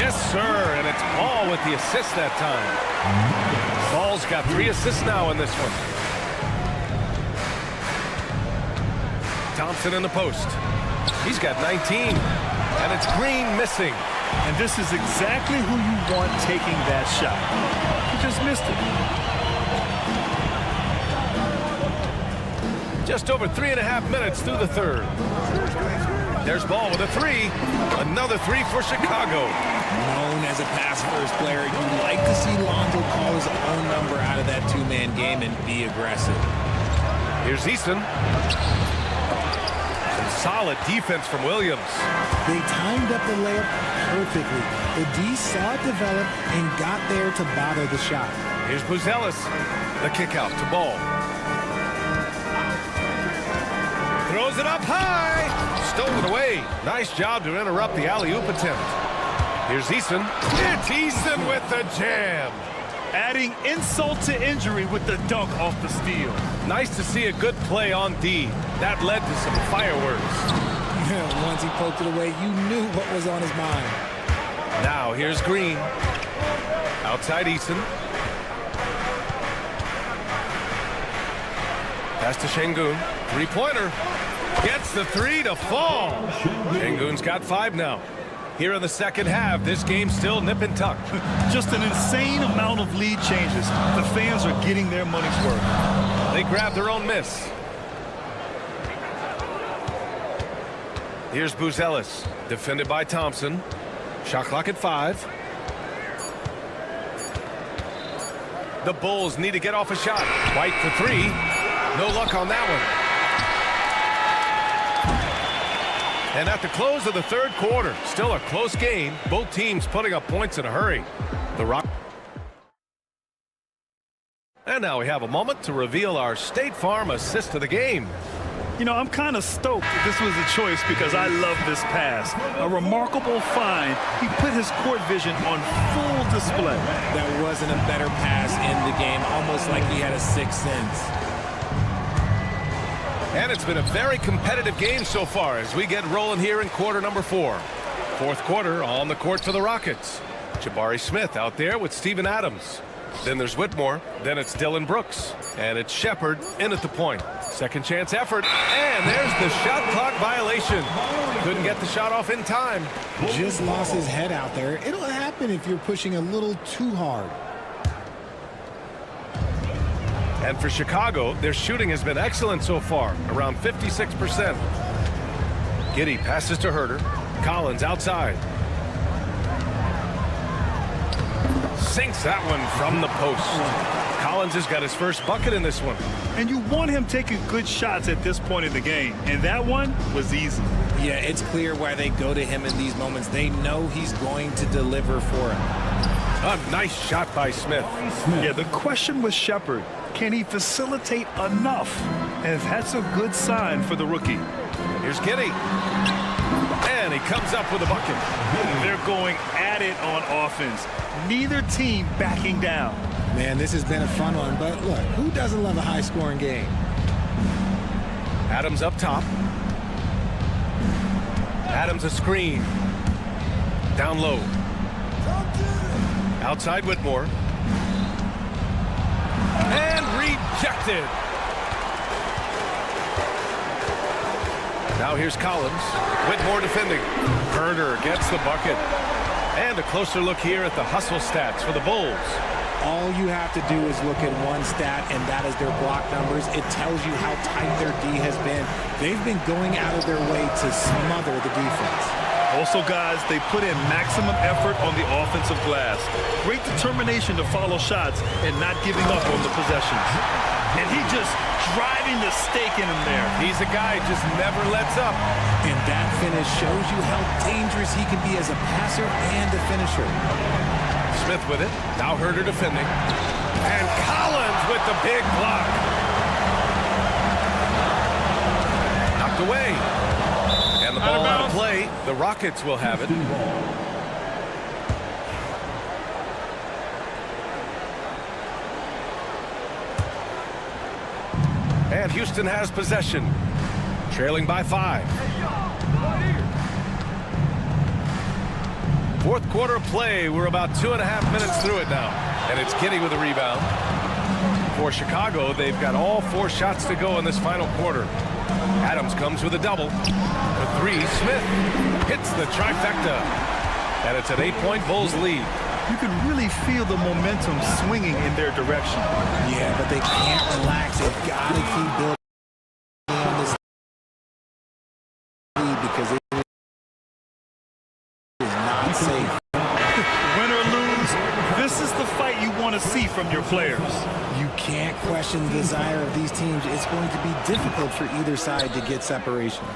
Yes, sir. And it's Ball with the assist that time. Ball's got 3 assists now in this one. Thompson in the post. He's got 19. And it's Green missing. And this is exactly who you want taking that shot. He just missed it. Just over 3.5 minutes through the 3rd. There's Ball with a 3. Another 3 for Chicago. Known as a pass-first player, you'd like to see Lonzo call his own number out of that 2-man game and be aggressive. Here's Easton. Solid defense from Williams. They timed up the layup perfectly. The D saw it develop and got there to bother the shot. Here's Buzelis. The kick out to Ball. Throws it up high. Stolen away. Nice job to interrupt the alley-oop attempt. Here's Eason. It's Eason with the jam. Adding insult to injury with the dunk off the steal. Nice to see a good play on D. That led to some fireworks. Once he poked it away, you knew what was on his mind. Now here's Green. Outside Eason. Pass to Şengün. Three-pointer. Gets the three to fall. Şengün's got 5 now. Here in the second half, this game's still nip and tuck. Just an insane amount of lead changes. The fans are getting their money's worth. They grab their own miss. Here's Buzelis, defended by Thompson. Shot clock at 5. The Bulls need to get off a shot. White for 3. No luck on that one. And at the close of the third quarter, still a close game. Both teams putting up points in a hurry. The Rock. And now we have a moment to reveal our State Farm assist of the game. You know, I'm kind of stoked that this was a choice because I love this pass. A remarkable find. He put his court vision on full display. That wasn't a better pass in the game, almost like he had a sixth sense. And it's been a very competitive game so far as we get rolling here in quarter number 4. Fourth quarter on the court for the Rockets. Jabari Smith out there with Steven Adams. Then there's Whitmore. Then it's Dylan Brooks. And it's Shepard in at the point. Second chance effort. And there's the shot clock violation. Couldn't get the shot off in time. Just lost his head out there. It'll happen if you're pushing a little too hard. And for Chicago, their shooting has been excellent so far, around 56%. Giddey passes to Herter. Collins outside. Sinks that one from the post. Collins has got his first bucket in this one. And you want him taking good shots at this point in the game. And that one was easy. Yeah, it's clear why they go to him in these moments. They know he's going to deliver for him. A nice shot by Smith. Yeah, the question was Shepard. Can he facilitate enough? And that's a good sign for the rookie. Here's Giddey. And he comes up with a bucket. They're going at it on offense. Neither team backing down. Man, this has been a fun one, but look, who doesn't love a high-scoring game? Adams up top. Adams a screen. Down low. Outside Whitmore. And rejected. Now here's Collins. Whitmore defending. Herter gets the bucket. And a closer look here at the hustle stats for the Bulls. All you have to do is look at one stat, and that is their block numbers. It tells you how tight their D has been. They've been going out of their way to smother the defense. Also, guys, they put in maximum effort on the offensive glass. Great determination to follow shots and not giving up on the possessions. And he just driving the stake in him there. He's a guy who just never lets up. And that finish shows you how dangerous he can be as a passer and a finisher. Smith with it. Now Herter defending. And Collins with the big block. Knocked away. And the ball out of play. The Rockets will have it. And Houston has possession. Trailing by 5. Fourth quarter play. We're about 2.5 minutes through it now. And it's Giddey with a rebound. For Chicago, they've got all 4 shots to go in this final quarter. Adams comes with a double. For 3, Smith hits the trifecta. And it's an 8-point Bulls lead. You can really feel the momentum swinging in their direction. Yeah, but they can't relax. They've got to keep building on this lead because it is not safe. Win or lose, this is the fight you want to see from your players. You can't question the desire of these teams. It's going to be difficult for either side to get separation.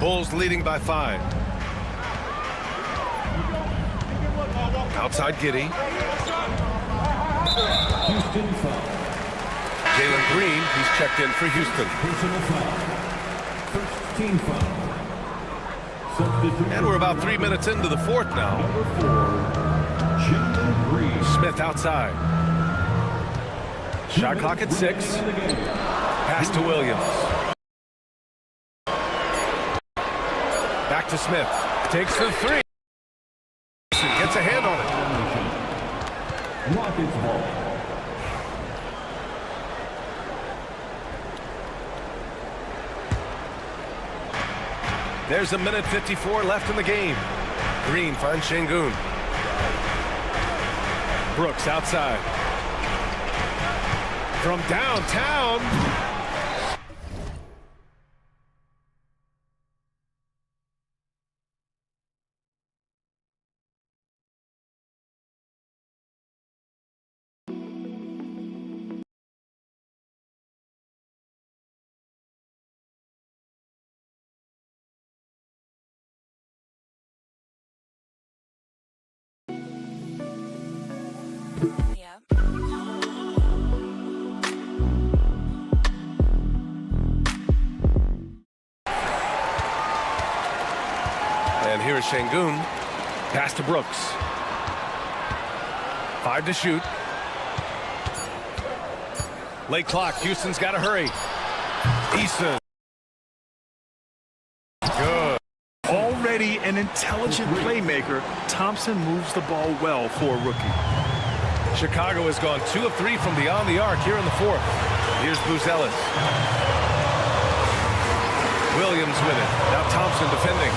Bulls leading by 5. Outside Giddey. Houston foul. Jalen Green, he's checked in for Houston. Personal foul. First team foul. Substitute. And we're about 3 minutes into the fourth now. Number 4, Jalen Green. Smith outside. Shot clock at 6. Pass to Williams. Back to Smith. Takes the 3. Gets a hand on it. Rockets ball. There's a minute 54 left in the game. Green finds Şengün. Brooks outside. From downtown. And here's Şengün. Pass to Brooks. 5 to shoot. Late clock. Houston's got to hurry. Eason. Good. Already an intelligent playmaker, Thompson moves the ball well for a rookie. Chicago has gone 2 of 3 from beyond the arc here in the fourth. Here's Buzelis. Williams with it. Now Thompson defending.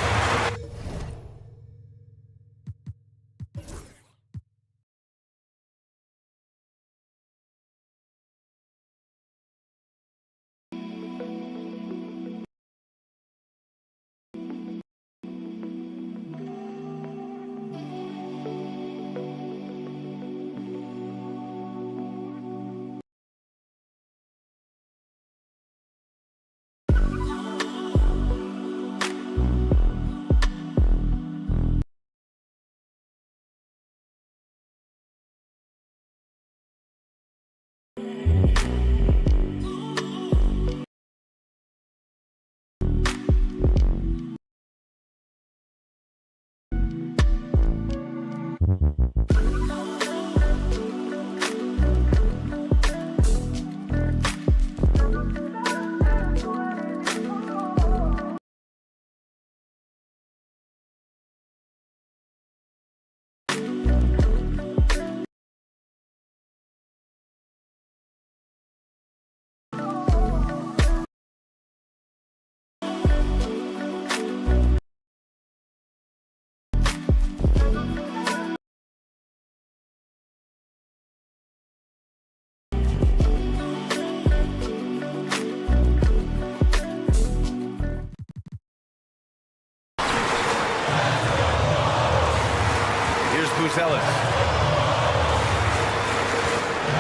Buzelis.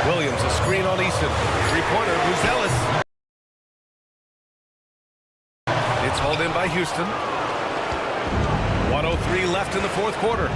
Williams, a screen on Eason. Three-pointer, Buzelis. It's hauled in by Houston. 1:03 left in the fourth quarter.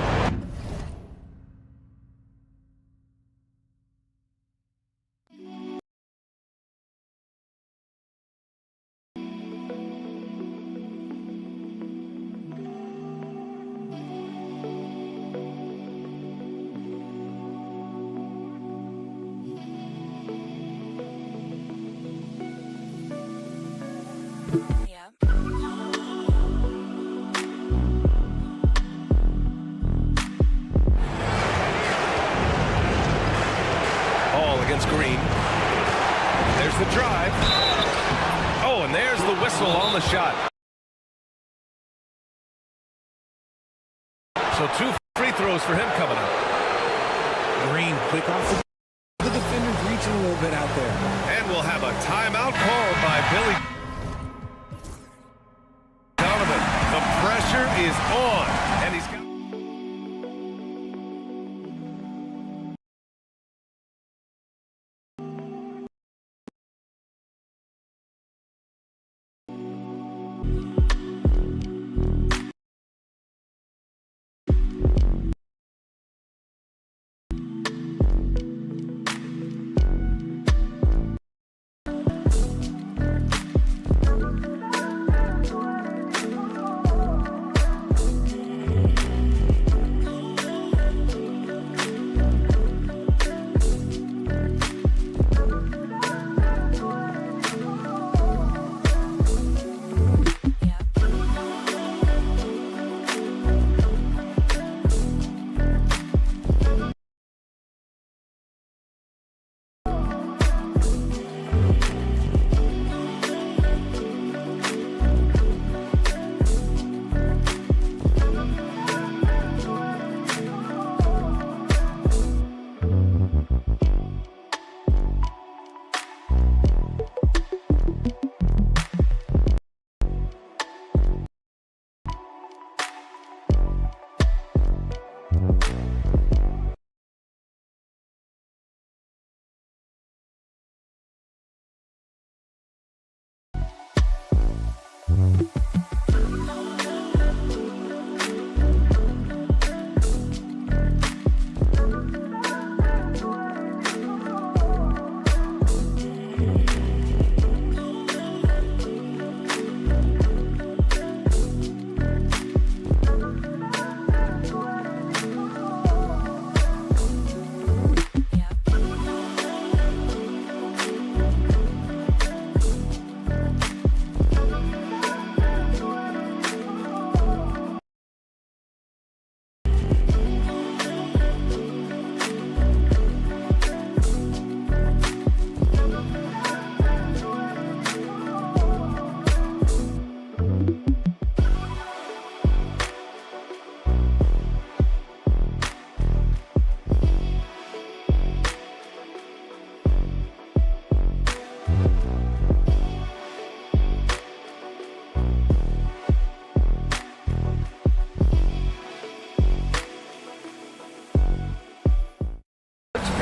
Against Green. There's the drive. Oh, and there's the whistle on the shot. So 2 free throws for him coming up. Green, quick off the defender's reaching a little bit out there. And we'll have a timeout called by Billy Donovan. The pressure is on, and he's got...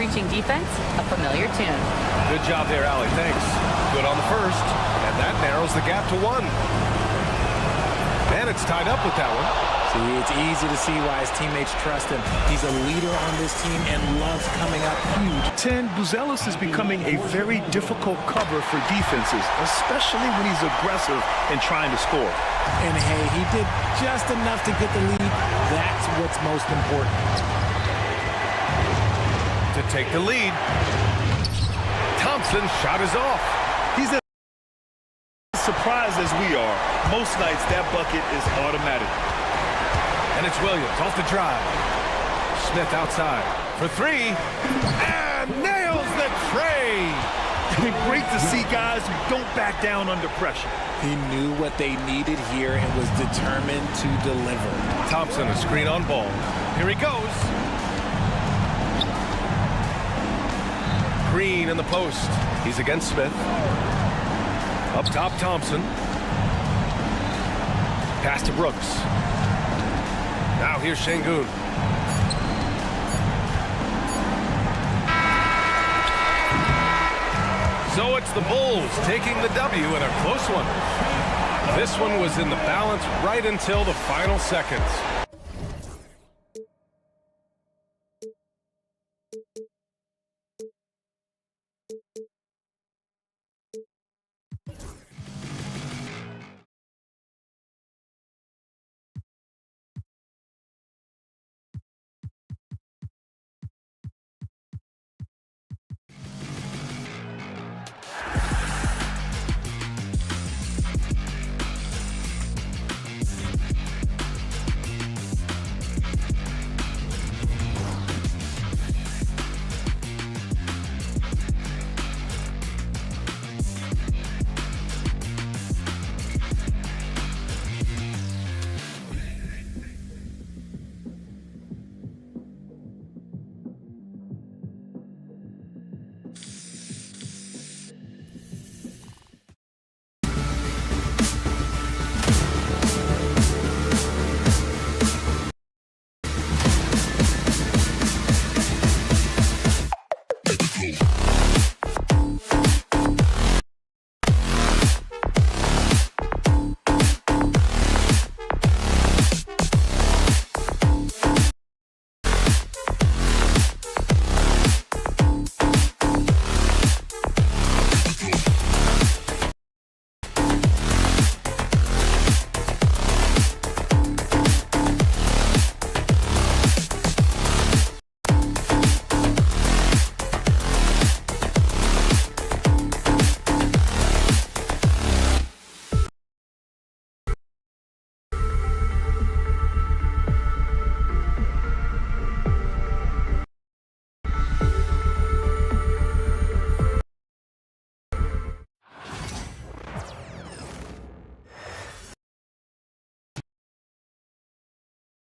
preaching defense a familiar tune. Good job there, Allie. Thanks. Good on the first. And that narrows the gap to 1. And it's tied up with that one. See, it's easy to see why his teammates trust him. He's a leader on this team and loves coming up huge. 10, Buzelis is becoming a very difficult cover for defenses, especially when he's aggressive and trying to score. And hey, he did just enough to get the lead. That's what's most important. To take the lead. Thompson's shot is off. He's as surprised as we are. Most nights that bucket is automatic. And it's Williams off the drive. Smith outside for 3. And nails the tray. Great to see guys who don't back down under pressure. He knew what they needed here and was determined to deliver. Thompson, a screen on ball. Here he goes. Green in the post. He's against Smith. Up top, Thompson. Pass to Brooks. Now here's Şengün. So it's the Bulls taking the W in a close one. This one was in the balance right until the final seconds.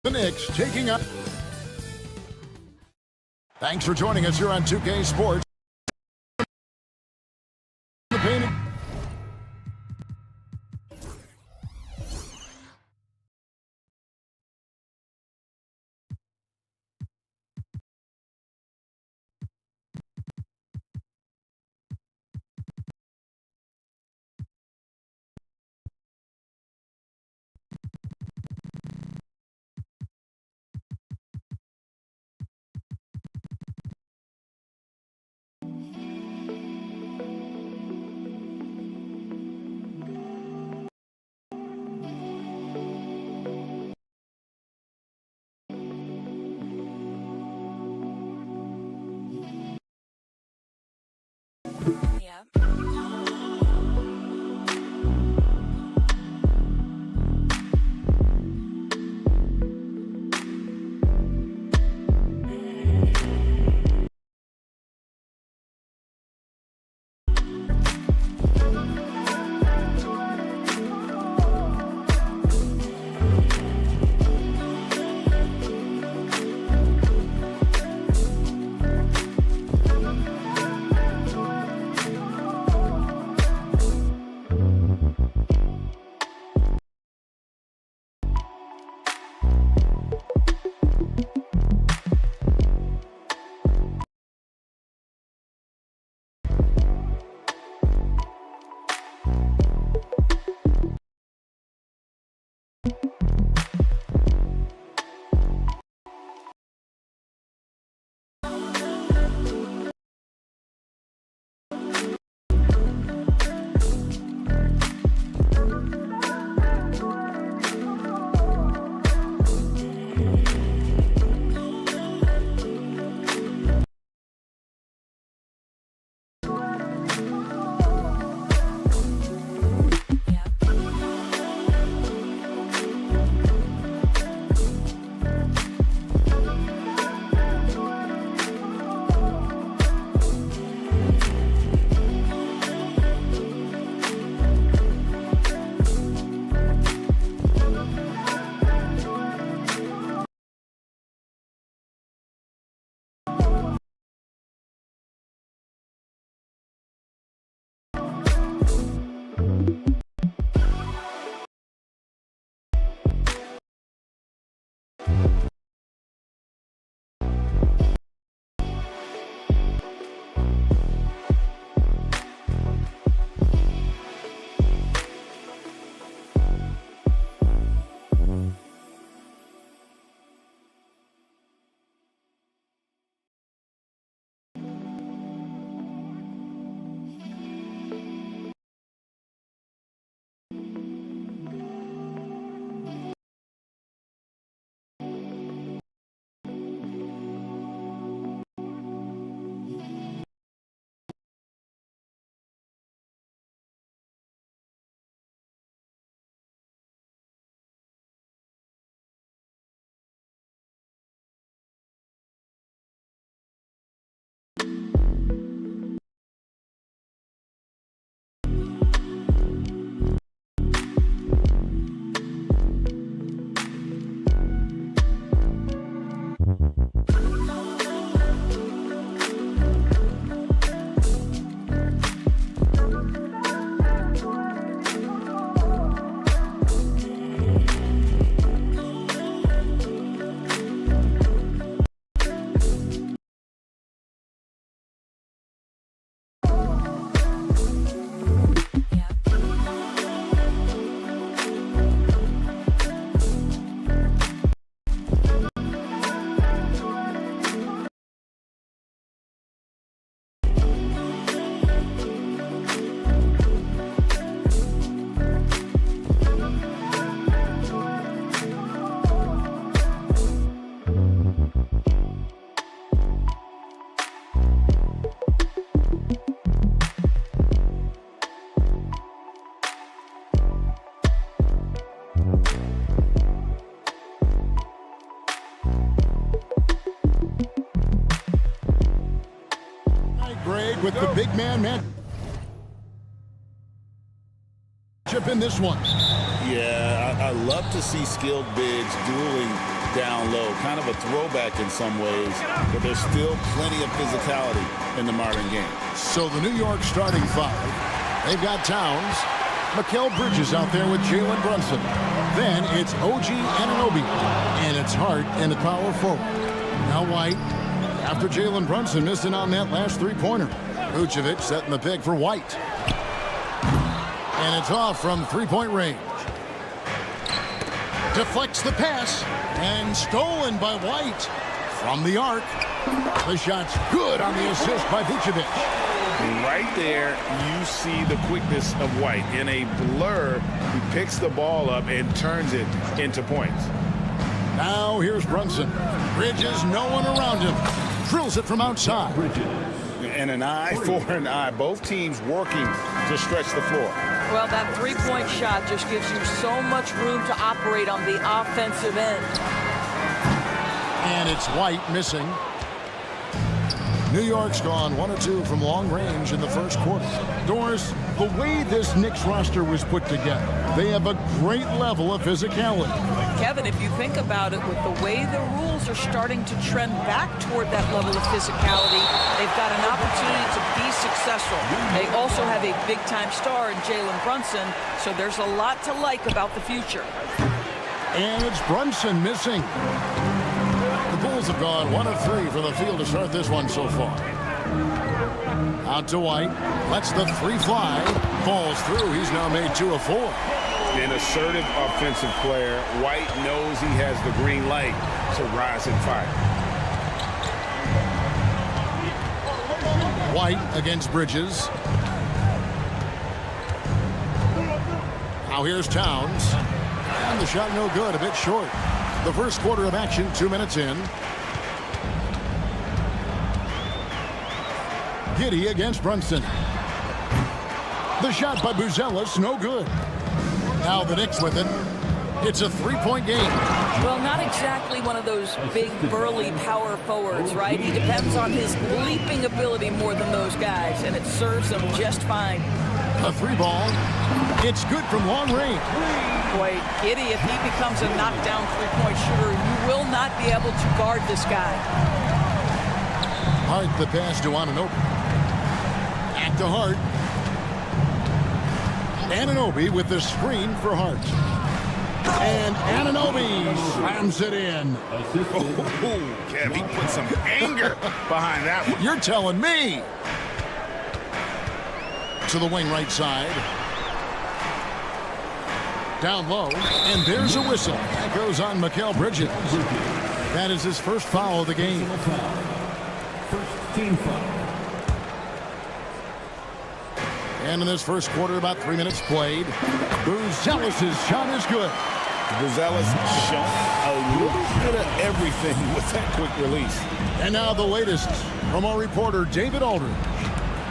The Knicks taking up. Thanks for joining us here on 2K Sports. with the big man chip in this one. Yeah, I love to see skilled bigs dueling down low. Kind of a throwback in some ways, but there's still plenty of physicality in the modern game. So the New York starting five, they've got Towns, Mikal Bridges out there with Jalen Brunson. Then it's OG Anunoby, and it's Hart in the power forward. Now White, after Jalen Brunson missing on that last three-pointer. Vucevic setting the pick for White. And it's off from three-point range. Deflects the pass, and stolen by White. From the arc, the shot's good on the assist by Vucevic. Right there, you see the quickness of White. In a blur, he picks the ball up and turns it into points. Now here's Brunson. Bridges, no one around him. Drills it from outside. And an eye for an eye. Both teams working to stretch the floor. Well, that three-point shot just gives you so much room to operate on the offensive end. And it's White missing. New York's gone 1 of 2 from long range in the first quarter. Doris, the way this Knicks roster was put together, they have a great level of physicality. Kevin, if you think about it, with the way the rules are starting to trend back toward that level of physicality, they've got an opportunity to be successful. They also have a big-time star in Jalen Brunson, so there's a lot to like about the future. And it's Brunson missing. The Bulls have gone 1 of 3 from the field to start this one so far. Out to White. Lets the three fly. Falls through. He's now made 2 of 4. An assertive offensive player. White knows he has the green light to rise and fire. White against Bridges. Now here's Towns. And the shot no good. A bit short. The first quarter of action, 2 minutes in. Giddy against Brunson. The shot by Buzelis, no good. Now the Knicks with it. It's a three-point game. Well, not exactly one of those big, burly power forwards, right? He depends on his leaping ability more than those guys, and it serves him just fine. A three ball. It's good from long range. Boy, Giddy, if he becomes a knockdown three-point shooter, you will not be able to guard this guy. Hart the pass to Anunoby. Back to Hart. Anunoby with the screen for Hart. And Anunoby slams it in. Oh, Kev, he put some anger behind that one. You're telling me. To the wing right side. Down low, and there's a whistle. That goes on Mikal Bridges. That is his first foul of the game. First team foul. And in this first quarter, about 3 minutes played. Buzelis' shot is good. Buzelis shown a little bit of everything with that quick release. And now the latest from our reporter, David Aldridge.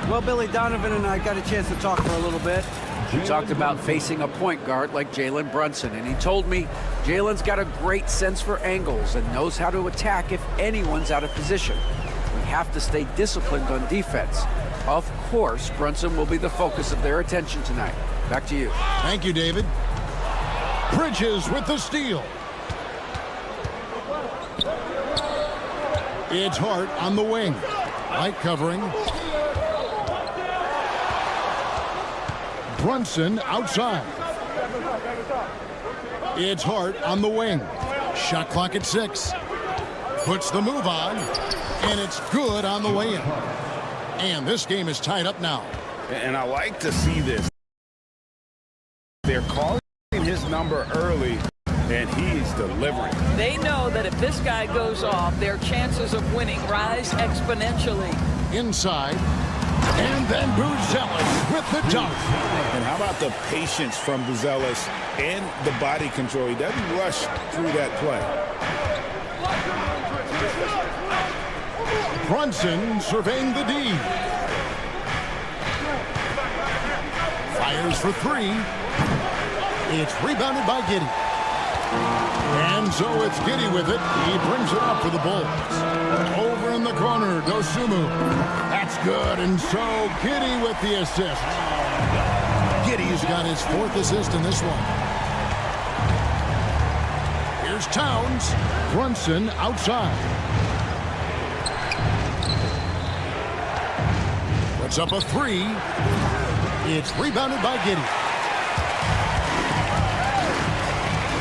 Well, Billy Donovan and I got a chance to talk for a little bit. We talked about facing a point guard like Jalen Brunson, and he told me Jalen's got a great sense for angles and knows how to attack if anyone's out of position. We have to stay disciplined on defense. Of course, Brunson will be the focus of their attention tonight. Back to you. Thank you, David. Bridges with the steal. It's Hart on the wing. Light covering. Brunson outside. It's Hart on the wing. Shot clock at 6. Puts the move on. And it's good on the way in. And this game is tied up now. And I like to see this. They're calling his number early, and he's delivering. They know that if this guy goes off, their chances of winning rise exponentially. Inside. And then Buzelis with the dunk. And how about the patience from Buzelis and the body control? He doesn't rush through that play. Brunson surveying the D. Fires for 3. It's rebounded by Giddy. And so it's Giddy with it. He brings it up for the Bulls. Over in the corner, Dosunmu. That's good. And so Giddy with the assist. Giddy's got his 4th assist in this one. Here's Towns. Brunson outside. Puts up a 3. It's rebounded by Giddy.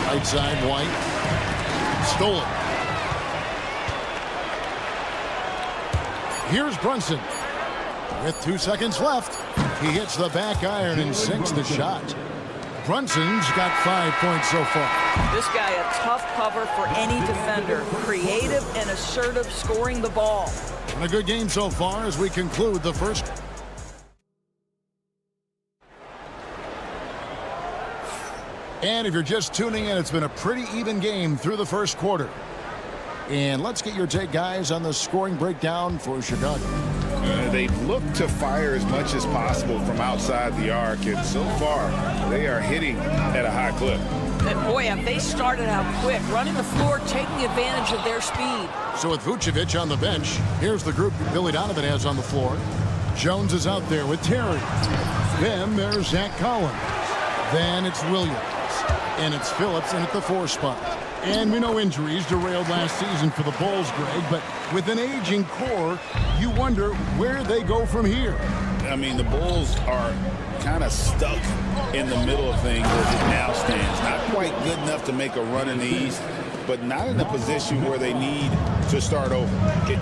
Right side, White. Stole it. Here's Brunson. With 2 seconds left, he hits the back iron and sinks the shot. Brunson's got 5 points so far. This guy a tough cover for any defender. Creative and assertive scoring the ball. And a good game so far as we conclude the first. And if you're just tuning in, it's been a pretty even game through the first quarter. And let's get your take, guys, on the scoring breakdown for Chicago. They've looked to fire as much as possible from outside the arc, and so far they are hitting at a high clip. And boy, have they started out quick, running the floor, taking advantage of their speed. So with Vucevic on the bench, here's the group Billy Donovan has on the floor. Jones is out there with Terry. Then there's Zach Collins. Then it's Williams. And it's Phillips in at the 4 spot. And we know injuries derailed last season for the Bulls, Greg, but with an aging core, you wonder where they go from here. I mean, the Bulls are kind of stuck in the middle of things as it now stands. Not quite good enough to make a run in the East, but not in a position where they need to start over.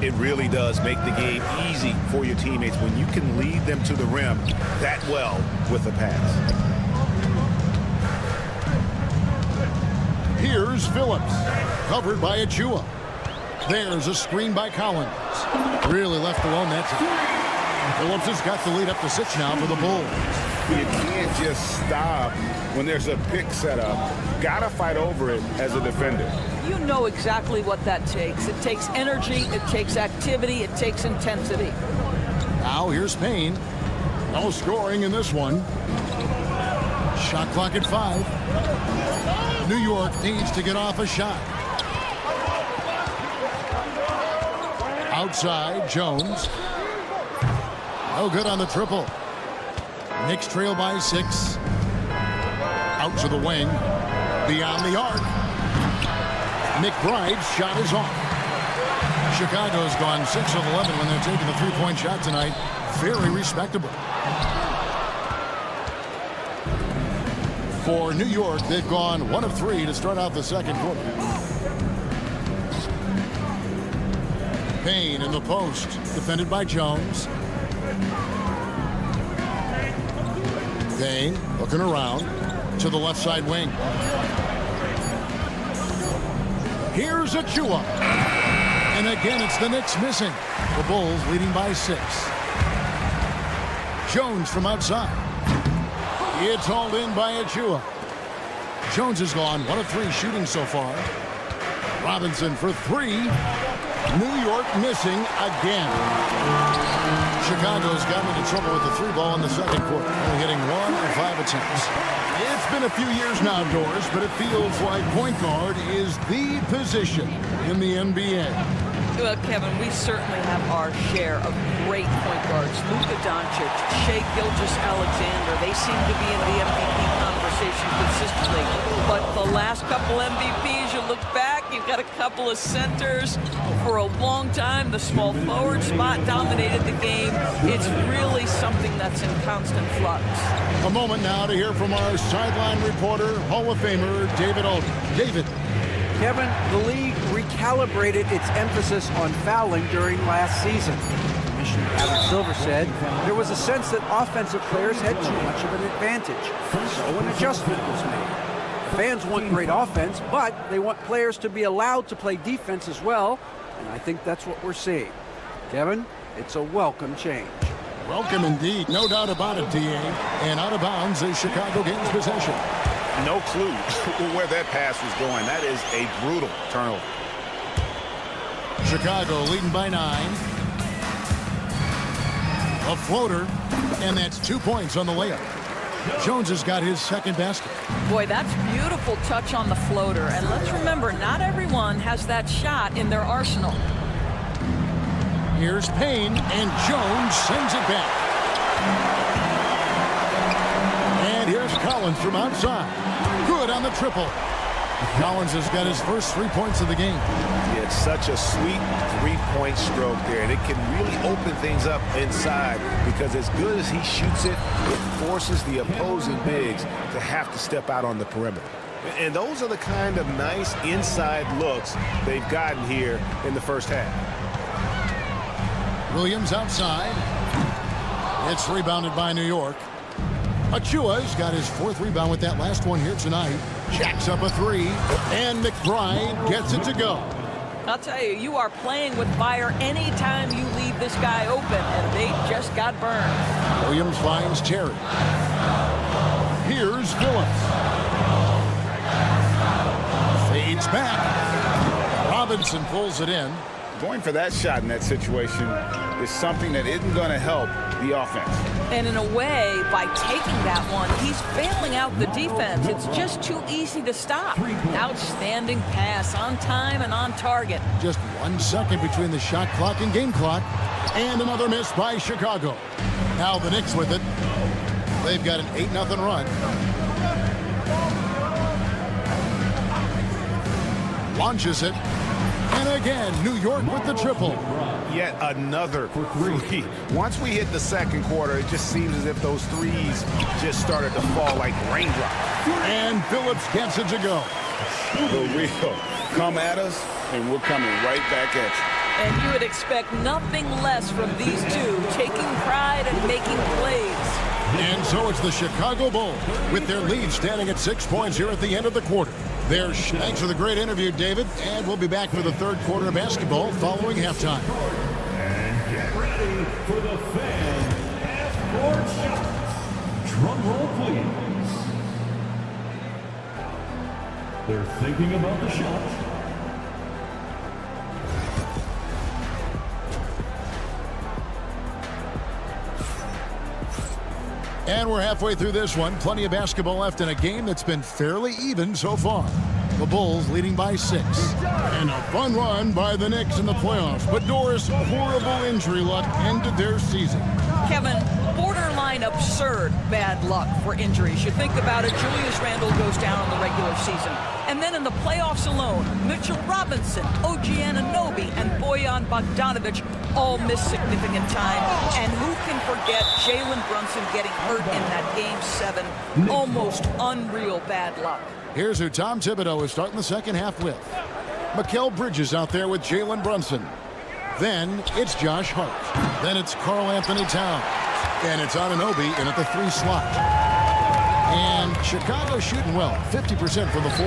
It really does make the game easy for your teammates when you can lead them to the rim that well with a pass. Here's Phillips, covered by Achua. There's a screen by Collins. Really left alone, that's it. Phillips has got the lead up to 6 now for the Bulls. You can't just stop when there's a pick set up. Gotta fight over it as a defender. You know exactly what that takes. It takes energy, it takes activity, it takes intensity. Now here's Payne. No scoring in this one. Shot clock at 5. New York needs to get off a shot. Outside, Jones. No good on the triple. Knicks trail by 6. Out to the wing. Beyond the arc. McBride's shot is off. Chicago's gone 6 of 11 when they're taking the 3-point shot tonight. Very respectable. For New York, they've gone 1 of 3 to start out the second quarter. Payne in the post, defended by Jones. Payne looking around to the left side wing. Here's Achua. And again, it's the Knicks missing. The Bulls leading by 6. Jones from outside. It's hauled in by Achua. Jones has gone 1 of 3 shooting so far. Robinson for 3. New York missing again. Chicago's gotten into trouble with the 3 ball in the second quarter, only hitting 1 of 5 attempts. It's been a few years now, Doris, but it feels like point guard is the position in the NBA. Well, Kevin, we certainly have our share of great point guards. Luka Doncic, Shai Gilgeous-Alexander, they seem to be in the MVP conversation consistently. But the last couple MVPs, you look back, you've got a couple of centers. For a long time, the small forward spot dominated the game. It's really something that's in constant flux. A moment now to hear from our sideline reporter, Hall of Famer David Alden. David. Kevin, the league recalibrated its emphasis on fouling during last season. Commissioner Adam Silver said there was a sense that offensive players had too much of an advantage, so an adjustment was made. Fans want great offense, but they want players to be allowed to play defense as well, and I think that's what we're seeing. Kevin, it's a welcome change. Welcome indeed, no doubt about it, D.A. And out of bounds is Chicago gains possession. No clue where that pass was going. That is a brutal turnover. Chicago leading by 9. A floater, and that's 2 points on the layup. Jones has got his second basket. Boy, that's beautiful touch on the floater. And let's remember, not everyone has that shot in their arsenal. Here's Payne, and Jones sends it back. And here's Collins from outside. Good on the triple. Collins has got his first 3 points of the game. It's such a sweet three-point stroke there, and it can really open things up inside because as good as he shoots it, it forces the opposing bigs to have to step out on the perimeter. And those are the kind of nice inside looks they've gotten here in the first half. Williams outside. It's rebounded by New York. Achua's got his 4th rebound with that last one here tonight. Jacks up a 3, and McBride gets it to go. I'll tell you, you are playing with fire anytime you leave this guy open, and they just got burned. Williams finds Terry. Here's Phillips. Fades back. Robinson pulls it in. Going for that shot in that situation is something that isn't going to help the offense. And in a way, by taking that one, he's bailing out the defense. It's just too easy to stop. Outstanding pass, on time and on target. Just 1 second between the shot clock and game clock. And another miss by Chicago. Now the Knicks with it. They've got an 8-0 run. Launches it. And again, New York with the triple. Yet another three. Once we hit the second quarter, it just seems as if those threes just started to fall like raindrops. And Phillips gets it to go. The real. Come at us, and we're coming right back at you. And you would expect nothing less from these two, taking pride and making plays. And so it's the Chicago Bulls with their lead standing at 6 points here at the end of the quarter. Thanks for the great interview, David. And we'll be back for the third quarter of basketball following halftime. And get ready for the fan half-court shots. Drum roll, please. They're thinking about the shot. And we're halfway through this one. Plenty of basketball left in a game that's been fairly even so far. The Bulls leading by 6. And a fun run by the Knicks in the playoffs. But Doris, horrible injury luck ended their season. Kevin, borderline absurd bad luck for injuries. You think about it, Julius Randle goes down in the regular season. And then in the playoffs alone, Mitchell Robinson, OG Anunoby, and Bojan Bogdanovic all miss significant time. And who can forget Jalen Brunson getting hurt in that Game 7? Almost unreal bad luck. Here's who Tom Thibodeau is starting the second half with. Mikal Bridges out there with Jalen Brunson. Then it's Josh Hart. Then it's Karl Anthony Towns. And it's Anunoby in at the 3 slot. And Chicago shooting well, 50% from the 4.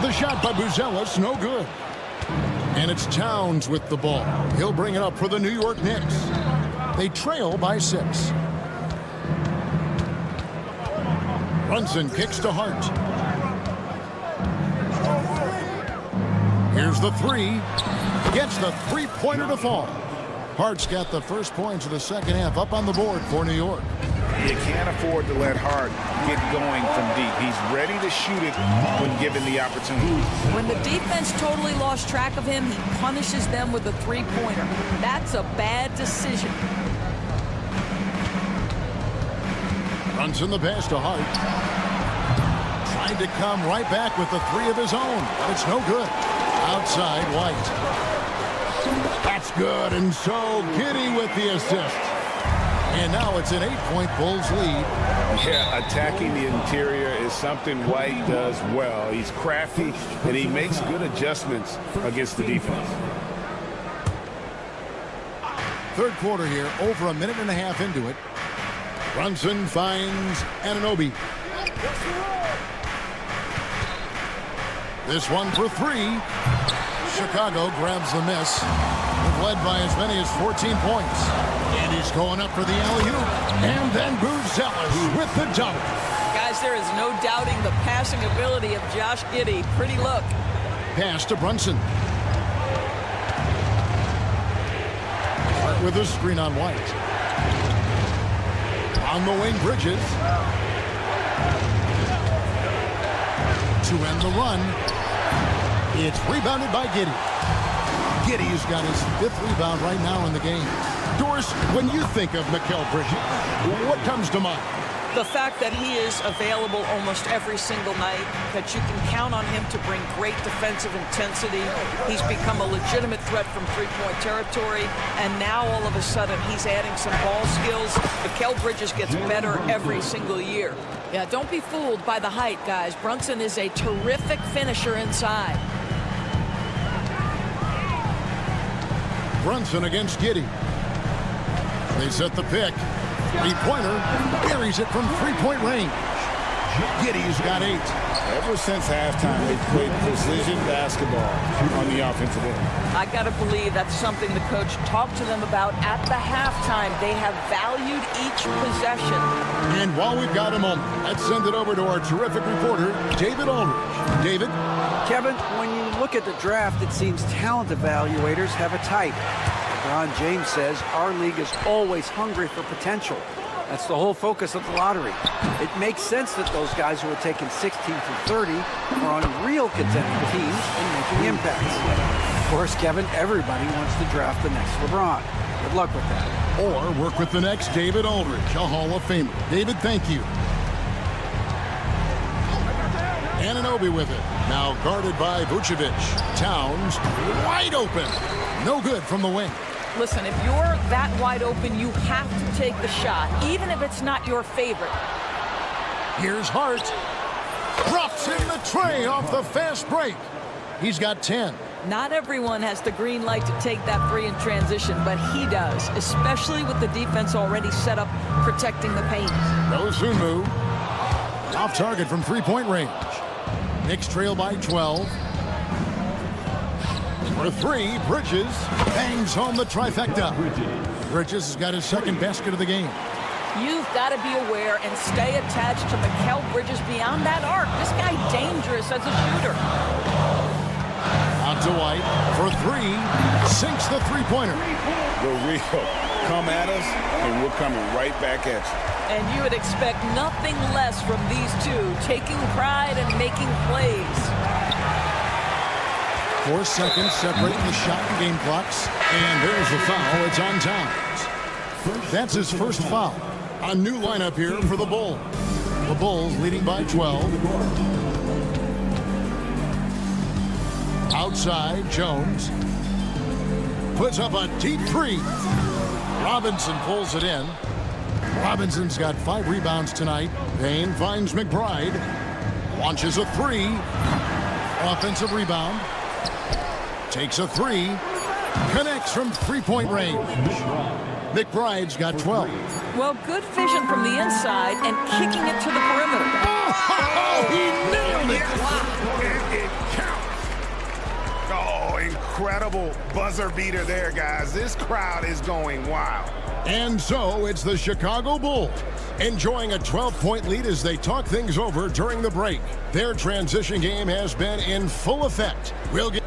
The shot by Buzelis, no good. And it's Towns with the ball. He'll bring it up for the New York Knicks. They trail by 6. Brunson kicks to Hart. Here's the 3. Gets the 3-pointer to fall. Hart's got the first points of the second half up on the board for New York. You can't afford to let Hart get going from deep. He's ready to shoot it when given the opportunity. When the defense totally lost track of him, he punishes them with a 3-pointer. That's a bad decision. Runs in the pass to Hart. Trying to come right back with the 3 of his own. But it's no good. Outside White. That's good, and so Giddey with the assist. And now it's an 8-point Bulls lead. Yeah, attacking the interior is something White does well. He's crafty, and he makes good adjustments against the defense. Third quarter here, over a minute and a half into it. Brunson finds Anunoby. This one for 3. Chicago grabs the miss. They've led by as many as 14 points. And he's going up for the alley-oop. And then Buzelis with the dunk. Guys, there is no doubting the passing ability of Josh Giddey. Pretty look. Pass to Brunson. With a screen on White. On the wing, Bridges. to end the run. It's rebounded by Giddey. Giddey's got his 5th rebound right now in the game. Doris, when you think of Mikal Bridges, what comes to mind? The fact that he is available almost every single night, that you can count on him to bring great defensive intensity. He's become a legitimate threat from three-point territory, and now all of a sudden he's adding some ball skills. Mikal Bridges gets better every single year. Yeah, don't be fooled by the height, guys. Brunson is a terrific finisher inside. Brunson against Giddey. They set the pick. Three-pointer, buries it from three-point range. Giddey's got 8. Ever since halftime, they've played precision basketball on the offensive end. I got to believe that's something the coach talked to them about at the halftime. They have valued each possession. And while we've got a moment, let's send it over to our terrific reporter, David Aldridge. David? Kevin, when you look at the draft, it seems talent evaluators have a type. LeBron James says our league is always hungry for potential. That's the whole focus of the lottery. It makes sense that those guys who are taken 16 through 30 are on real contending teams and making impacts. Of course, Kevin, everybody wants to draft the next LeBron. Good luck with that. Or work with the next David Aldridge, a Hall of Famer. David, thank you. Anunoby with it. Now guarded by Vucevic. Towns wide open. No good from the wing. Listen, if you're that wide open, you have to take the shot, even if it's not your favorite. Here's Hart. Drops in the tray off the fast break. He's got 10. Not everyone has the green light to take that three in transition, but he does, especially with the defense already set up protecting the paint. Dosunmu. Off target from three-point range. Knicks trail by 12. For 3, Bridges bangs home the trifecta. Bridges has got his 2nd basket of the game. You've got to be aware and stay attached to Mikal Bridges beyond that arc. This guy dangerous as a shooter. Out to White for 3. Sinks the three-pointer. The real. Come at us, and we're coming right back at you. And you would expect nothing less from these two, taking pride and making plays. 4 seconds separating the shot and game clocks. And there's the foul. It's on Towns. That's his first foul. A new lineup here for the Bulls. The Bulls leading by 12. Outside, Jones puts up a deep 3. Robinson pulls it in. Robinson's got 5 rebounds tonight. Payne finds McBride. Launches a 3. Offensive rebound. Takes a 3. Connects from three-point range. McBride's got 12. Well, good vision from the inside and kicking it to the perimeter. Oh, he nailed it. It counts. Oh, incredible buzzer beater there, guys. This crowd is going wild. And so it's the Chicago Bulls enjoying a 12-point lead as they talk things over during the break. Their transition game has been in full effect. We'll get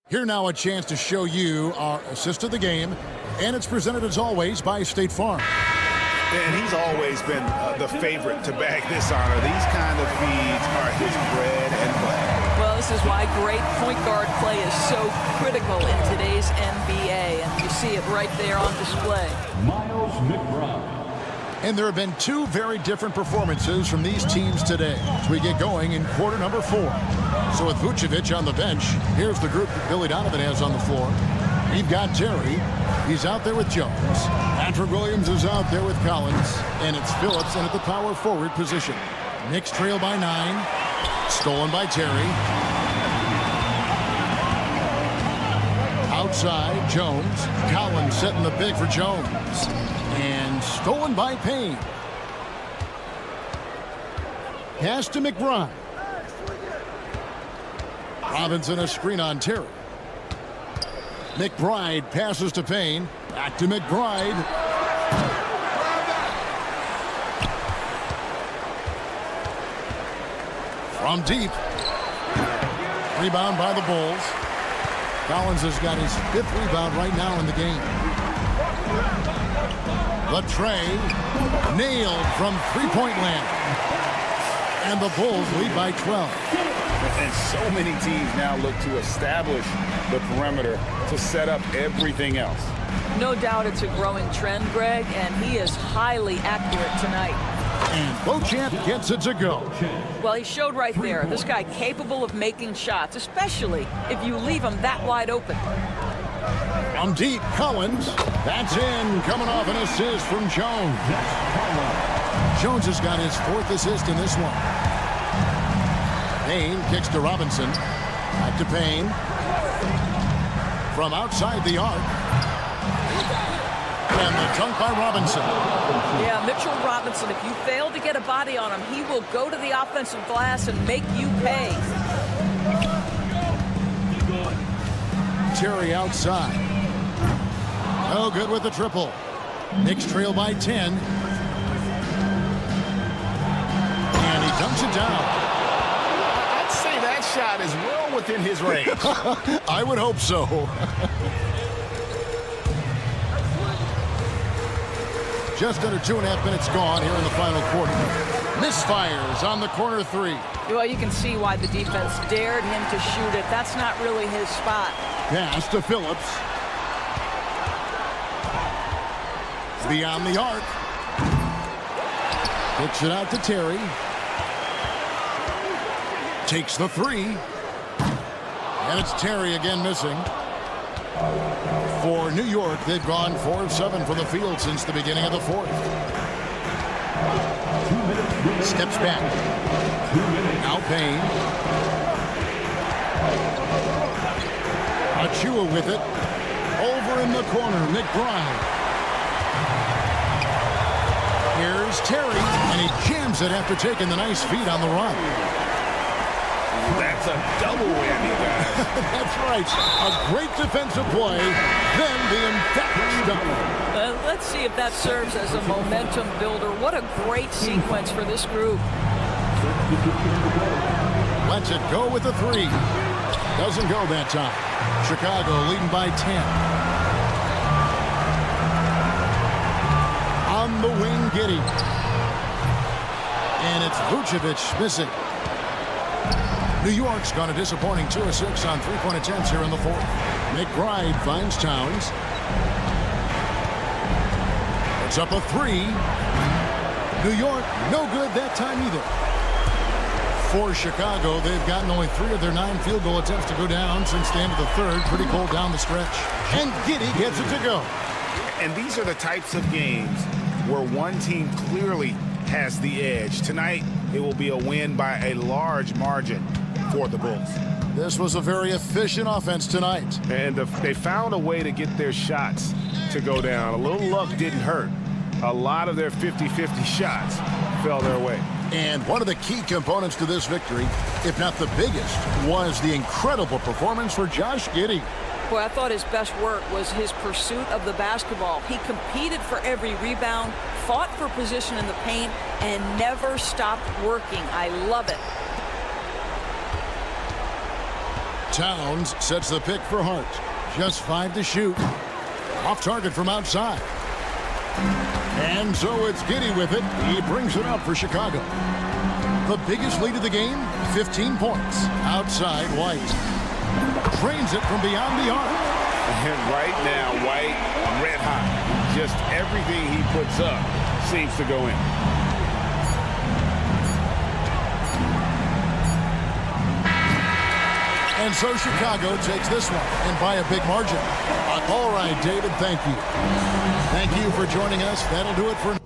here now a chance to show you our assist of the game, and it's presented as always by State Farm. And he's always been the favorite to bag this honor. These kind of feeds are his bread and butter. Well, this is why great point guard play is so critical in today's NBA, and you see it right there on display. Miles McBride. And there have been 2 very different performances from these teams today as we get going in quarter number 4. So with Vucevic on the bench, here's the group that Billy Donovan has on the floor. We've got Terry. He's out there with Jones. Patrick Williams is out there with Collins. And it's Phillips in at the power forward position. Knicks trail by 9. Stolen by Terry. Outside, Jones. Collins setting the big for Jones. And stolen by Payne. Pass to McBride. Robinson a screen on Terry. McBride passes to Payne. Back to McBride. From deep. Rebound by the Bulls. Collins has got his 5th rebound right now in the game. The tray nailed from three-point land. And the Bulls lead by 12. And so many teams now look to establish the perimeter to set up everything else. No doubt it's a growing trend, Greg, and he is highly accurate tonight. And Beauchamp gets it to go. Well, he showed right there. This guy capable of making shots, especially if you leave him that wide open. From deep, Collins. That's in. Coming off an assist from Jones. Jones has got his 4th assist in this one. Payne kicks to Robinson. Back to Payne. From outside the arc. And the dunk by Robinson. Yeah, Mitchell Robinson, if you fail to get a body on him, he will go to the offensive glass and make you pay. Terry outside. No good with the triple. Knicks trail by 10. And he dunks it down. I'd say that shot is well within his range. I would hope so. Just under 2.5 minutes gone here in the final quarter. Misfires on the corner 3. Well, you can see why the defense dared him to shoot it. That's not really his spot. Pass to Phillips. Beyond the arc. Kicks it out to Terry. Takes the 3. And it's Terry again missing. For New York, they've gone 4 of 7 from the field since the beginning of the 4th. Steps back. Now Payne. Achua with it. Over in the corner, McBride. Here's Terry, and he jams it after taking the nice feed on the run. That's a double whammy, guys. That's right. A great defensive play, then the emphatic dunk. Let's see if that serves as a momentum builder. What a great sequence for this group. Lets it go with the 3. Doesn't go that time. Chicago leading by 10. On the wing, Giddey. And it's Vucevic missing. New York's gone a disappointing 2 of 6 on 3-point attempts here in the 4th. McBride finds Towns. It's up a 3. New York, no good that time either. For Chicago, they've gotten only 3 of their 9 field goal attempts to go down since the end of the 3rd. Pretty cold down the stretch. And Giddey gets it to go. And these are the types of games where one team clearly has the edge. Tonight, it will be a win by a large margin for the Bulls. This was a very efficient offense tonight. And they found a way to get their shots to go down. A little luck didn't hurt. A lot of their 50-50 shots fell their way. And one of the key components to this victory, if not the biggest, was the incredible performance for Josh Giddey. Boy, I thought his best work was his pursuit of the basketball. He competed for every rebound, fought for position in the paint, and never stopped working. I love it. Towns sets the pick for Hart. Just 5 to shoot. Off target from outside. And so it's Giddey with it. He brings it up for Chicago. The biggest lead of the game, 15 points. Outside, White. Drains it from beyond the arc. And right now, White, red hot. Just everything he puts up seems to go in. And so Chicago takes this one, and by a big margin. All right, David, thank you. Thank you for joining us. That'll do it for